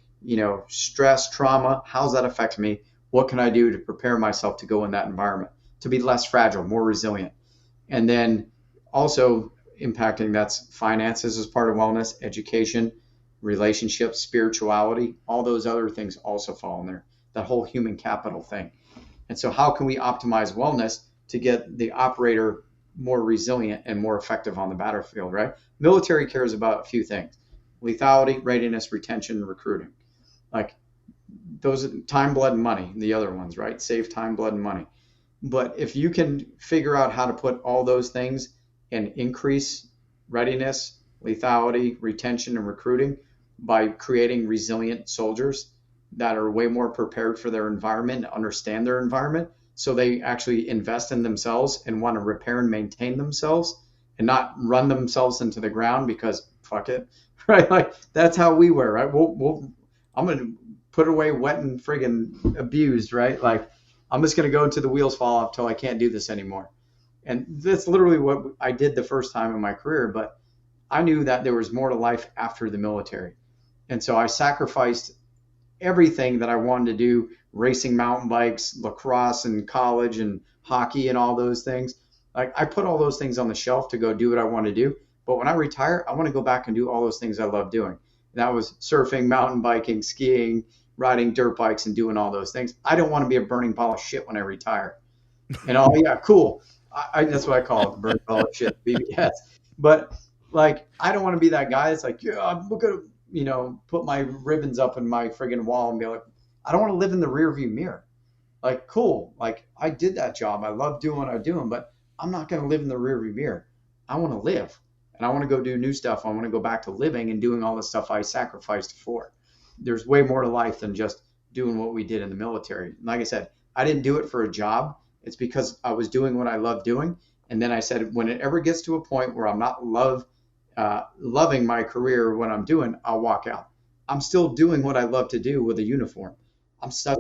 stress, trauma, how's that affect me? What can I do to prepare myself to go in that environment, to be less fragile, more resilient? And then also impacting, that's finances as part of wellness, education, relationships, spirituality, all those other things also fall in there, that whole human capital thing. And so how can we optimize wellness to get the operator more resilient and more effective on the battlefield, right? Military cares about a few things. lethality, readiness, retention, recruiting. Like those time, blood, and money, the other ones, right? Save time, blood, and money. But if you can figure out how to put all those things and increase readiness, lethality, retention, and recruiting by creating resilient soldiers that are way more prepared for their environment, understand their environment, so they actually invest in themselves and want to repair and maintain themselves and not run themselves into the ground because fuck it, right? Like that's how we were, right? I'm gonna put away wet and friggin' abused, right? Like I'm just gonna go until the wheels fall off till I can't do this anymore. And that's literally what I did the first time in my career. But I knew that there was more to life after the military, and so I sacrificed everything that I wanted to do, racing mountain bikes, lacrosse in college and hockey and all those things. Like I put all those things on the shelf to go do what I want to do. But when I retire, I want to go back and do all those things I love doing. And that was surfing, mountain biking, skiing, riding dirt bikes and doing all those things. I don't want to be a burning pile of shit when I retire. And oh yeah, cool. That's what I call it, the burning pile of shit, BBS. But like, I don't want to be that guy that's like, yeah, look at, put my ribbons up in my friggin' wall and be like, I don't want to live in the rear view mirror. Like, cool. Like I did that job. I love doing what I'm doing, but I'm not going to live in the rear view mirror. I want to live and I want to go do new stuff. I want to go back to living and doing all the stuff I sacrificed for. There's way more to life than just doing what we did in the military. Like I said, I didn't do it for a job. It's because I was doing what I love doing. And then I said, when it ever gets to a point where I'm not loving my career, what I'm doing, I'll walk out. I'm still doing what I love to do with a uniform. I'm still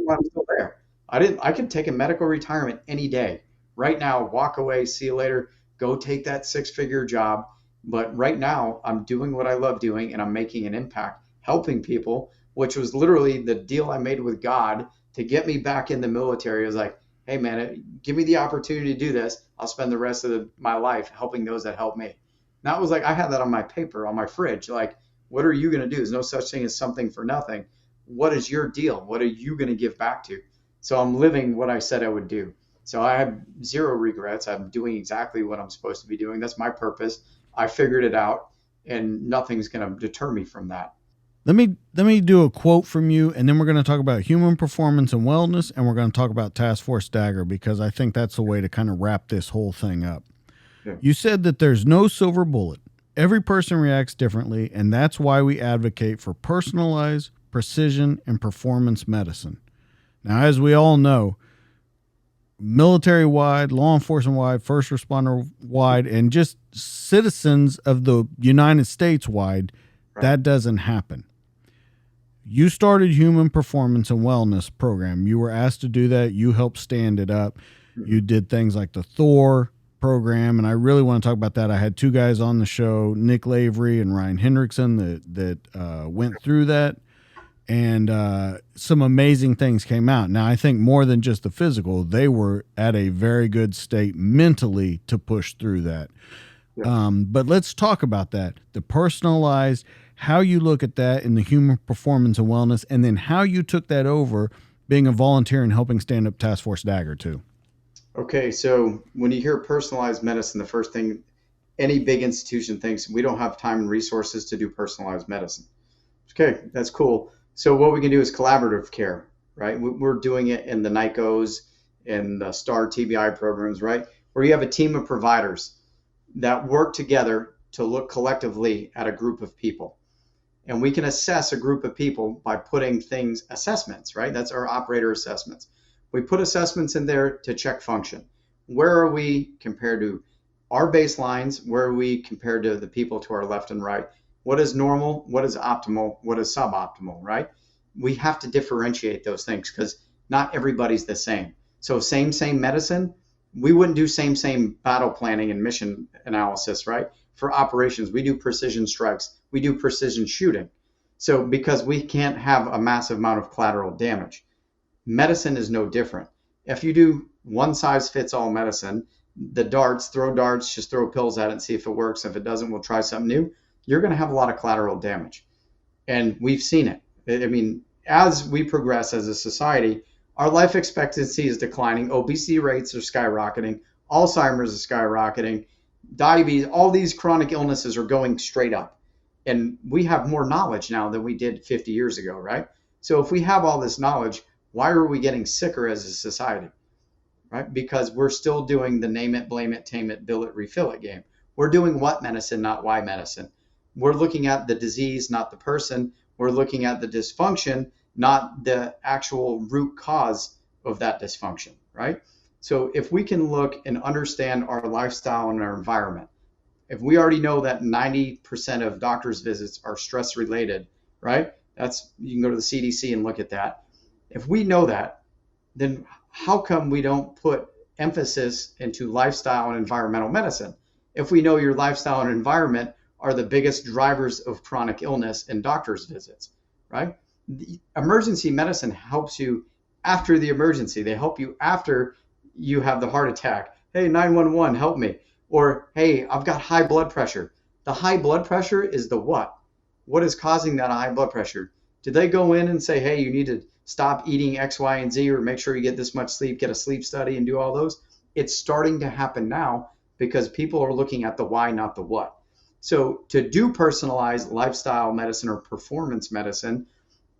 there. I could take a medical retirement any day. Right now, walk away, see you later, go take that 6-figure job. But right now, I'm doing what I love doing and I'm making an impact, helping people, which was literally the deal I made with God to get me back in the military. I was like, hey man, give me the opportunity to do this. I'll spend the rest of my life helping those that help me. And that was like, I had that on my paper, on my fridge. Like, what are you going to do? There's no such thing as something for nothing. What is your deal? What are you going to give back to? So I'm living what I said I would do. So I have zero regrets. I'm doing exactly what I'm supposed to be doing. That's my purpose. I figured it out and nothing's going to deter me from that. Let me do a quote from you, and then we're going to talk about human performance and wellness, and we're going to talk about Task Force Dagger, because I think that's the way to kind of wrap this whole thing up. Yeah. You said that there's no silver bullet. Every person reacts differently, and that's why we advocate for personalized, precision, and performance medicine. Now, as we all know, military-wide, law enforcement-wide, first responder-wide, and just citizens of the United States-wide, right, that doesn't happen. You started Human Performance and Wellness Program. You were asked to do that. You helped stand it up. You did things like the Thor program, and I really want to talk about that. I had two guys on the show, Nick Lavery and Ryan Hendrickson, that went through that, and some amazing things came out. Now, I think more than just the physical, they were at a very good state mentally to push through that. Yeah. But let's talk about that, the personalized, how you look at that in the human performance and wellness, and then how you took that over being a volunteer and helping stand up Task Force Dagger too. Okay, so when you hear personalized medicine, the first thing any big institution thinks, we don't have time and resources to do personalized medicine. Okay, that's cool. So what we can do is collaborative care, right? We're doing it in the NICOs and the STAR TBI programs, right? Where you have a team of providers that work together to look collectively at a group of people. And we can assess a group of people by putting assessments, right? That's our operator assessments. We put assessments in there to check function. Where are we compared to our baselines? Where are we compared to the people to our left and right? What is normal? What is optimal? What is suboptimal, right? We have to differentiate those things because not everybody's the same. So same medicine, we wouldn't do same battle planning and mission analysis, right? For operations, we do precision strikes. We do precision shooting. So because we can't have a massive amount of collateral damage. Medicine is no different. If you do one size fits all medicine, throw darts, just throw pills at it and see if it works. If it doesn't, we'll try something new. You're going to have a lot of collateral damage. And we've seen it. I mean, as we progress as a society, our life expectancy is declining. Obesity rates are skyrocketing. Alzheimer's is skyrocketing. Diabetes, all these chronic illnesses are going straight up. And we have more knowledge now than we did 50 years ago, right? So if we have all this knowledge, why are we getting sicker as a society, right? Because we're still doing the name it, blame it, tame it, bill it, refill it game. We're doing what medicine, not why medicine. We're looking at the disease, not the person. We're looking at the dysfunction, not the actual root cause of that dysfunction, right? So if we can look and understand our lifestyle and our environment, if we already know that 90% of doctors' visits are stress related, right? You can go to the CDC and look at that. If we know that, then how come we don't put emphasis into lifestyle and environmental medicine? If we know your lifestyle and environment are the biggest drivers of chronic illness and doctor's visits, right? The emergency medicine helps you after the emergency. They help you after you have the heart attack. Hey, 911, help me. Or, hey, I've got high blood pressure. The high blood pressure is the what? What is causing that high blood pressure? Did they go in and say, hey, you need to stop eating X, Y, and Z, or make sure you get this much sleep, get a sleep study, and do all those? It's starting to happen now because people are looking at the why, not the what. So to do personalized lifestyle medicine or performance medicine,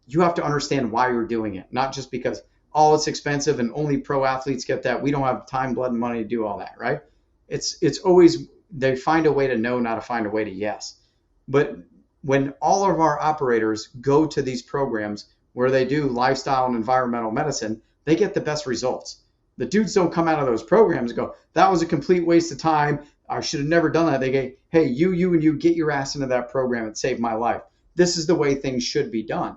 you have to understand why you're doing it, not just because, oh, it's expensive and only pro athletes get that. We don't have time, blood, and money to do all that, right? It's always, they find a way to no, not to find a way to yes. But when all of our operators go to these programs where they do lifestyle and environmental medicine, they get the best results. The dudes don't come out of those programs and go, that was a complete waste of time. I should have never done that. They go, hey, you get your ass into that program. It saved my life. This is the way things should be done.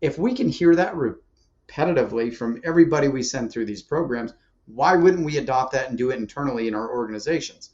If we can hear that repetitively from everybody we send through these programs, why wouldn't we adopt that and do it internally in our organizations?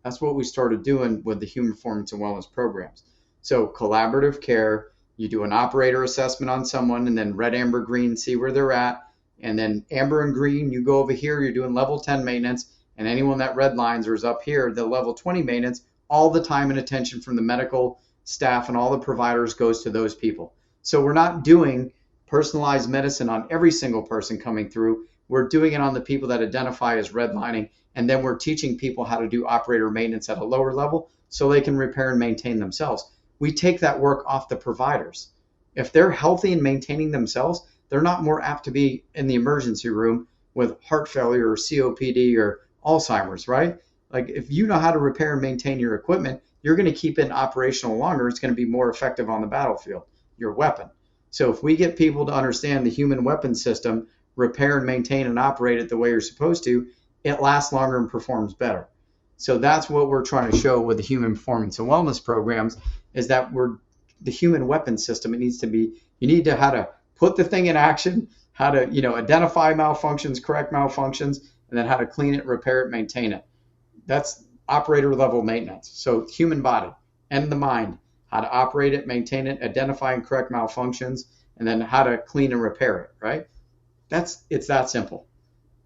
That's what we started doing with the human performance and wellness programs. So collaborative care, you do an operator assessment on someone, and then red, amber, green, see where they're at. And then amber and green, you go over here, you're doing level 10 maintenance. And anyone that red lines or is up here, the level 20 maintenance, all the time and attention from the medical staff and all the providers goes to those people. So we're not doing personalized medicine on every single person coming through. We're doing it on the people that identify as redlining, and then we're teaching people how to do operator maintenance at a lower level so they can repair and maintain themselves. We take that work off the providers. If they're healthy and maintaining themselves, they're not more apt to be in the emergency room with heart failure or COPD or Alzheimer's, right? Like if you know how to repair and maintain your equipment, you're going to keep it operational longer. It's going to be more effective on the battlefield, your weapon. So if we get people to understand the human weapon system, repair and maintain and operate it the way you're supposed to, it lasts longer and performs better. So that's what we're trying to show with the human performance and wellness programs, is that the human weapon system. It needs to be, you need to how to put the thing in action, how to, identify malfunctions, correct malfunctions, and then how to clean it, repair it, maintain it. That's operator level maintenance. So human body and the mind, how to operate it, maintain it, identify and correct malfunctions, and then how to clean and repair it, right? It's that simple.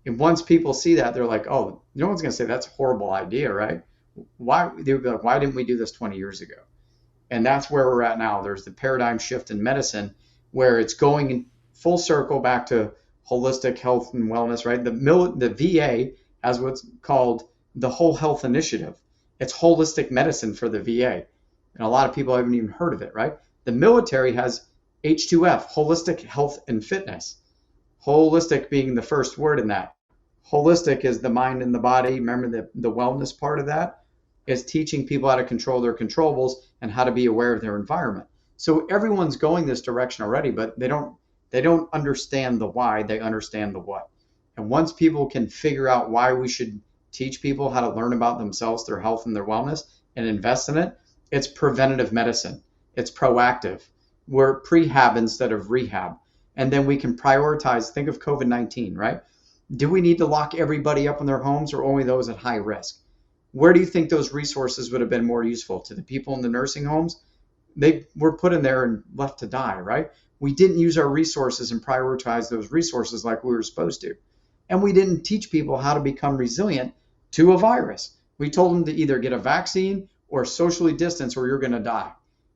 And once people see that, they're like, oh, no one's going to say that's a horrible idea, right? Why? They would be like, why didn't we do this 20 years ago? And that's where we're at now. There's the paradigm shift in medicine where it's going in full circle back to holistic health and wellness, right? The VA has what's called the Whole Health Initiative. It's holistic medicine for the VA. And a lot of people haven't even heard of it, right? The military has H2F, holistic health and fitness. Holistic being the first word in that. Holistic is the mind and the body. Remember the wellness part of that is teaching people how to control their controllables and how to be aware of their environment. So everyone's going this direction already, but they don't understand the why, they understand the what. And once people can figure out why we should teach people how to learn about themselves, their health and their wellness, and invest in it, it's preventative medicine. It's proactive. We're prehab instead of rehab. And then we can prioritize, think of COVID-19, right? Do we need to lock everybody up in their homes or only those at high risk? Where do you think those resources would have been more useful? To the people in the nursing homes? They were put in there and left to die, right? We didn't use our resources and prioritize those resources like we were supposed to. And we didn't teach people how to become resilient to a virus. We told them to either get a vaccine or socially distance or you're going to die.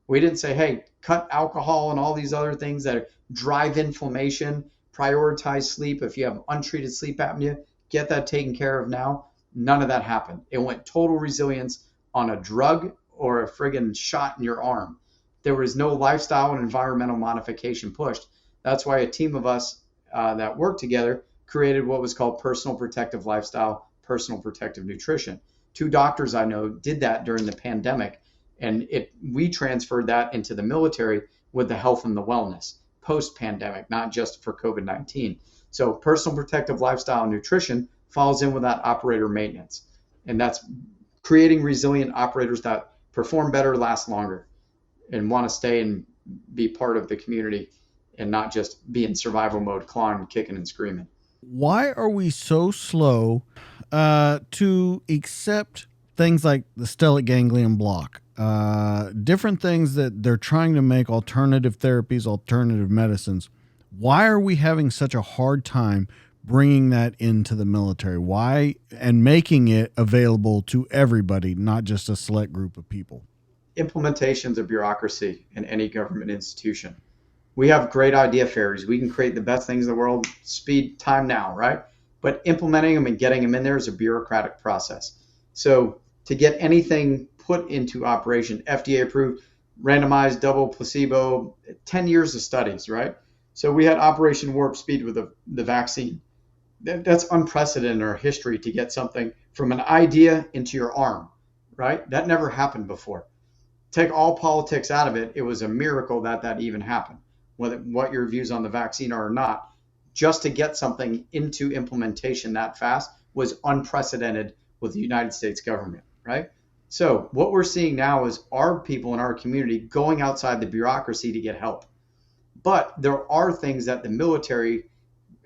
We didn't say, hey, cut alcohol and all these other things that drive inflammation, prioritize sleep. If you have untreated sleep apnea, get that taken care of now. None of that happened. It went total resilience on a drug or a friggin' shot in your arm. There was no lifestyle and environmental modification pushed. That's why a team of us that worked together created what was called personal protective lifestyle, personal protective nutrition. Two doctors I know did that during the pandemic, and we transferred that into the military with the health and the wellness post-pandemic, not just for COVID-19. So personal protective lifestyle and nutrition falls in with that operator maintenance. And that's creating resilient operators that perform better, last longer, and want to stay and be part of the community and not just be in survival mode, clawing, kicking, and screaming. Why are we so slow to accept things like the stellate ganglion block, different things that they're trying to make alternative therapies, alternative medicines? Why are we having such a hard time bringing that into the military? Why, and making it available to everybody, not just a select group of people? Implementations of bureaucracy in any government institution. We have great idea fairies. We can create the best things in the world, speed, time now, right? But implementing them and getting them in there is a bureaucratic process. So to get anything put into operation, FDA approved, randomized, double placebo, 10 years of studies, right? So we had Operation Warp Speed with the vaccine. That's unprecedented in our history, to get something from an idea into your arm, right? That never happened before. Take all politics out of it. It was a miracle that even happened. What your views on the vaccine are or not, just to get something into implementation that fast was unprecedented with the United States government, right? So what we're seeing now is our people in our community going outside the bureaucracy to get help. But there are things that the military,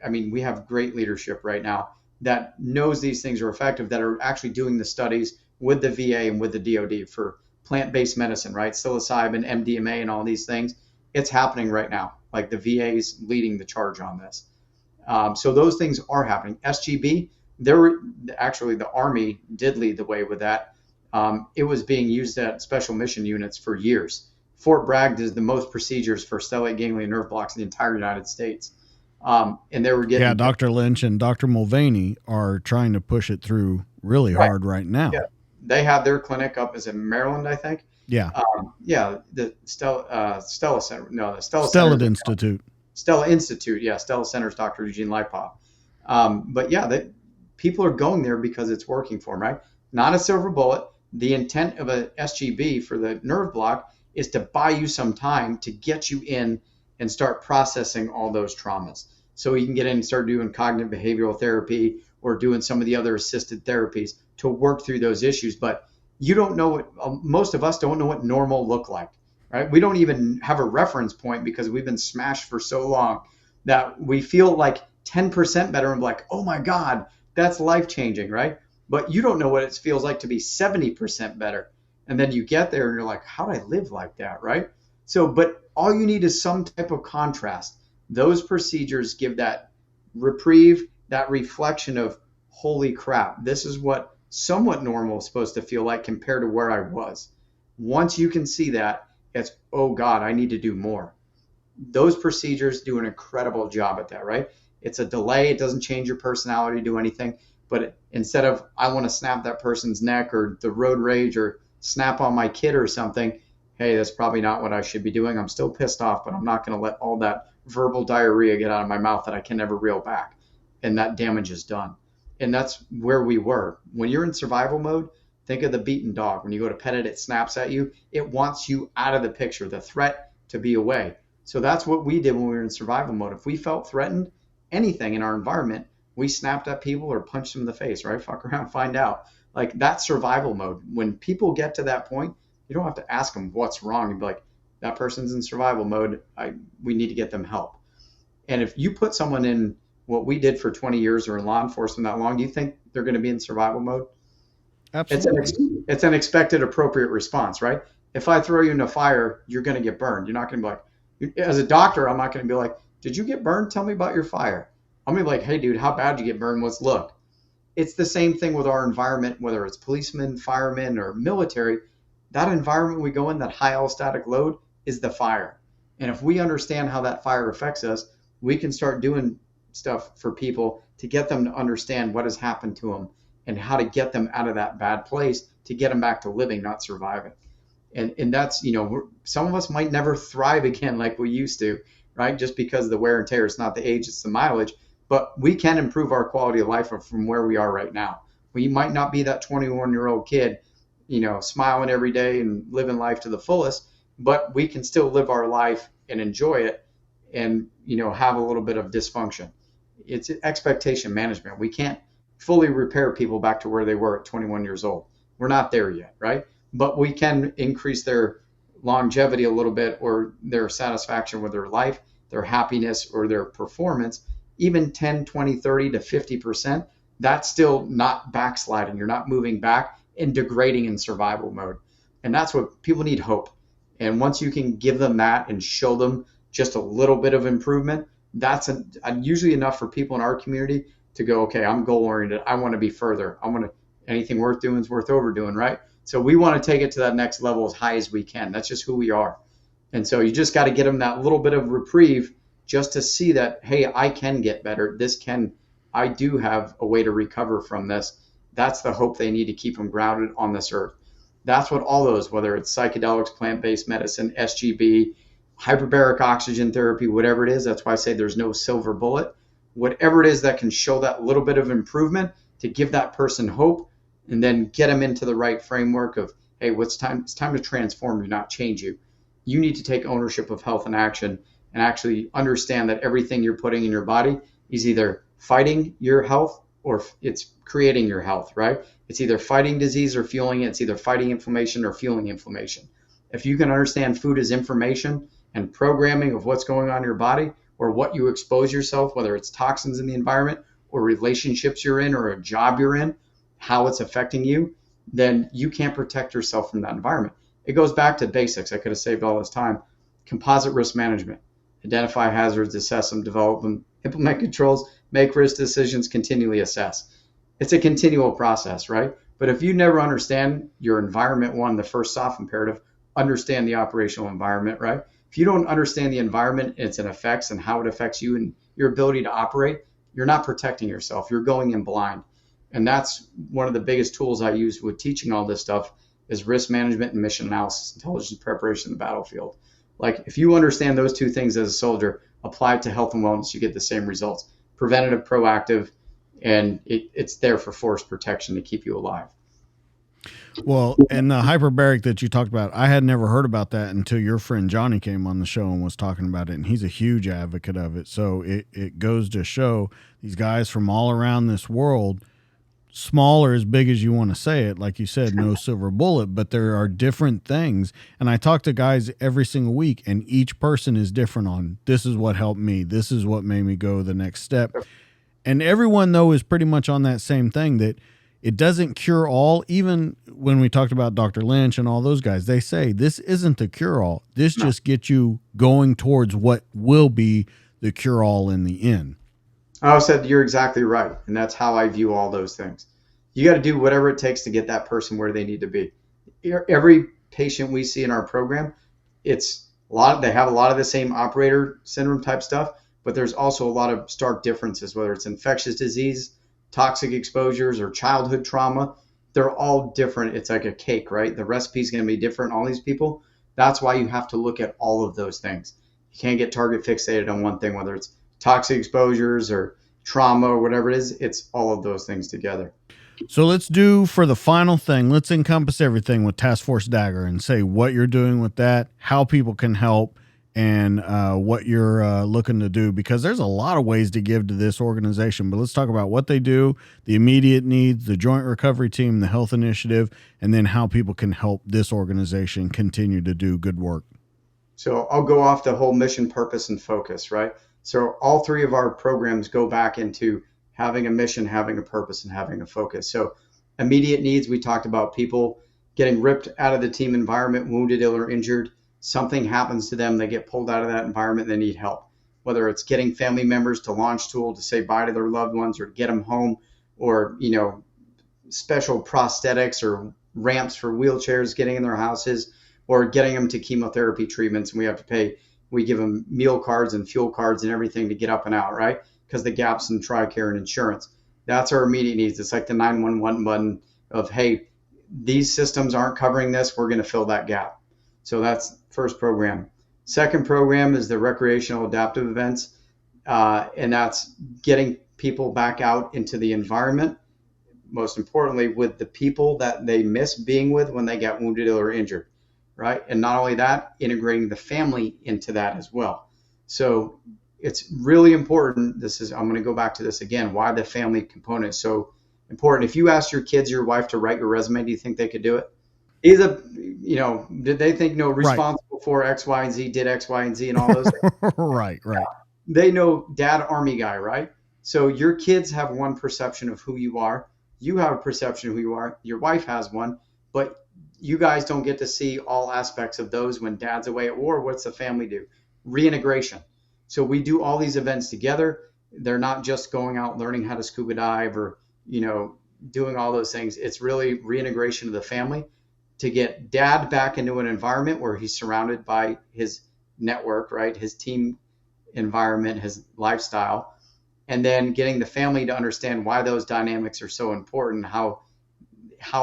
I mean, we have great leadership right now that knows these things are effective, that are actually doing the studies with the VA and with the DoD for plant-based medicine, right? Psilocybin, MDMA, and all these things. It's happening right now. Like the VA is leading the charge on this. So those things are happening. SGB, actually the Army did lead the way with that. It was being used at special mission units for years. Fort Bragg does the most procedures for stellate ganglion nerve blocks in the entire United States. And they were getting... Yeah, Dr. Lynch and Dr. Mulvaney are trying to push it through really hard right now. Yeah. They have their clinic up in Maryland, I think. Yeah. The Stella Center. No, the Stella Center, Institute. Stella Institute. Yeah, Stella Center's Dr. Eugene Lipoff. But yeah, people are going there because it's working for them, right? Not a silver bullet. The intent of a SGB for the nerve block is to buy you some time to get you in and start processing all those traumas. So you can get in and start doing cognitive behavioral therapy or doing some of the other assisted therapies to work through those issues. But you don't know what, most of us don't know what normal look like, right? We don't even have a reference point because we've been smashed for so long that we feel like 10% better and like, oh my God, that's life-changing, right? But you don't know what it feels like to be 70% better. And then you get there and you're like, how do I live like that, right? So, but all you need is some type of contrast. Those procedures give that reprieve, that reflection of, holy crap, this is what somewhat normal is supposed to feel like compared to where I was. Once you can see that, it's, oh God, I need to do more. Those procedures do an incredible job at that, right? It's a delay. It doesn't change your personality, do anything. But instead of, I want to snap that person's neck or the road rage or snap on my kid or something, hey, that's probably not what I should be doing. I'm still pissed off, but I'm not going to let all that verbal diarrhea get out of my mouth that I can never reel back. And that damage is done. And that's where we were. When you're in survival mode, think of the beaten dog. When you go to pet it, it snaps at you. It wants you out of the picture, the threat to be away. So that's what we did when we were in survival mode. If we felt threatened, anything in our environment, we snapped at people or punched them in the face, right? Fuck around, find out. Like, that's survival mode. When people get to that point, you don't have to ask them what's wrong. You'd be like, that person's in survival mode. We need to get them help. And if you put someone in what we did for 20 years or in law enforcement that long, do you think they're going to be in survival mode? Absolutely. It's an expected appropriate response, right? If I throw you in a fire, you're going to get burned. You're not going to be like, as a doctor, I'm not going to be like, did you get burned? Tell me about your fire. I'm going to be like, hey, dude, how bad did you get burned? Let's look. It's the same thing with our environment, whether it's policemen, firemen, or military. That environment we go in, that high allostatic load, is the fire. And if we understand how that fire affects us, we can start doing stuff for people to get them to understand what has happened to them and how to get them out of that bad place to get them back to living, not surviving. And that's, some of us might never thrive again like we used to, right? Just because of the wear and tear. It's not the age, it's the mileage. But we can improve our quality of life from where we are right now. We might not be that 21-year-old kid, smiling every day and living life to the fullest, but we can still live our life and enjoy it and, have a little bit of dysfunction. It's expectation management. We can't fully repair people back to where they were at 21 years old. We're not there yet, right? But we can increase their longevity a little bit, or their satisfaction with their life, their happiness, or their performance, even 10, 20, 30 to 50%. That's still not backsliding. You're not moving back and degrading in survival mode. And that's what people need, hope. And once you can give them that and show them just a little bit of improvement, that's usually enough for people in our community to go, okay, I'm goal oriented. I want to be further. Anything worth doing is worth overdoing, right? So we want to take it to that next level as high as we can. That's just who we are. And so you just got to get them that little bit of reprieve just to see that, hey, I can get better. I do have a way to recover from this. That's the hope they need to keep them grounded on this earth. That's what all those, whether it's psychedelics, plant-based medicine, SGB, hyperbaric oxygen therapy, whatever it is, that's why I say there's no silver bullet. Whatever it is that can show that little bit of improvement to give that person hope, and then get them into the right framework of, hey, it's time to transform you, not change you. You need to take ownership of health and action and actually understand that everything you're putting in your body is either fighting your health or it's creating your health, right? It's either fighting disease or fueling it. It's either fighting inflammation or fueling inflammation. If you can understand food as information and programming of what's going on in your body, or what you expose yourself, whether it's toxins in the environment or relationships you're in or a job you're in, how it's affecting you, then you can't protect yourself from that environment. It goes back to basics. I could have saved all this time. Composite risk management. Identify hazards, assess them, develop them, implement controls, make risk decisions, continually assess. It's a continual process, right? But if you never understand your environment, the first soft imperative, understand the operational environment, right? If you don't understand the environment, its effects and how it affects you and your ability to operate, you're not protecting yourself. You're going in blind. And that's one of the biggest tools I use with teaching all this stuff is risk management and mission analysis, intelligence preparation in the battlefield. Like if you understand those two things as a soldier, apply it to health and wellness, you get the same results. Preventative, proactive, and it's there for force protection to keep you alive. Well, and the hyperbaric that you talked about, I had never heard about that until your friend Johnny came on the show and was talking about it, and he's a huge advocate of it. So it goes to show these guys from all around this world, small or as big as you want to say it, like you said, no silver bullet, but there are different things. And I talk to guys every single week, and each person is different on this is what helped me. This is what made me go the next step. And everyone, though, is pretty much on that same thing, that it doesn't cure all. Even when we talked about Dr. Lynch and all those guys, they say this isn't the cure all. This just gets you going towards what will be the cure all in the end. I said you're exactly right. And that's how I view all those things. You got to do whatever it takes to get that person where they need to be. Every patient we see in our program, they have a lot of the same operator syndrome type stuff, but there's also a lot of stark differences, whether it's infectious disease, toxic exposures, or childhood trauma. They're all different. It's like a cake, right? The recipe is going to be different, all these people. That's why you have to look at all of those things. You can't get target fixated on one thing, whether it's toxic exposures or trauma or whatever it is. It's all of those things together. So let's do, for the final thing, let's encompass everything with Task Force Dagger and say what you're doing with that, how people can help, and what you're looking to do, because there's a lot of ways to give to this organization. But let's talk about what they do, the immediate needs, the joint recovery team, the health initiative, and then how people can help this organization continue to do good work. So I'll go off the whole mission, purpose, and focus, right? So all three of our programs go back into having a mission, having a purpose, and having a focus. So immediate needs, we talked about people getting ripped out of the team environment, wounded, ill, or injured. Something happens to them, they get pulled out of that environment, they need help. Whether it's getting family members to launch tool to say bye to their loved ones or get them home, or, special prosthetics or ramps for wheelchairs getting in their houses, or getting them to chemotherapy treatments. And we give them meal cards and fuel cards and everything to get up and out, right? Because the gaps in TRICARE and insurance. That's our immediate needs. It's like the 911 button of, hey, these systems aren't covering this, we're going to fill that gap. So that's first program. Second program is the recreational adaptive events, and that's getting people back out into the environment, most importantly with the people that they miss being with when they get wounded or injured, right? And not only that, integrating the family into that as well. So it's really important. I'm going to go back to this again, why the family component is so important. If you asked your kids, your wife to write your resume, do you think they could do it? He's did they think, Right. responsible for X, Y, and Z, did X, Y, and Z, and all those things? Right. Right. They know dad army guy, right? So your kids have one perception of who you are. You have a perception of who you are. Your wife has one, but you guys don't get to see all aspects of those when dad's away at war. What's the family do? Reintegration. So we do all these events together. They're not just going out learning how to scuba dive or, doing all those things. It's really reintegration of the family to get dad back into an environment where he's surrounded by his network, right? His team environment, his lifestyle, and then getting the family to understand why those dynamics are so important, how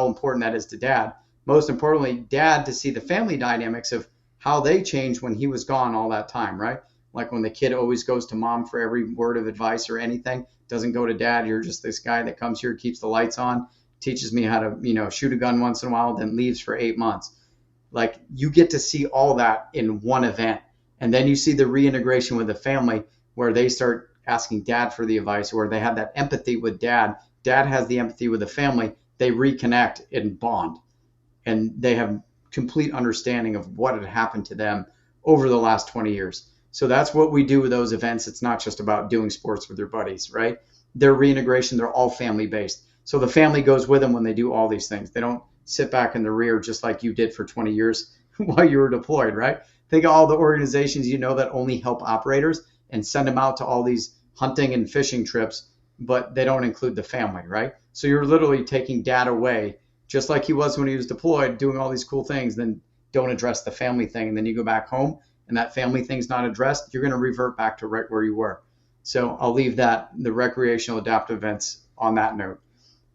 important that is to dad. Most importantly, dad to see the family dynamics of how they changed when he was gone all that time, right? Like when the kid always goes to mom for every word of advice or anything, doesn't go to dad. You're just this guy that comes here, keeps the lights on, teaches me how to, shoot a gun once in a while, then leaves for 8 months. Like you get to see all that in one event. And then you see the reintegration with the family where they start asking dad for the advice, where they have that empathy with dad. Dad has the empathy with the family. They reconnect and bond. And they have complete understanding of what had happened to them over the last 20 years. So that's what we do with those events. It's not just about doing sports with their buddies, right? Their reintegration, they're all family based. So the family goes with them when they do all these things. They don't sit back in the rear just like you did for 20 years while you were deployed, right? Think of all the organizations that only help operators and send them out to all these hunting and fishing trips, but they don't include the family, right? So you're literally taking dad away, just like he was when he was deployed, doing all these cool things, then don't address the family thing. And then you go back home and that family thing's not addressed, you're going to revert back to right where you were. So I'll leave the recreational adaptive events on that note.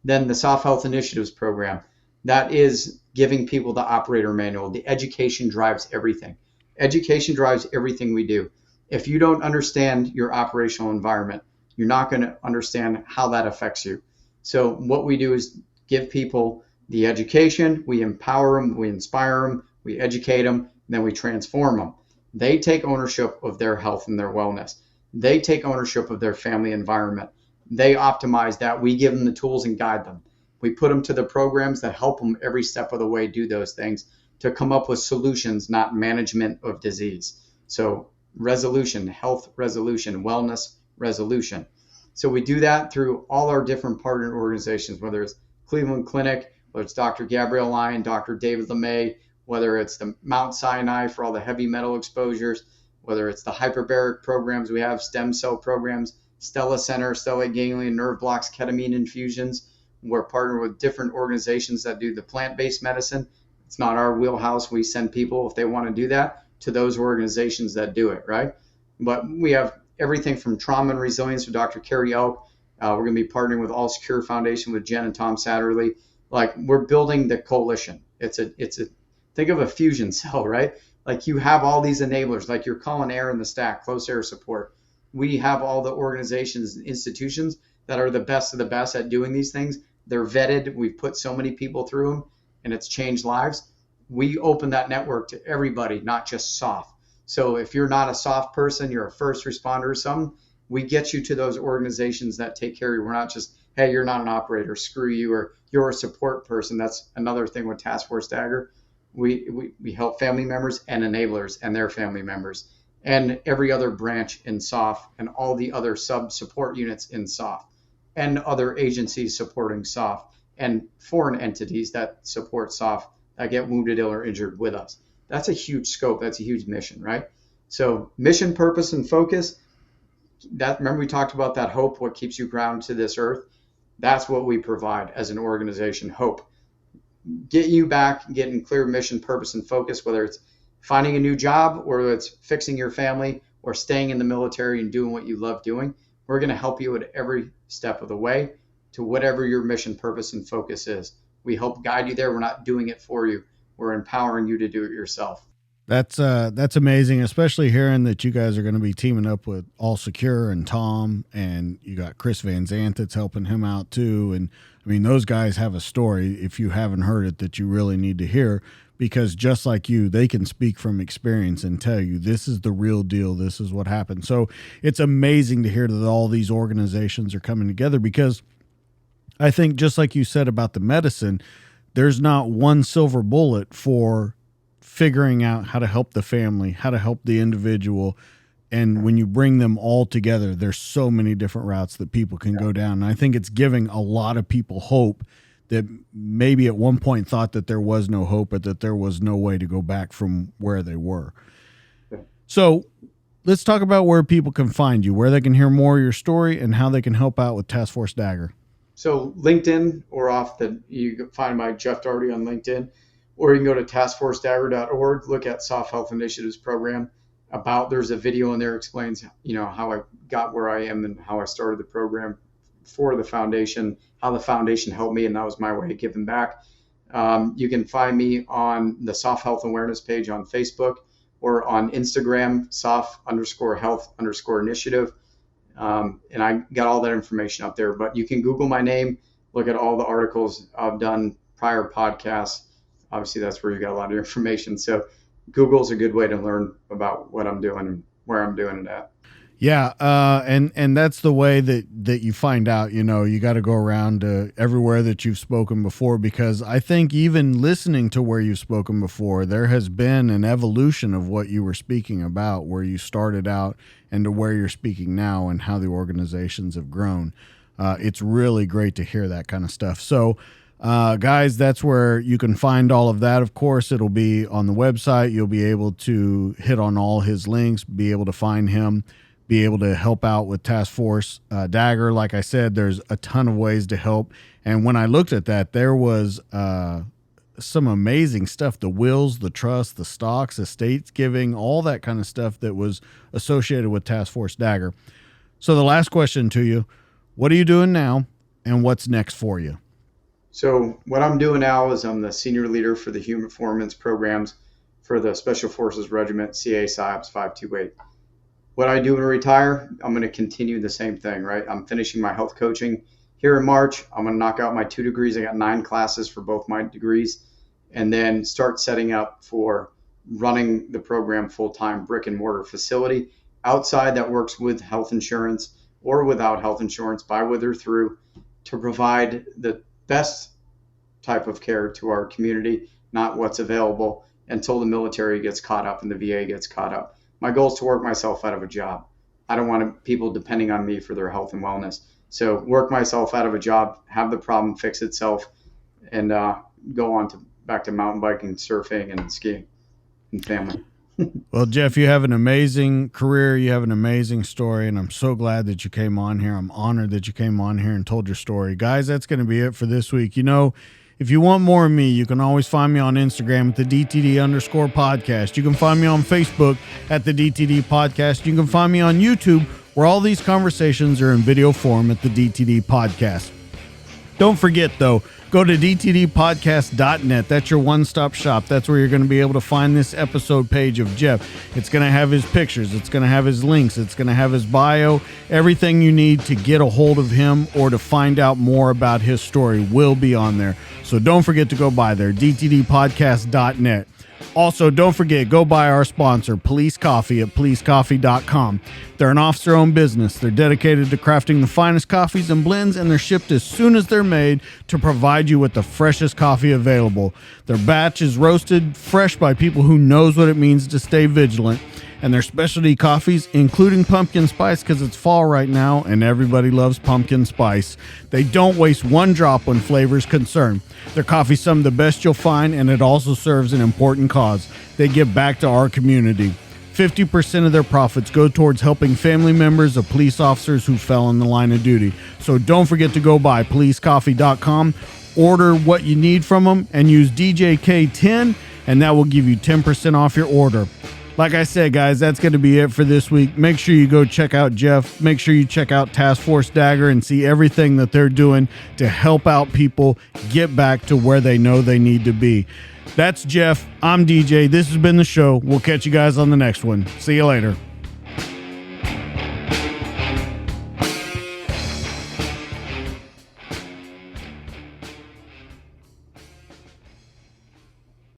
Then the Soft Health Initiatives program, that is giving people the operator manual. The education drives everything. Education drives everything we do. If you don't understand your operational environment, you're not going to understand how that affects you. So what we do is give people the education, we empower them, we inspire them, we educate them, and then we transform them. They take ownership of their health and their wellness. They take ownership of their family environment. They optimize that. We give them the tools and guide them. We put them to the programs that help them every step of the way do those things to come up with solutions, not management of disease. So resolution, health resolution, wellness resolution. So we do that through all our different partner organizations, whether it's Cleveland Clinic, whether it's Dr. Gabrielle Lyon, Dr. David LeMay, whether it's the Mount Sinai for all the heavy metal exposures, whether it's the hyperbaric programs we have, stem cell programs, Stella Center, stellate ganglion nerve blocks, ketamine infusions. We're partnered with different organizations that do the plant-based medicine. It's not our wheelhouse. We send people, if they want to do that, to those organizations that do it, right? But we have everything from trauma and resilience with Dr. Carrie Elk. We're going to be partnering with All Secure Foundation with Jen and Tom Satterley. Like we're building the coalition. It's a think of a fusion cell, right? Like you have all these enablers, like you're calling air in the stack, close air support. We have all the organizations and institutions that are the best of the best at doing these things. They're vetted. We've put so many people through them and it's changed lives. We open that network to everybody, not just soft. So if you're not a soft person, you're a first responder or something, we get you to those organizations that take care of you. We're not just, hey, you're not an operator, screw you, or you're a support person. That's another thing with Task Force Dagger. We help family members and enablers and their family members and every other branch in SOF and all the other sub-support units in SOF and other agencies supporting SOF and foreign entities that support SOF that get wounded, ill, or injured with us. That's a huge scope. That's a huge mission, right? So mission, purpose, and focus. Remember we talked about that hope, what keeps you grounded to this earth? That's what we provide as an organization, hope. Get you back, getting clear mission, purpose, and focus, whether it's finding a new job or it's fixing your family or staying in the military and doing what you love doing. We're going to help you at every step of the way to whatever your mission, purpose, and focus is. We help guide you there. We're not doing it for you. We're empowering you to do it yourself. That's amazing, especially hearing that you guys are going to be teaming up with All Secure and Tom, and you got Chris Van Zant that's helping him out too. And I mean, those guys have a story, if you haven't heard it, that you really need to hear, because just like you, they can speak from experience and tell you this is the real deal. This is what happened. So it's amazing to hear that all these organizations are coming together, because I think just like you said about the medicine, there's not one silver bullet for figuring out how to help the family, how to help the individual. And when you bring them all together, there's so many different routes that people can go down. And I think it's giving a lot of people hope that maybe at one point thought that there was no hope, but that there was no way to go back from where they were. So let's talk about where people can find you, where they can hear more of your story, and how they can help out with Task Force Dagger. So LinkedIn, or you can find my Geoff Dardia on LinkedIn, or you can go to taskforcedagger.org, look at Soft Health Initiatives program. There's a video in there explains, how I got where I am and how I started the program for the foundation, how the foundation helped me, and that was my way of giving back. You can find me on the Soft Health Awareness page on Facebook, or on Instagram, soft_health_initiative. And I got all that information up there, but you can Google my name, look at all the articles I've done, prior podcasts. Obviously that's where you got a lot of information. So Google's a good way to learn about what I'm doing and where I'm doing it at. Yeah. And that's the way that you find out, you got to go around everywhere that you've spoken before, because I think even listening to where you've spoken before, there has been an evolution of what you were speaking about, where you started out and to where you're speaking now, and how the organizations have grown. It's really great to hear that kind of stuff. So, guys, that's where you can find all of that. Of course, it'll be on the website. You'll be able to hit on all his links, be able to find him, be able to help out with Task Force Dagger. Like I said, there's a ton of ways to help. And when I looked at that, there was some amazing stuff, the wills, the trust, the stocks, estates giving, all that kind of stuff that was associated with Task Force Dagger. So the last question to you, what are you doing now, and what's next for you? So what I'm doing now is I'm the senior leader for the human performance programs for the Special Forces Regiment, CA PSYOPs 528. What I do when I retire, I'm going to continue the same thing, right? I'm finishing my health coaching here in March. I'm going to knock out my 2 degrees. I got 9 classes for both my degrees, and then start setting up for running the program full-time, brick and mortar facility outside that works with health insurance or without health insurance, by, with, or through, to provide the best type of care to our community, not what's available, until the military gets caught up and the VA gets caught up. My goal is to work myself out of a job. I don't want people depending on me for their health and wellness. So work myself out of a job, have the problem fix itself, and go on back to mountain biking, surfing, and skiing, and family. Well, Geoff, you have an amazing career. You have an amazing story, and I'm so glad that you came on here. I'm honored that you came on here and told your story. Guys, that's going to be it for this week. If you want more of me, you can always find me on Instagram at the DTD_podcast. You can find me on Facebook at the DTD podcast. You can find me on YouTube, where all these conversations are in video form, at the DTD podcast. Don't forget, though, go to dtdpodcast.net. That's your one-stop shop. That's where you're going to be able to find this episode page of Geoff. It's going to have his pictures. It's going to have his links. It's going to have his bio. Everything you need to get a hold of him or to find out more about his story will be on there. So don't forget to go by there, dtdpodcast.net. Also, don't forget, go buy our sponsor, Police Coffee, at policecoffee.com. They're an officer-owned business. They're dedicated to crafting the finest coffees and blends, and they're shipped as soon as they're made to provide you with the freshest coffee available. Their batch is roasted fresh by people who knows what it means to stay vigilant. And their specialty coffees, including pumpkin spice, because it's fall right now and everybody loves pumpkin spice. They don't waste one drop when flavor is concerned. Their coffee's some of the best you'll find, and it also serves an important cause. They give back to our community. 50% of their profits go towards helping family members of police officers who fell in the line of duty. So don't forget to go by policecoffee.com, order what you need from them, and use DJK10, and that will give you 10% off your order. Like I said, guys, that's going to be it for this week. Make sure you go check out Geoff. Make sure you check out Task Force Dagger and see everything that they're doing to help out people get back to where they know they need to be. That's Geoff. I'm DJ. This has been the show. We'll catch you guys on the next one. See you later.